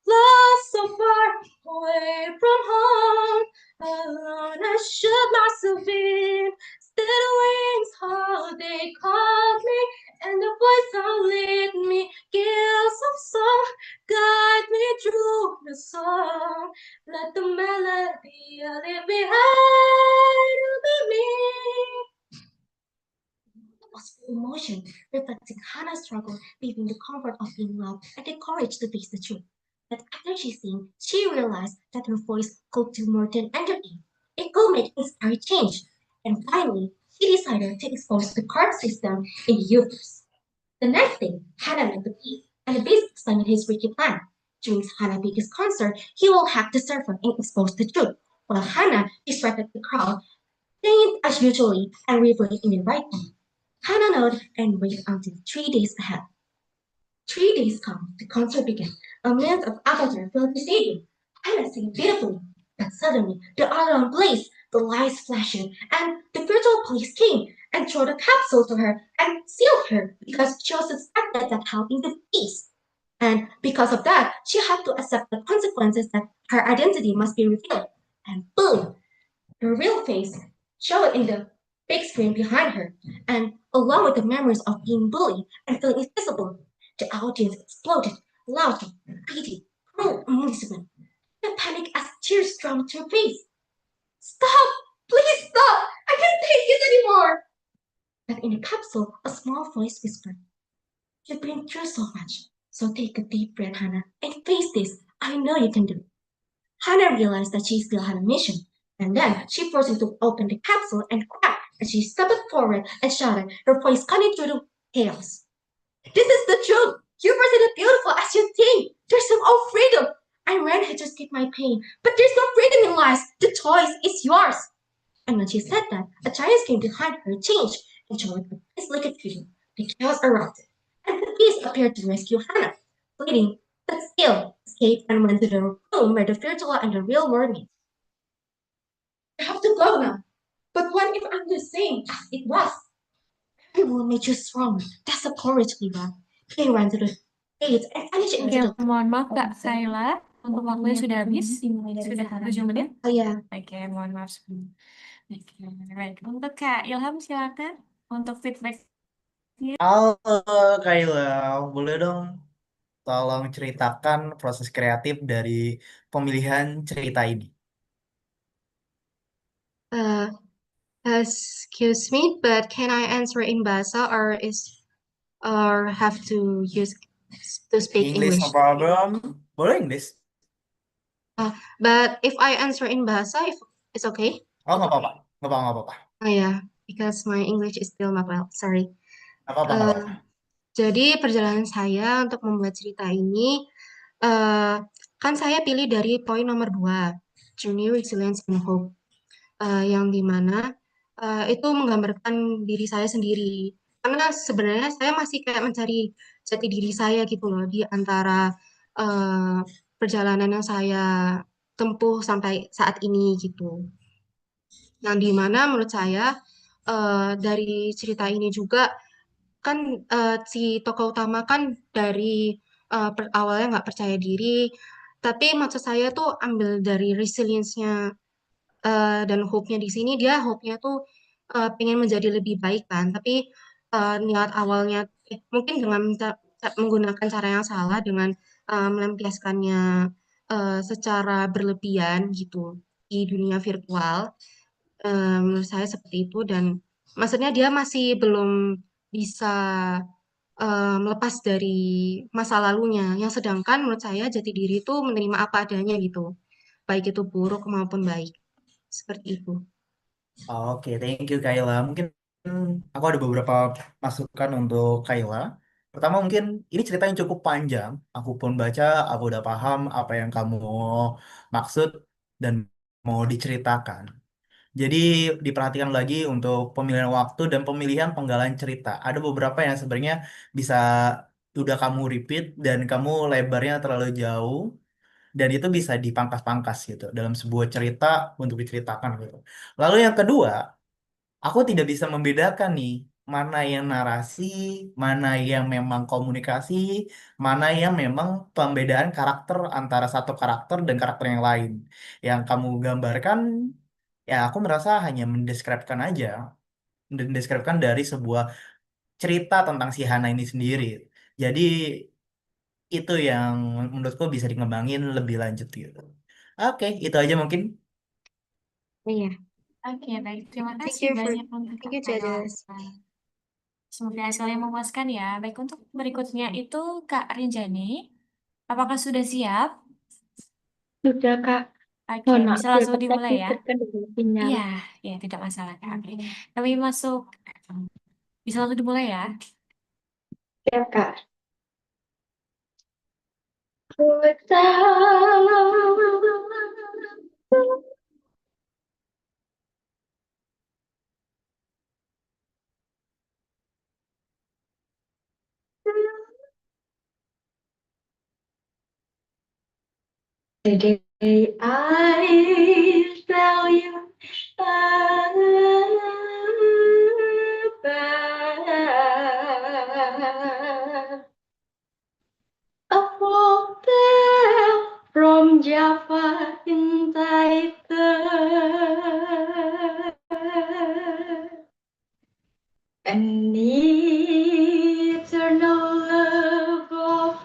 lost so far away from home. Alone, I shook myself in. Still wings, how they called me, and the voice that lead me, gills of song, guide me through the song. Let the melody I leave behind will be me. Was full emotion, reflecting Hannah's struggle, leaving the comfort of being loved and the courage to face the truth. But after she sang, she realized that her voice could do more than entertain. It could make inspired change. And finally, she decided to expose the card system in the universe. The next day, Hannah met the Beast, and the Beast explained his tricky plan. During Hannah's biggest concert, he will hack the server and expose the truth, while Hannah distracted the crowd, playing as usually and reveling in the right time. Hannah nodded and waited until 3 days ahead. 3 days come, the concert began. A million of avatars filled the stadium. Hannah sang beautifully, but suddenly the alarm blazed, the lights flashing, and the virtual police came and threw the capsule to her and sealed her because she was suspected that helping the police. And because of that, she had to accept the consequences that her identity must be revealed. And boom, her real face showed in the big screen behind her, and along with the memories of being bullied and feeling invisible, the audience exploded, laughter, pity, cruel amusement. The panic as tears streamed to her face. Stop! Please stop! I can't take it anymore! But in the capsule, a small voice whispered, "You've been through so much, so take a deep breath, Hannah, and face this. I know you can do it." Hannah realized that she still had a mission, and then she forced him to open the capsule and crack as she stepped forward and shouted, her voice cutting through the chaos. "This is the truth! You weren't as beautiful as you think! There's no freedom! I ran here to escape my pain, but there's no freedom in lies! The choice is yours!" And when she said that, a giant screen behind her changed and showed a beast like a tree. The chaos erupted, and the beast appeared to rescue Hannah, bleeding, but still escaped and went to the room where the virtual and the real world meet. "I have to go now. But what if I'm the same as it was?" "Everyone made you strong. That's the courage, Viva." They ran to the gate and vanished Oke, into the... mohon maaf Kak Saila, untuk waktunya sudah habis, sudah 7 menit. Oh ya, Oke, mohon maaf sebelumnya. Oke, baik. Untuk Kak Ilham silakan untuk feedback. Halo Kayla, boleh dong tolong ceritakan proses kreatif dari pemilihan cerita ini? uh, excuse me, but can I answer in Bahasa or have to use to speak English no English? problem. Boleh English? But if I answer in Bahasa, if it's okay? Oh, nggak apa-apa. Nggak apa-apa, nggak apa-apa. Oh yeah, because my English is still not well. Sorry. Nggak apa-apa, nggak apa-apa. Jadi perjalanan saya untuk membuat cerita ini, eh, kan saya pilih dari poin nomor 2, Journey, Resilience, and Hope, yang dimana itu menggambarkan diri saya sendiri. Karena sebenarnya saya masih kayak mencari jati diri saya gitu loh, di antara eh, perjalanan yang saya tempuh sampai saat ini gitu. Yang dimana menurut saya dari cerita ini juga kan si tokoh utama kan dari awalnya nggak percaya diri, tapi maksud saya tuh ambil dari resilience-nya dan hope-nya di sini, dia hope-nya tuh pengen menjadi lebih baik kan, tapi niat awalnya mungkin dengan menggunakan cara yang salah dengan melampiaskannya secara berlebihan gitu di dunia virtual. Menurut saya seperti itu dan maksudnya dia masih belum bisa melepas dari masa lalunya. Yang sedangkan menurut saya jati diri itu menerima apa adanya gitu, baik itu buruk maupun baik. Seperti itu. Oke, thank you Kayla. Mungkin aku ada beberapa masukan untuk Kayla. Pertama mungkin ini cerita yang cukup panjang. Aku pun baca, aku udah paham apa yang kamu maksud dan mau diceritakan. Jadi diperhatikan lagi untuk pemilihan waktu dan pemilihan penggalan cerita. Ada beberapa yang sebenarnya bisa udah kamu repeat dan kamu lebarnya terlalu jauh dan itu bisa dipangkas-pangkas gitu dalam sebuah cerita untuk diceritakan gitu. Lalu yang kedua, aku tidak bisa membedakan nih mana yang narasi, mana yang memang komunikasi, mana yang memang pembedaan karakter antara satu karakter dan karakter yang lain. Yang kamu gambarkan, ya aku merasa hanya mendeskripsikan aja, mendeskripsikan dari sebuah cerita tentang si Hana ini sendiri. Jadi itu yang menurutku bisa dikembangin lebih lanjut gitu. Oke, itu aja mungkin. Iya. Oke, baik. Terima Thank kasih you for banyak untuk thank you, Kak Jades. Nova. Semoga hasilnya memuaskan ya. Baik, untuk berikutnya itu Kak Rinjani. Apakah sudah siap? Sudah, Kak. Oke, Mohon maaf, bisa langsung dapat dimulai tadi ya. terkendala sinyal. Iya, ya tidak masalah Kak. Oke. Kami masuk. Bisa langsung dimulai ya. Ya, Kak. Ku tahu the day I tell you about a hotel from Java in Taipei. An eternal love of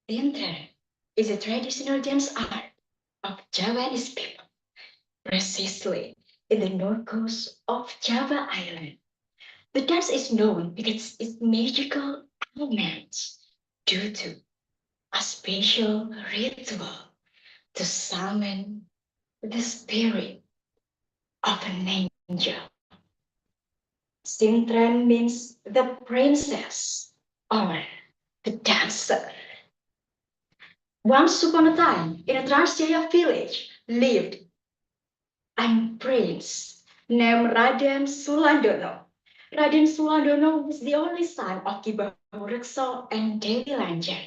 Dinter is a traditional dance art of Javanese people, precisely in the north coast of Java Island. The dance is known because its magical elements due to a special ritual to summon the spirit of an angel. Sintren means the princess or the dancer. Once upon a time, in a Transjaya village, lived a prince named Raden Sulandono. Raden Sulandono was the only son of Ki Bahurekso and Dewi Lanjar.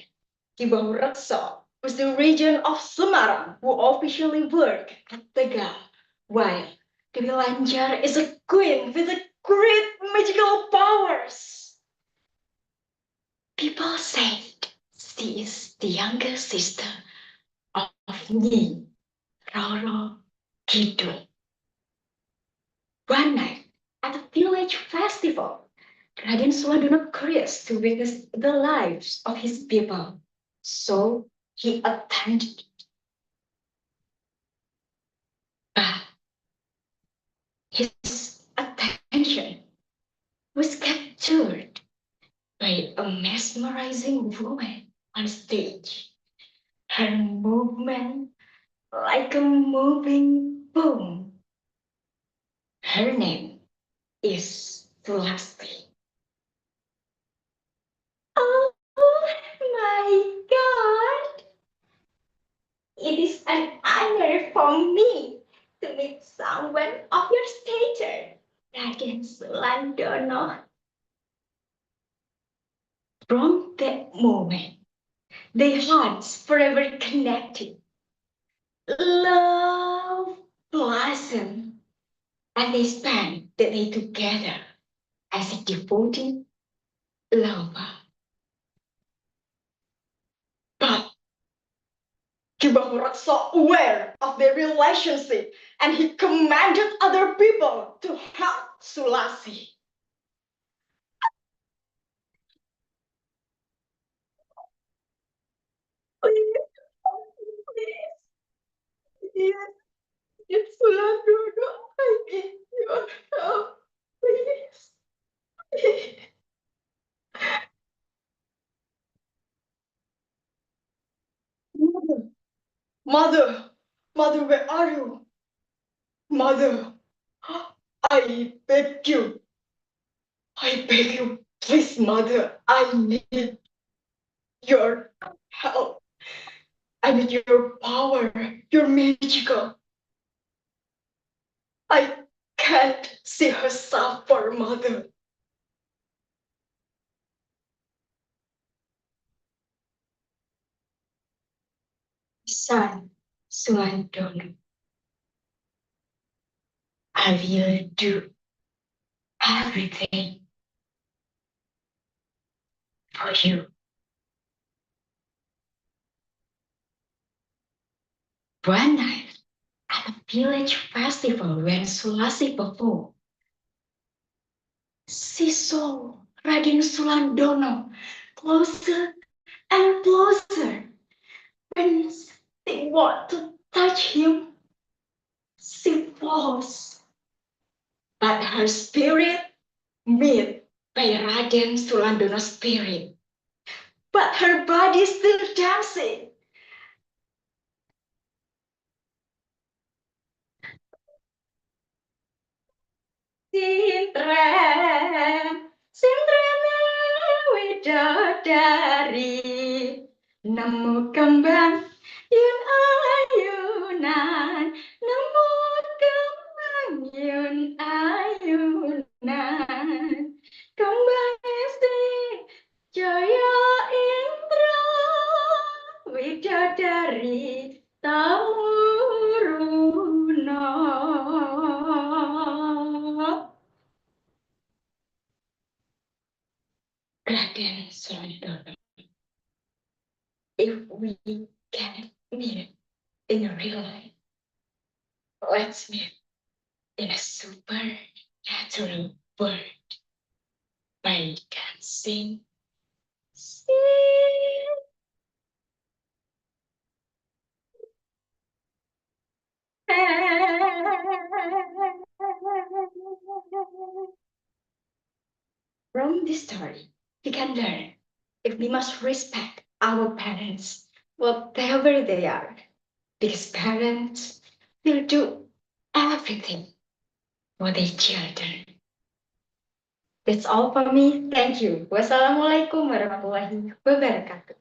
Ki Bahurekso was the regent of Semarang who officially worked at Tegal, while Dewi Lanjar is a queen with a great magical powers. People said she is the younger sister of Nyi Roro Kidul. One night at a village festival, Raden Sulandono curious to witness the lives of his people, so he attended. But his attention was captured by a mesmerizing woman on stage. Her movement like a moving boom. Her name is Tulasti. Oh my God! It is an honor for me to meet someone of your stature, Raden Sulandono. From that moment, their hearts forever connected. Love blossomed, and they spent the day together as a devoted lover. But Ki Bahurekso aware of their relationship, and he commanded other people to help Sulasi. Please, it's Sulandono. I need your help. Please. Mother, mother, mother, where are you? Mother, I beg you, Please, Mother, I need your help. I need your power, your magical. I can't see her suffer, Mother. Son, Sulandono, I will do everything for you. One night at a village festival when Sulasi performed, she saw Raden Sulandono closer and closer. When they want to touch him, she falls. But her spirit met by Raden Sulandono's spirit. But her body still dancing. Sintren, Sintrene widodari, nemu kembang yun ayunan, nemu kembang yun ayunan, kembang esti jaya indra widodari tamuruna. Raden Sulandono, if we can meet in real life, let's meet in a supernatural world where we can sing, sing. From this story, we can learn if we must respect our parents, whatever they are, because parents will do everything for their children. That's all for me. Thank you. Wassalamualaikum warahmatullahi wabarakatuh.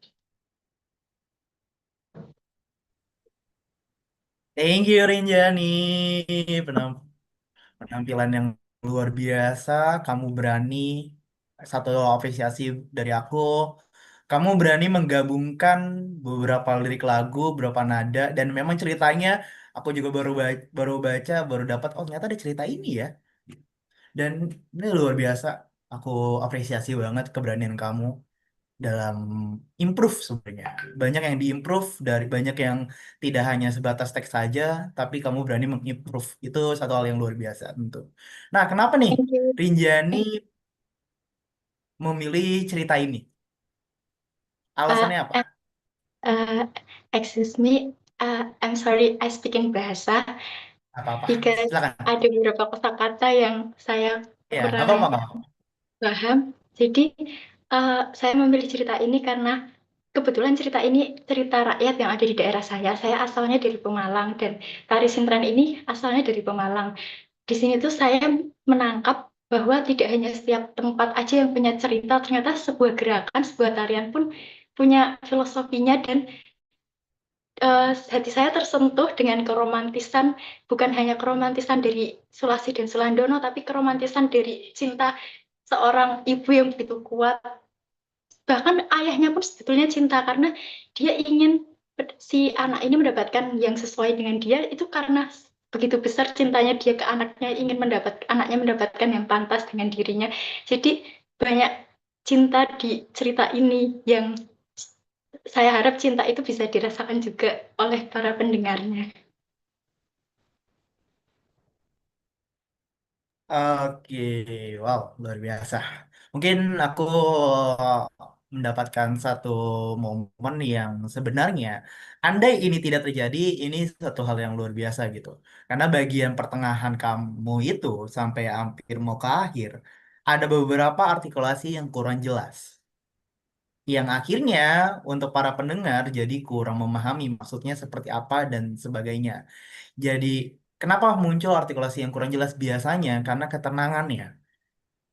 Thank you Rinjani, penampilan yang luar biasa. Kamu berani, satu apresiasi dari aku. Kamu berani menggabungkan beberapa lirik lagu, beberapa nada, dan memang ceritanya aku juga baru dapat. Oh ternyata ada cerita ini ya. Dan ini luar biasa. Aku apresiasi banget keberanian kamu dalam improve sebenarnya. Banyak yang diimprove dari banyak yang tidak hanya sebatas teks saja, tapi kamu berani mengimprove. Itu satu hal yang luar biasa tentu. Nah, kenapa nih Thank you. Rinjani memilih cerita ini? Uh, Alasannya apa? uh, uh, excuse me, I'm sorry, I speaking bahasa Apa-apa? because Silakan. ada beberapa kosakata yang saya Ya, nggak kurang apa-apa, nggak apa-apa. paham. Jadi saya memilih cerita ini karena kebetulan cerita ini cerita rakyat yang ada di daerah saya. Saya asalnya dari Pemalang dan tari sintren ini asalnya dari Pemalang. Di sini tuh saya menangkap bahwa tidak hanya setiap tempat aja yang punya cerita, ternyata sebuah gerakan, sebuah tarian pun punya filosofinya dan hati saya tersentuh dengan keromantisan, bukan hanya keromantisan dari Sulasi dan Sulandono, tapi keromantisan dari cinta seorang ibu yang begitu kuat. Bahkan ayahnya pun sebetulnya cinta karena dia ingin si anak ini mendapatkan yang sesuai dengan dia itu karena begitu besar cintanya dia ke anaknya, ingin anaknya mendapatkan yang pantas dengan dirinya. Jadi banyak cinta di cerita ini yang saya harap cinta itu bisa dirasakan juga oleh para pendengarnya. Oke, wow, luar biasa. Mungkin aku mendapatkan satu momen yang sebenarnya, andai ini tidak terjadi, ini satu hal yang luar biasa gitu. Karena bagian pertengahan kamu itu sampai hampir mau ke akhir, ada beberapa artikulasi yang kurang jelas. Yang akhirnya untuk para pendengar jadi kurang memahami maksudnya seperti apa dan sebagainya. Jadi kenapa muncul artikulasi yang kurang jelas biasanya? Karena ketenangannya.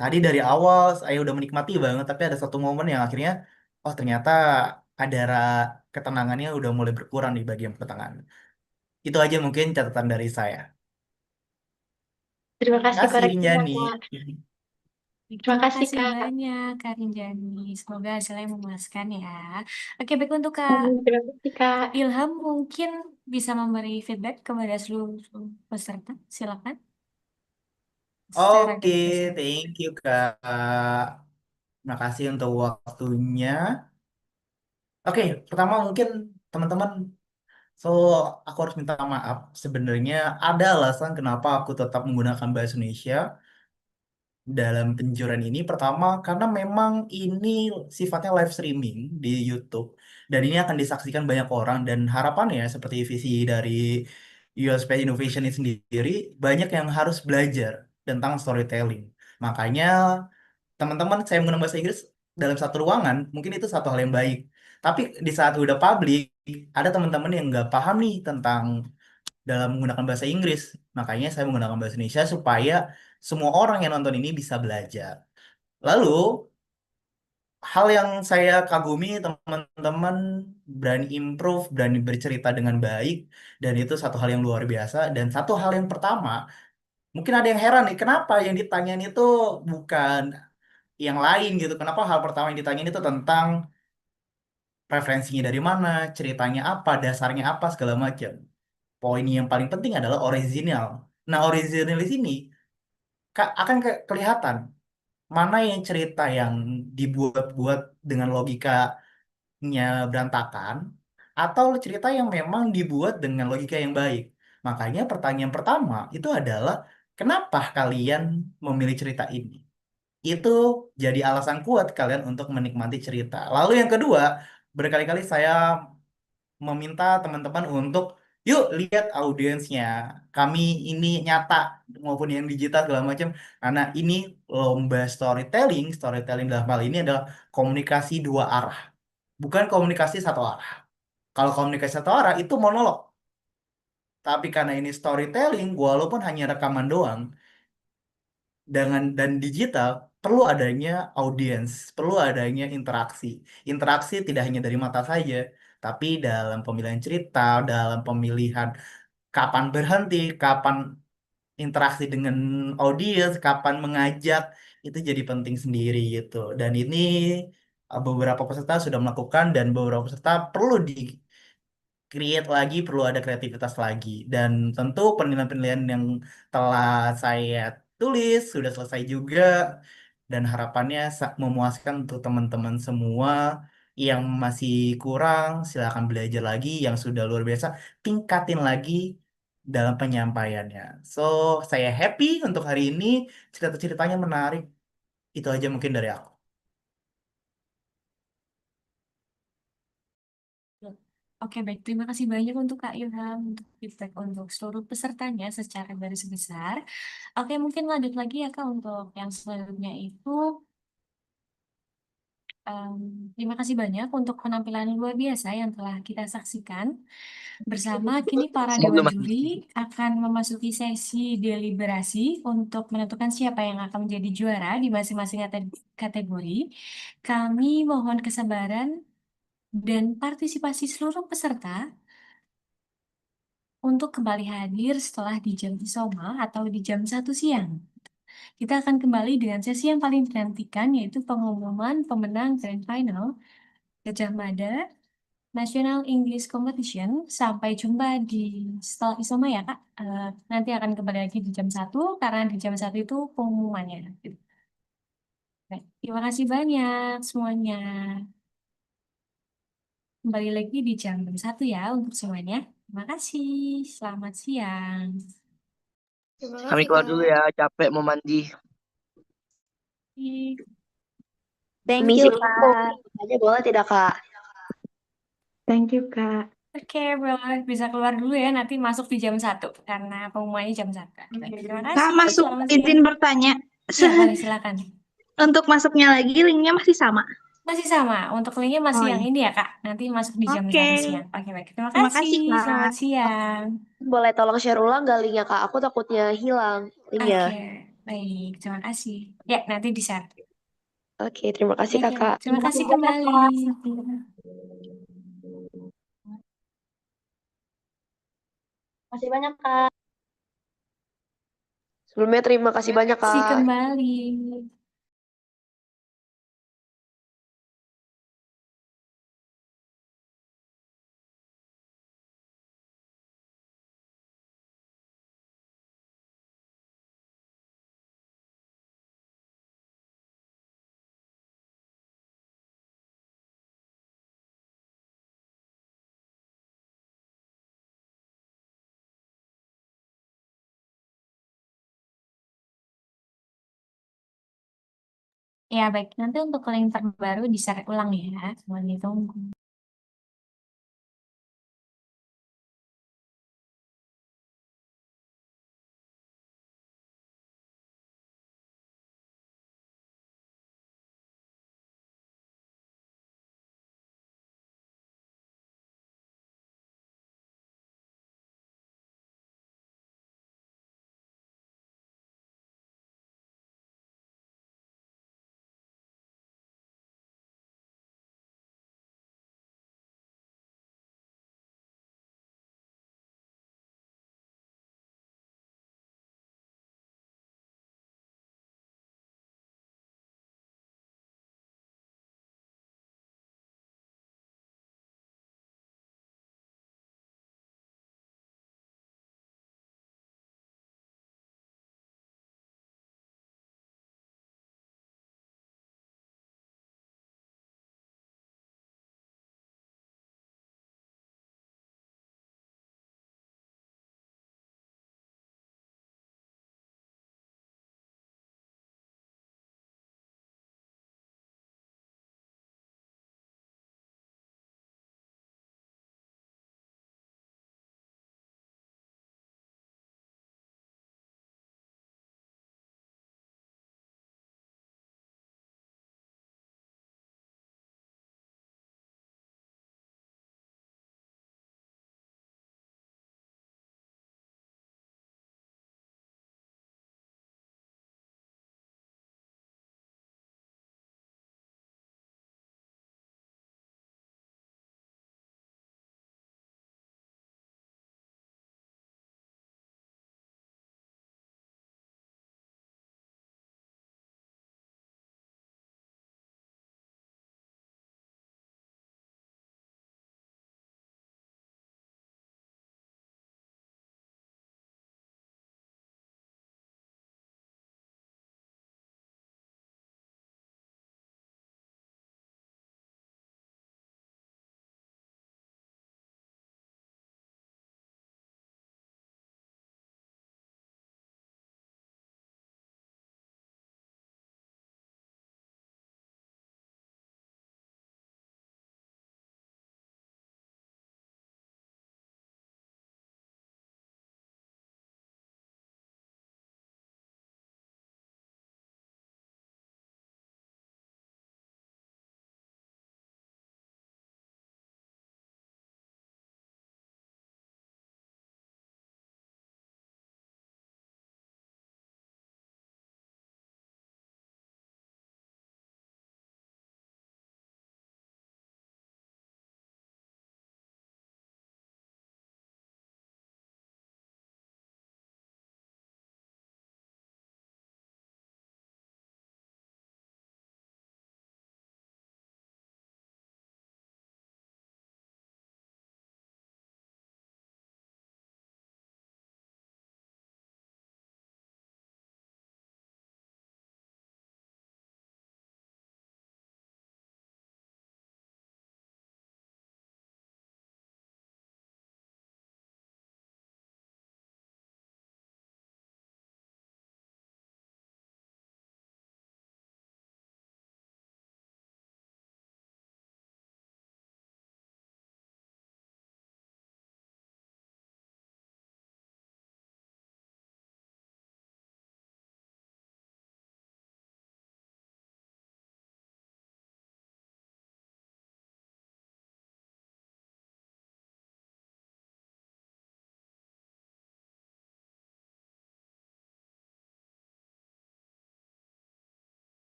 tadi dari awal saya udah menikmati banget, tapi ada satu momen yang akhirnya, oh ternyata ada ketenangannya udah mulai berkurang di bagian pertengahan. Itu aja mungkin catatan dari saya. Terima Terima kasih kasih koreksinya, Rinjani. Kak. Terima Terima kasih, kasih Kak. banyak, Kak Rinjani. Semoga hasilnya memuaskan ya. Oke, baik untuk Kak Terima kasih, Kak. Ilham mungkin bisa memberi feedback kepada seluruh peserta. Silakan. Secara Oke, garis besar. thank you Kak. Terima kasih untuk waktunya. Oke, pertama mungkin teman-teman, so aku harus minta maaf. Sebenarnya ada alasan kenapa aku tetap menggunakan bahasa Indonesia dalam penjuran ini. Pertama, karena memang ini sifatnya live streaming di YouTube dan ini akan disaksikan banyak orang dan harapannya seperti visi dari US Space Innovation ini sendiri banyak yang harus belajar tentang storytelling. Makanya teman-teman saya menggunakan bahasa Inggris dalam satu ruangan mungkin itu satu hal yang baik. Tapi di saat udah publik ada teman-teman yang nggak paham nih tentang dalam menggunakan bahasa Inggris. Makanya saya menggunakan bahasa Indonesia supaya semua orang yang nonton ini bisa belajar. Lalu, hal yang saya kagumi teman-teman berani improve, berani bercerita dengan baik, dan itu satu hal yang luar biasa. Dan satu hal yang pertama, mungkin ada yang heran nih, kenapa yang ditanyain itu bukan yang lain gitu? Kenapa hal pertama yang ditanyain itu tentang preferensinya dari mana, ceritanya apa, dasarnya apa, segala macam. Poin yang paling penting adalah original. Nah, original di sini akan kelihatan mana yang cerita yang dibuat-buat dengan logikanya berantakan atau cerita yang memang dibuat dengan logika yang baik. Makanya pertanyaan pertama itu adalah kenapa kalian memilih cerita ini? Itu jadi alasan kuat kalian untuk menikmati cerita. Lalu yang kedua, berkali-kali saya meminta teman-teman untuk yuk lihat audiensnya. Kami ini nyata maupun yang digital segala macam. Karena ini lomba storytelling. Storytelling dalam hal ini adalah komunikasi dua arah, bukan komunikasi satu arah. Kalau komunikasi satu arah itu monolog. Tapi karena ini storytelling, walaupun hanya rekaman doang, dan digital perlu adanya audiens, perlu adanya interaksi. Interaksi tidak hanya dari mata saja, tapi dalam pemilihan cerita, dalam pemilihan kapan berhenti, kapan interaksi dengan audiens, kapan mengajak, itu jadi penting sendiri gitu. Dan ini beberapa peserta sudah melakukan dan beberapa peserta perlu create lagi, perlu ada kreativitas lagi. Dan tentu penilaian-penilaian yang telah saya tulis sudah selesai juga. Dan harapannya memuaskan untuk teman-teman semua. Yang masih kurang, silakan belajar lagi. Yang sudah luar biasa, tingkatin lagi dalam penyampaiannya. So, saya happy untuk hari ini. Cerita-ceritanya menarik. Itu aja mungkin dari aku. Oke, baik. Terima kasih banyak untuk Kak Ilham untuk feedback untuk seluruh pesertanya secara garis besar. Oke, mungkin lanjut lagi ya Kak untuk yang selanjutnya itu. em, Terima kasih banyak untuk penampilan luar biasa yang telah kita saksikan. Bersama kini para Saya dewan belum juri mandi. akan memasuki sesi deliberasi untuk menentukan siapa yang akan menjadi juara di masing-masing kategori. Kami mohon kesabaran dan partisipasi seluruh peserta untuk kembali hadir setelah di jam isoma atau di jam 1 siang. Kita akan kembali dengan sesi yang paling dinantikan yaitu pengumuman pemenang Grand Final Gajah Mada National English Competition. Sampai jumpa di setelah isoma ya Kak. Nanti akan kembali lagi di jam 1 karena di jam 1 itu pengumumannya. Baik, terima kasih banyak semuanya. Kembali lagi di jam 1 ya untuk semuanya. Terima kasih. Selamat siang. Terima Kami kasih, keluar Kak. dulu ya, capek mau mandi. Thank Misi you, mau Kak. aja boleh tidak, Kak? Thank you, Kak. Oke, boleh bisa keluar dulu ya. Nanti masuk di jam 1 karena pengumumannya jam 1. Baik, terima Kak, kasih. masuk Selamat izin siang. bertanya. Ya, boleh silakan. Untuk masuknya lagi, linknya masih sama. Masih sama. Untuk linknya masih Oh, yang iya. ini ya, Kak. Nanti masuk di jam Oke. 1 siang. Oke, baik. Terima Terima kasih. kasih, Kak. Selamat siang. Boleh tolong share ulang gak linknya, Kak? Aku takutnya hilang linknya. Oke. Baik, terima kasih. Ya, nanti di-share. Oke, terima kasih Baik ya, Kakak. terima kasih banyak, kembali. Masih banyak, Kak. Sebelumnya terima kasih banyak Kasih Kak. kembali. Ya, baik. Nanti untuk link terbaru di-share ulang ya. Mohon ditunggu.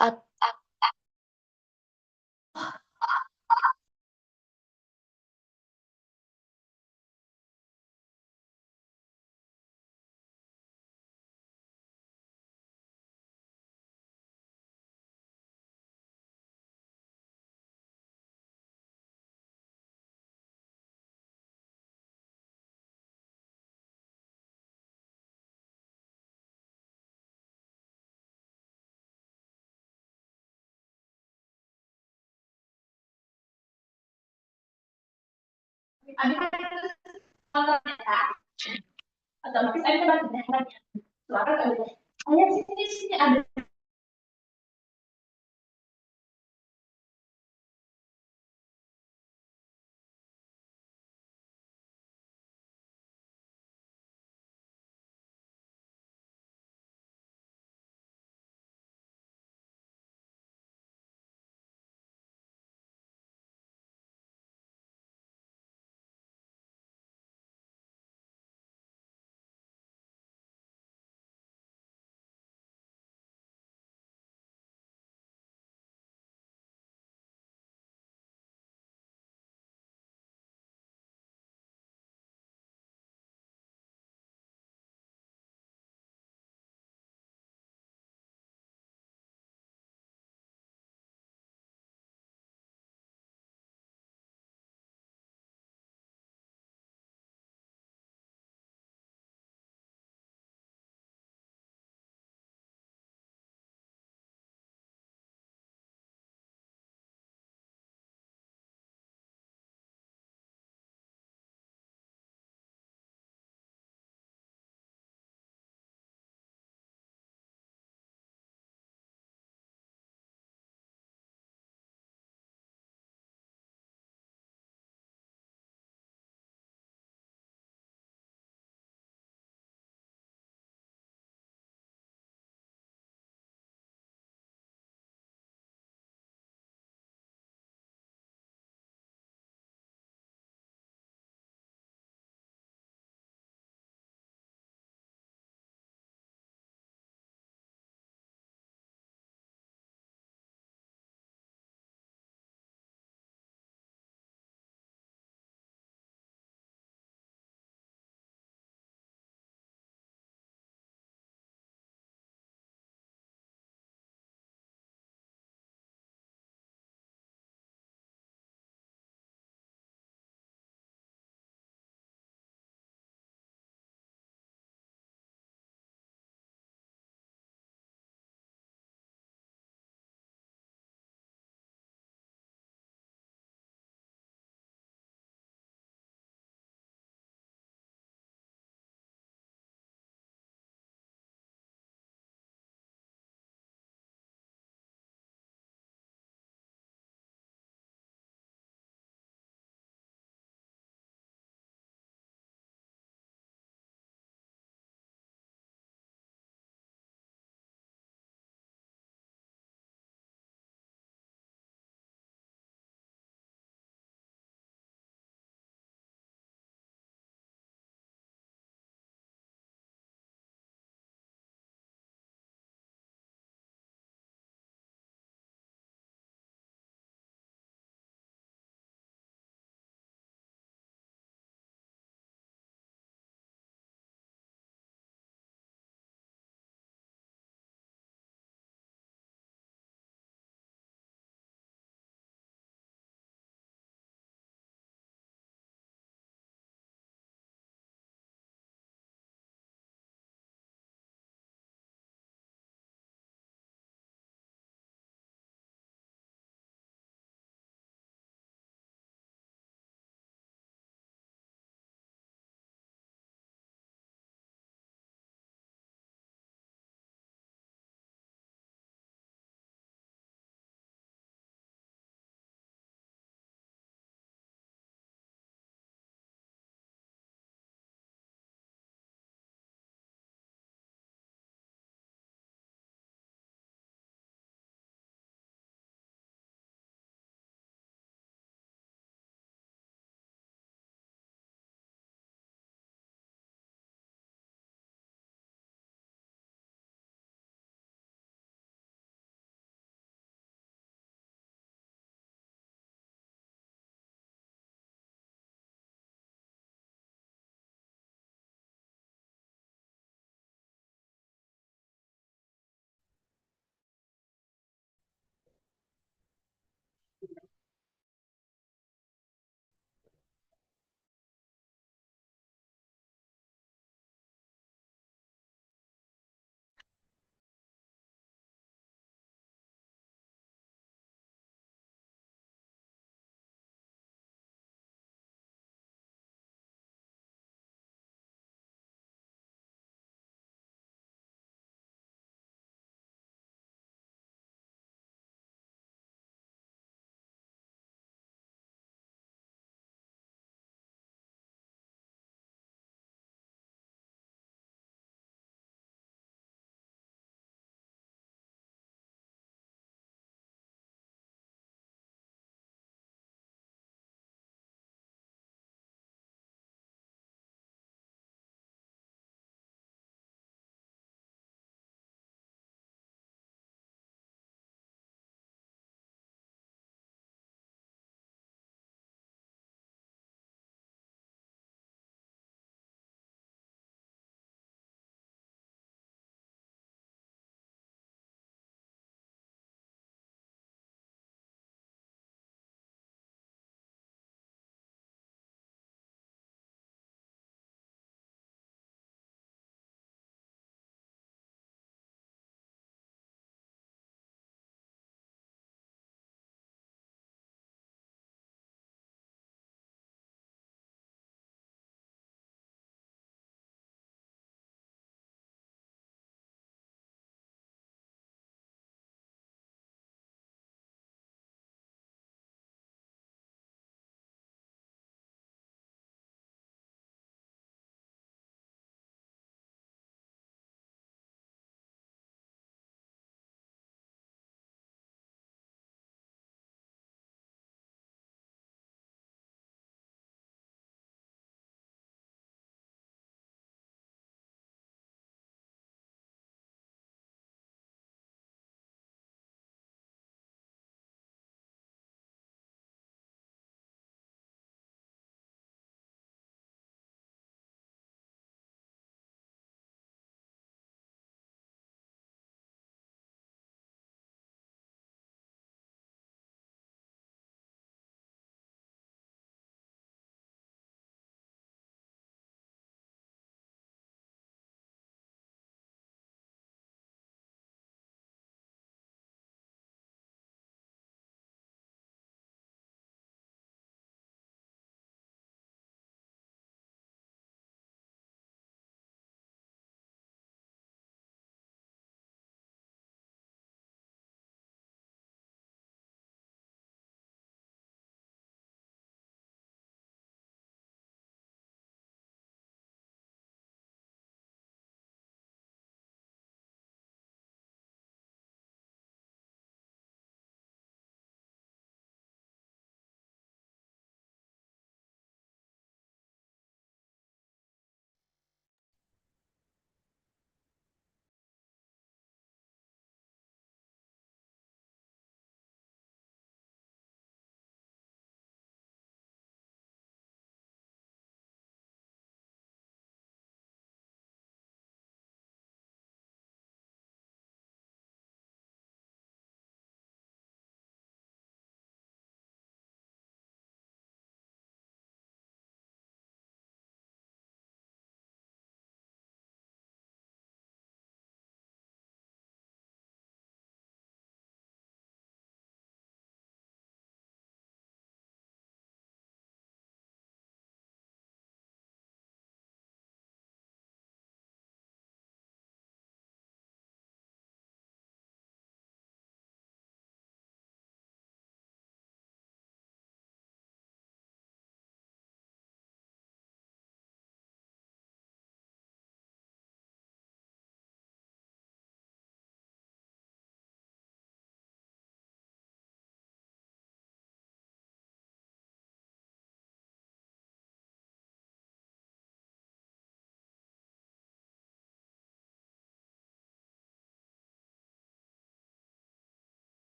At Atau mungkin saya coba suara ayah sini ada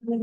Udah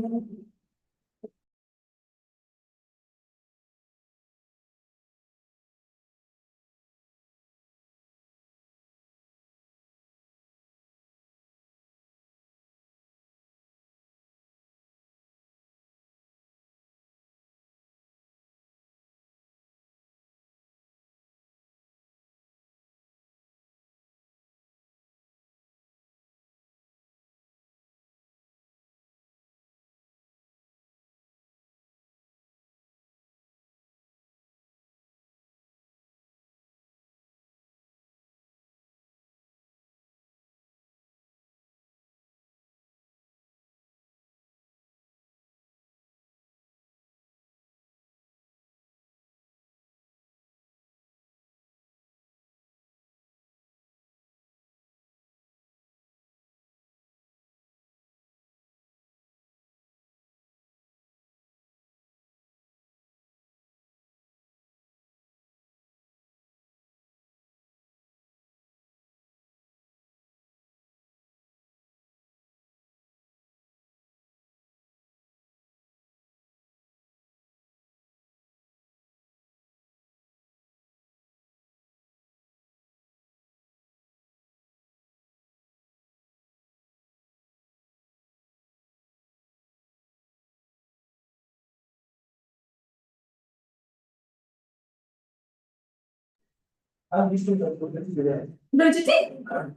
cuci?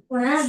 Wah.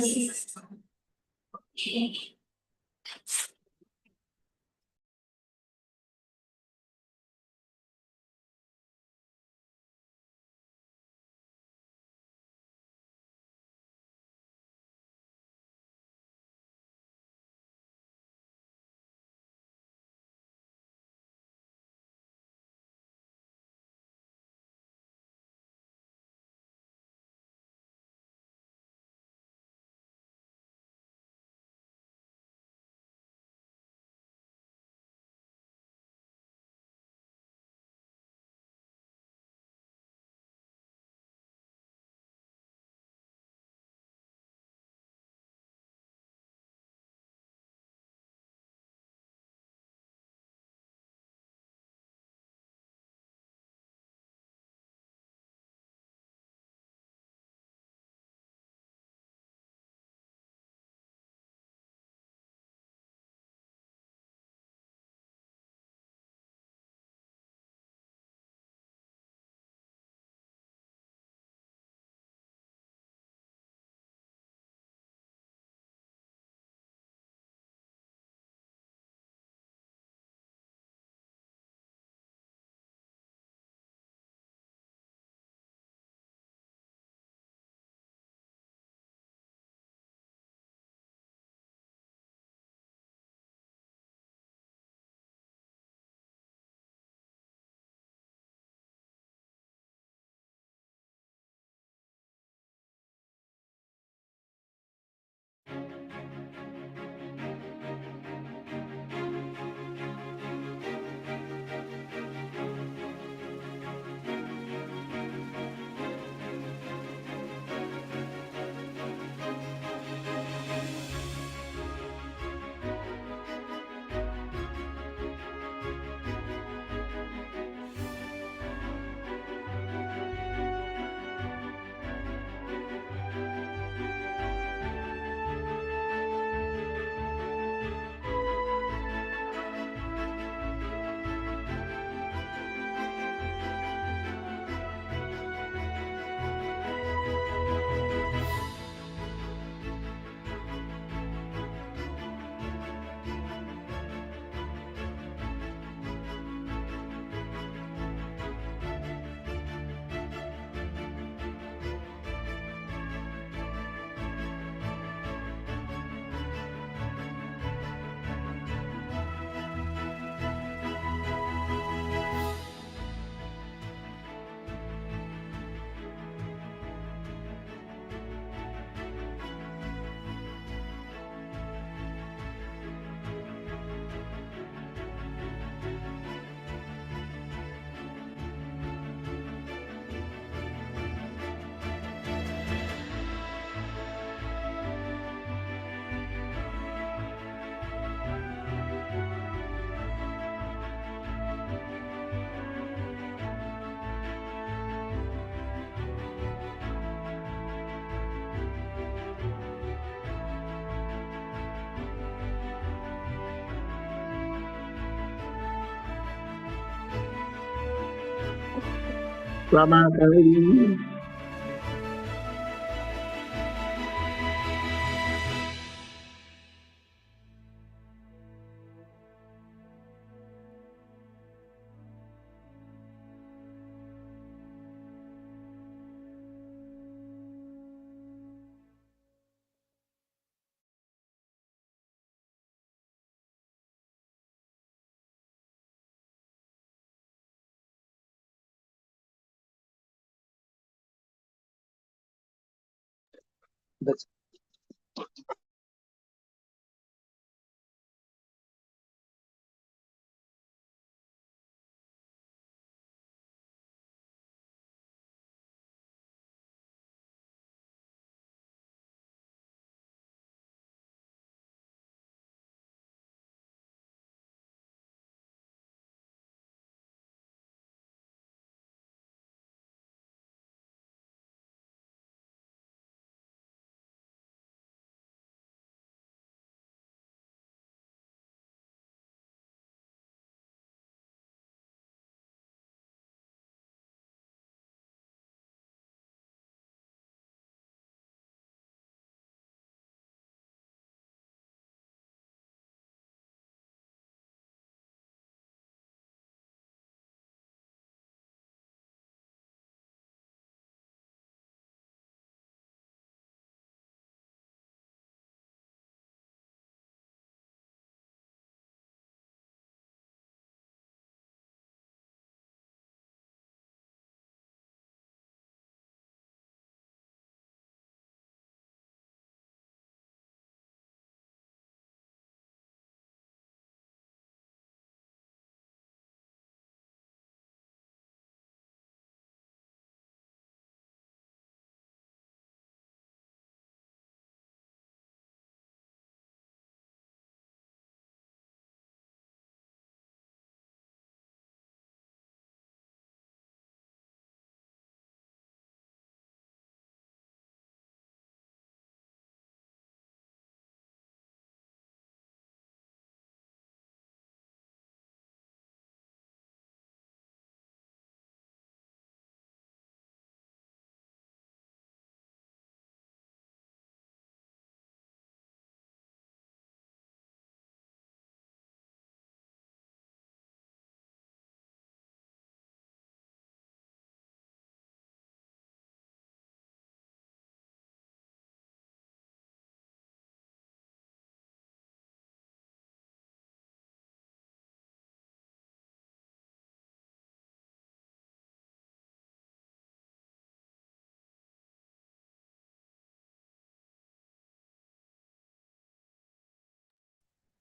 Selamat hari.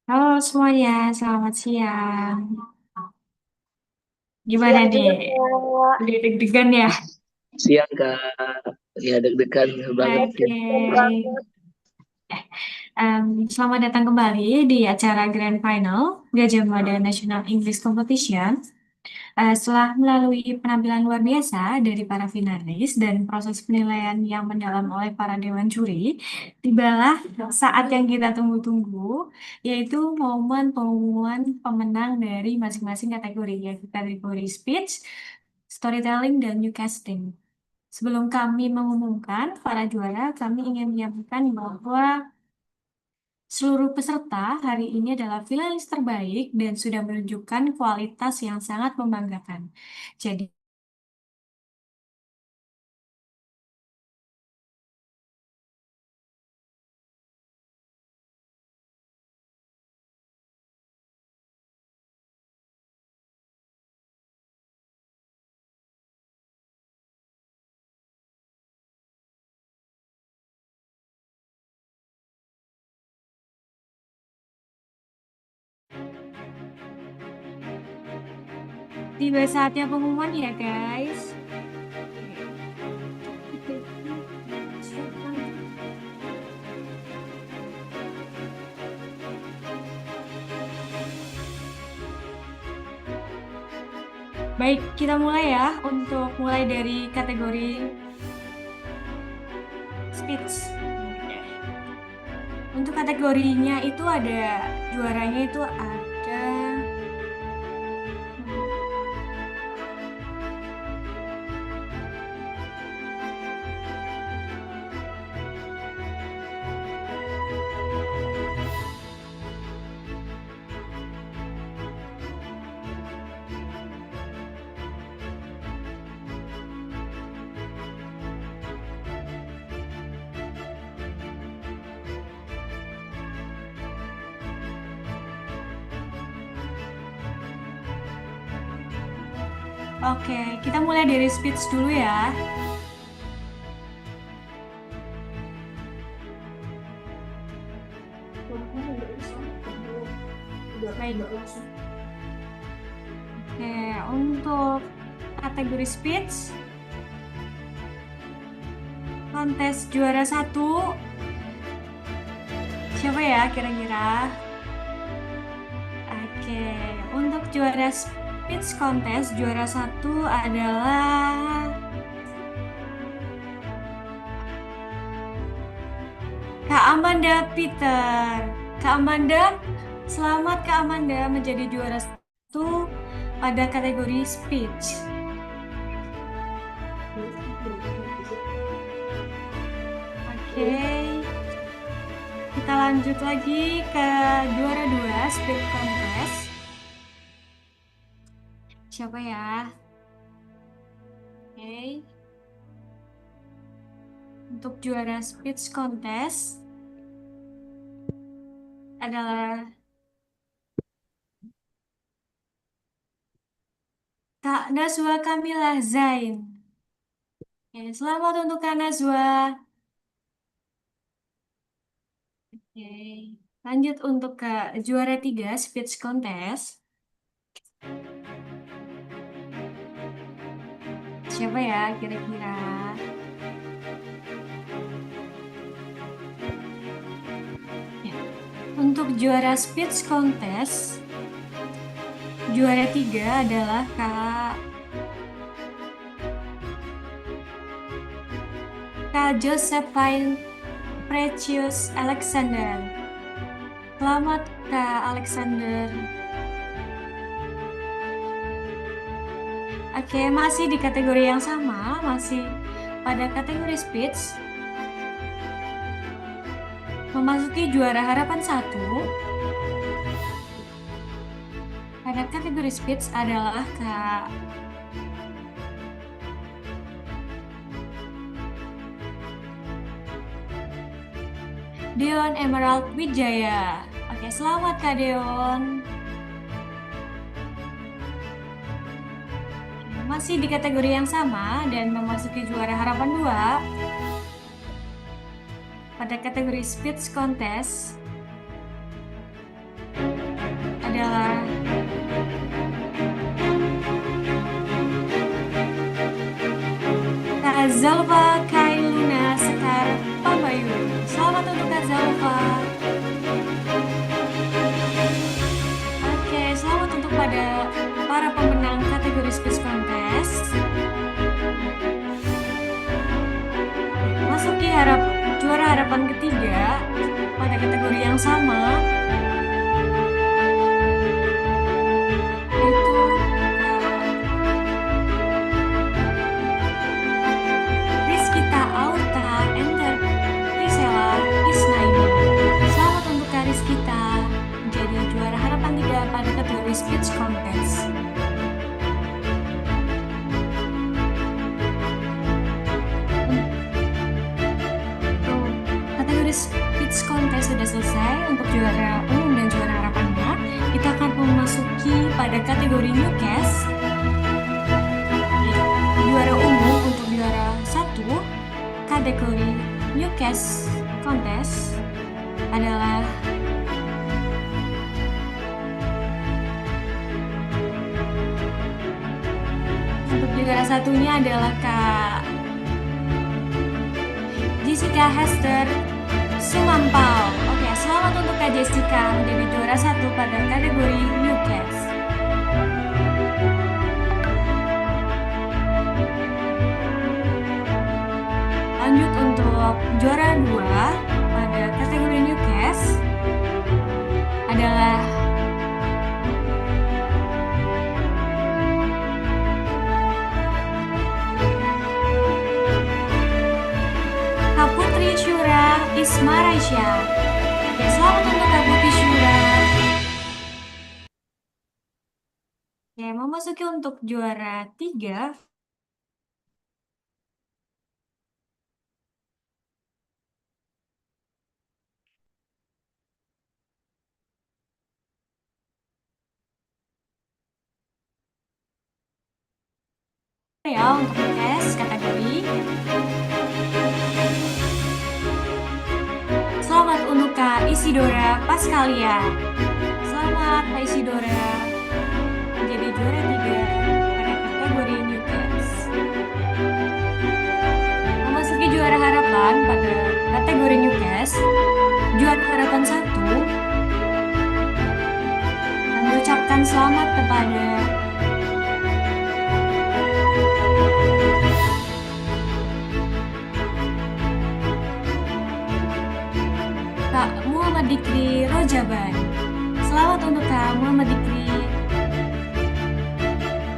Halo semuanya, selamat siang. Gimana Siang nih? juga, Kak. Udah deg-degan ya? Siang Kak. Ya deg-degan banget sih. Oke. Selamat datang kembali di acara Grand Final Gajah Mada National English Competition. Setelah melalui penampilan luar biasa dari para finalis dan proses penilaian yang mendalam oleh para dewan juri, tibalah saat yang kita tunggu-tunggu, yaitu momen pengumuman pemenang dari masing-masing kategori, yaitu kategori speech, storytelling, dan newscasting. Sebelum kami mengumumkan para juara, kami ingin menyampaikan bahwa seluruh peserta hari ini adalah finalis terbaik dan sudah menunjukkan kualitas yang sangat membanggakan. Jadi, tiba saatnya pengumuman ya guys. Baik, kita mulai ya untuk mulai dari kategori speech. Untuk kategorinya itu ada juaranya itu ada Oke, kita mulai dari speech dulu ya. Baik. Oke, untuk kategori speech, kontes juara 1, siapa ya kira-kira? Oke, untuk juara speech kontes juara 1 adalah Kak Amanda Peter. Kak Amanda, selamat Kak Amanda menjadi juara 1 pada kategori speech. Oke, kita lanjut lagi ke juara 2 speech contest. Siapa ya? Oke. Untuk juara speech contest adalah Kak Nazwa Kamila Zain. Oke, selamat untuk Kak Nazwa. Oke, lanjut untuk ke juara 3 speech contest. Siapa ya kira-kira? Ya. Untuk juara speech contest, juara 3 adalah Kak Josephine Precious Alexander. Selamat Kak Alexander. Oke, masih di kategori yang sama, masih pada kategori speech. Memasuki juara harapan 1 pada kategori speech adalah Kak Deon Emerald Wijaya. Oke, selamat Kak Deon. Masih di kategori yang sama dan memasuki juara harapan 2 pada kategori speech contest adalah Kak Zalfa Kailuna Sekar Pambayun. Selamat untuk Kak Zalfa. Oke, selamat untuk para pemenang kategori speech contest. Masuki juara harapan ketiga pada kategori yang sama, yaitu Rizkita Aurta Ender Priscilla Isnaini. Selamat untuk Kak Rizkita menjadi juara harapan 3 pada kategori speech contest. Kategori speech contest sudah selesai. Untuk juara umum dan juara harapannya, kita akan memasuki pada kategori newcast. Juara umum untuk juara 1 kategori newcast contest adalah untuk juara satunya adalah Kak Jessica Hester Sumampau. Oke, selamat untuk Kak Jessica menjadi juara 1 pada kategori newcast. Lanjut untuk juara 2 pada kategori newcast adalah Kak Putri Syura Ismaraisya. Oke, selamat untuk Kak Putri Syura. Oke, memasuki untuk juara 3. ya untuk tes kategori. Selamat untuk Kak Isidora Paskalia. Selamat Kak Isidora menjadi juara 3 pada kategori New Cats. Memasuki juara harapan pada kategori New Cats, juara harapan 1 mengucapkan selamat kepada Kak Muhammad Dikri Rojaban. Selamat untuk Kak Muhammad Dikri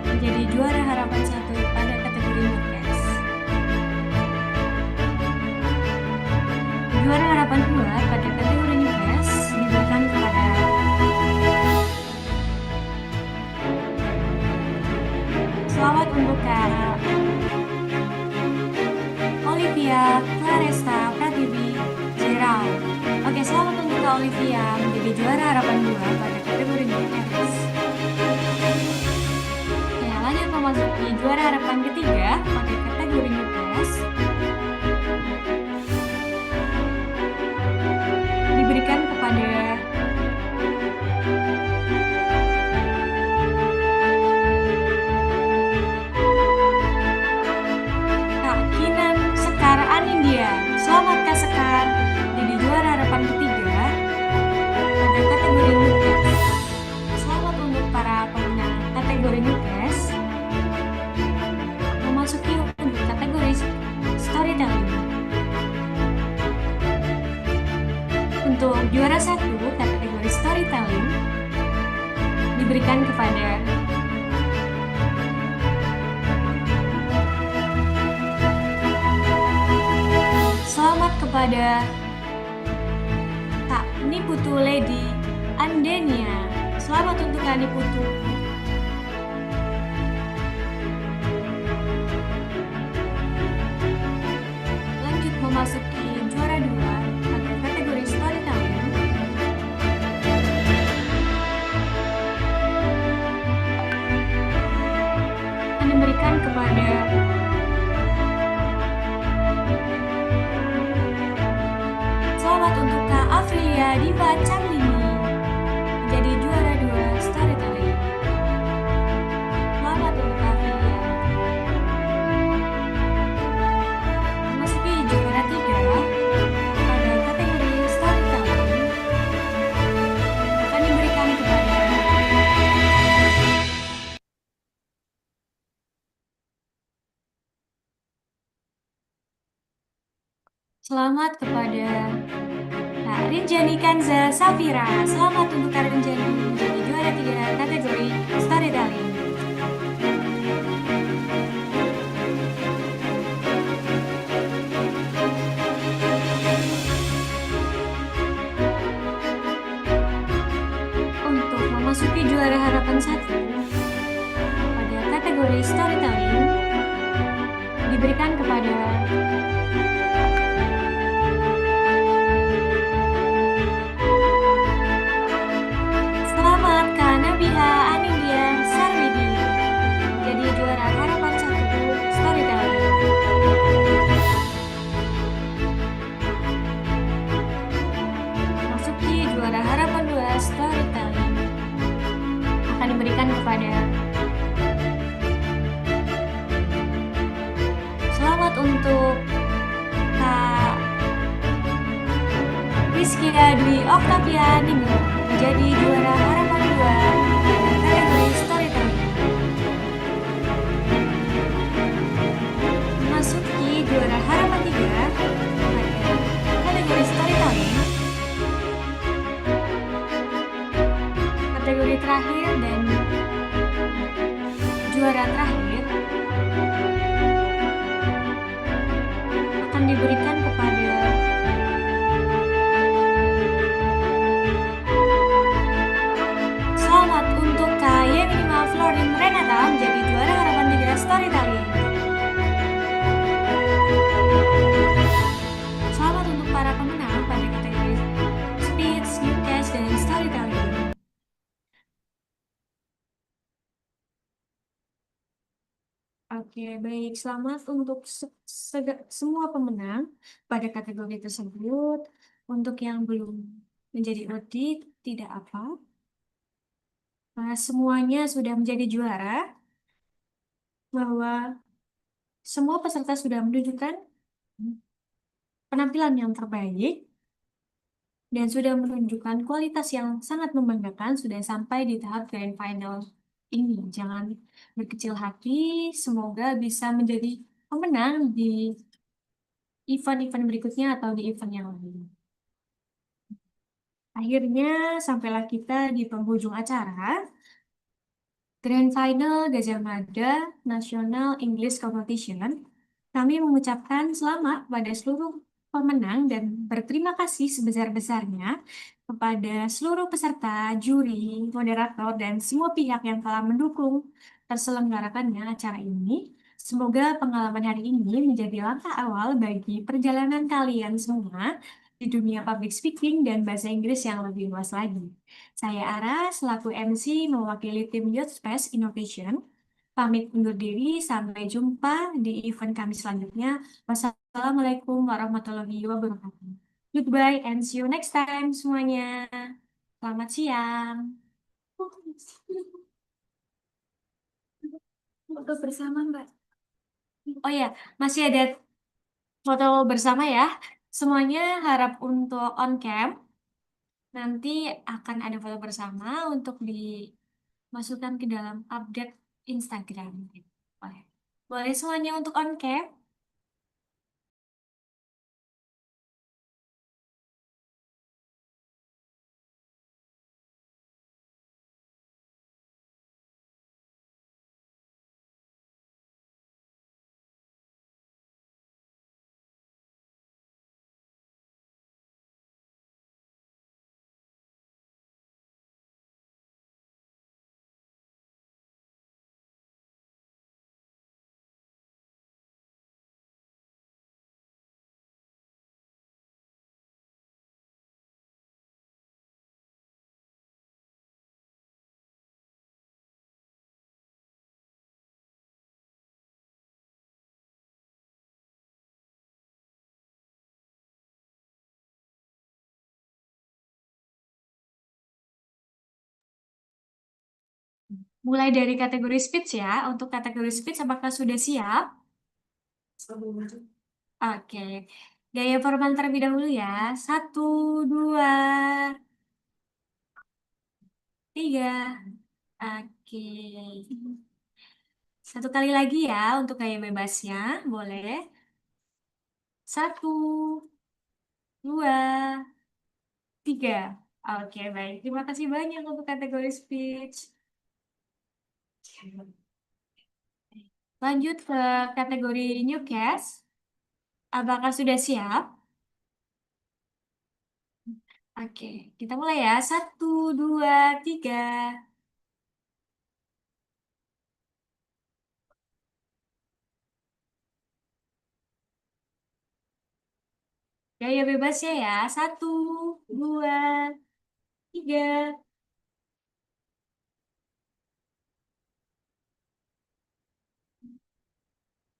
menjadi juara harapan 1 pada kategori Newcast. Juara harapan 2 pada kategori Newcast diberikan kepada selamat untuk Kak Olivia Claresta Pratiwi Gerald. Oke, selamat untuk Kak Olivia menjadi juara harapan 2 pada kategori Newcast. Oke, lanjut memasuki juara harapan ketiga pada kategori Newcast. Diberikan kepada Kak Kinan Sekar Anindya. Selamat Kak Sekar jadi juara harapan ketiga pada kategori Newcast. Selamat untuk para pemenang kategori Newcast. Memasuki untuk kategori storytelling. Untuk juara 1 kategori storytelling diberikan kepada selamat kepada Kak Niputu Lady Andenia. Selamat untuk Kak Niputu. Lanjut memasuki juara 2 pada kategori storytelling. Akan diberikan kepada selamat untuk Kak Afrilia Diva Chandini menjadi juara 2 storytelling. Selamat untuk Kak Afrilia. Memasuki juara 3 pada kategori storytelling akan diberikan kepada selamat kepada Kak Rinjani Kanza Safira. Selamat untuk Kak Rinjani menjadi juara 3 kategori storytelling. Untuk memasuki juara harapan 1 pada kategori storytelling diberikan kepada selamat Kak Nabiha Anindya Sarwidi jadi juara harapan 1 storytelling. Masuki juara harapan 2 storytelling akan diberikan kepada selamat untuk Kak Rizky Dwi Octavia Ningro menjadi juara harapan 2 pada kategori storytelling. Memasuki juara harapan 3 pada kategori storytelling. Kategori terakhir dan juara terakhir akan diberikan kepada selamat untuk Kak Yeminima Florin Renata menjadi juara harapan 3 storytelling. Selamat untuk para pemenang pada kategori speech, newscast, dan storytelling. Oke, baik. Selamat untuk semua pemenang pada kategori tersebut. Untuk yang belum menjadi audit, tidak apa. Semuanya sudah menjadi juara, bahwa semua peserta sudah menunjukkan penampilan yang terbaik dan sudah menunjukkan kualitas yang sangat membanggakan, sudah sampai di tahap grand final ini. Jangan berkecil hati, semoga bisa menjadi pemenang di event-event berikutnya atau di event yang lain. Akhirnya sampailah kita di penghujung acara. Grand Final Gajah Mada National English Competition. Kami mengucapkan selamat pada seluruh pemenang dan berterima kasih sebesar-besarnya kepada seluruh peserta, juri, moderator, dan semua pihak yang telah mendukung terselenggarakannya acara ini. Semoga pengalaman hari ini menjadi langkah awal bagi perjalanan kalian semua di dunia public speaking dan bahasa Inggris yang lebih luas lagi. Saya Ara, selaku MC mewakili tim Youth Space Innovation. Pamit undur diri, sampai jumpa di event kami selanjutnya. Wassalamualaikum warahmatullahi wabarakatuh. Goodbye and see you next time semuanya. Selamat siang. Foto bersama, Mbak. Oh ya, masih ada foto bersama ya. Semuanya harap untuk on cam. Nanti akan ada foto bersama untuk dimasukkan ke dalam update Instagram. Boleh. Boleh semuanya untuk on cam. Mulai dari kategori speech ya. Untuk kategori speech apakah sudah siap? Oke. Gaya formal terlebih dahulu ya. Satu, dua, tiga. Oke. Satu kali lagi ya untuk gaya bebasnya. Boleh. Satu, dua, tiga. Oke, baik. Terima kasih banyak untuk kategori speech. Lanjut ke kategori newscast. Apakah sudah siap? Oke, kita mulai ya. Satu, dua, tiga. Gaya bebasnya ya. Satu, dua, tiga.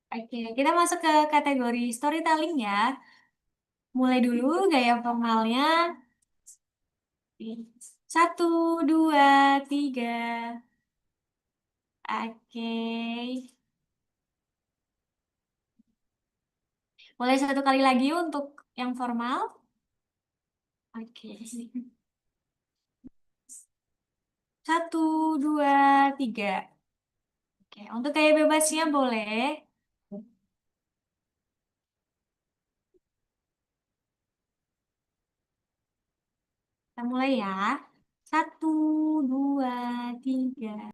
Oke, kita masuk ke kategori storytelling ya. Mulai dulu gaya formalnya. Satu, dua, tiga. Oke. Mulai satu kali lagi untuk yang formal. Oke. Satu, dua, tiga. Oke, untuk gaya bebasnya boleh. Kita mulai ya. Satu, dua, tiga.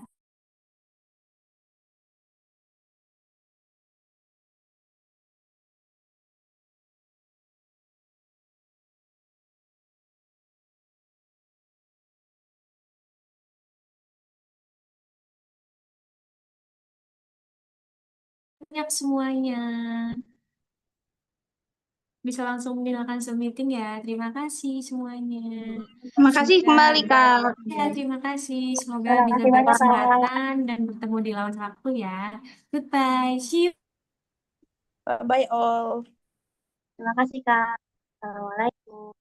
Banyak semuanya. bisa langsung menyalakan Zoom meeting ya. Terima kasih semuanya. Terima kasih kembali, Kak. Ya, terima kasih. Semoga Terima bisa kasih banyak, Kak. berkesempatan dan bertemu di lain waktu ya. Goodbye. See you. Bye all. Terima kasih, Kak. Assalamualaikum.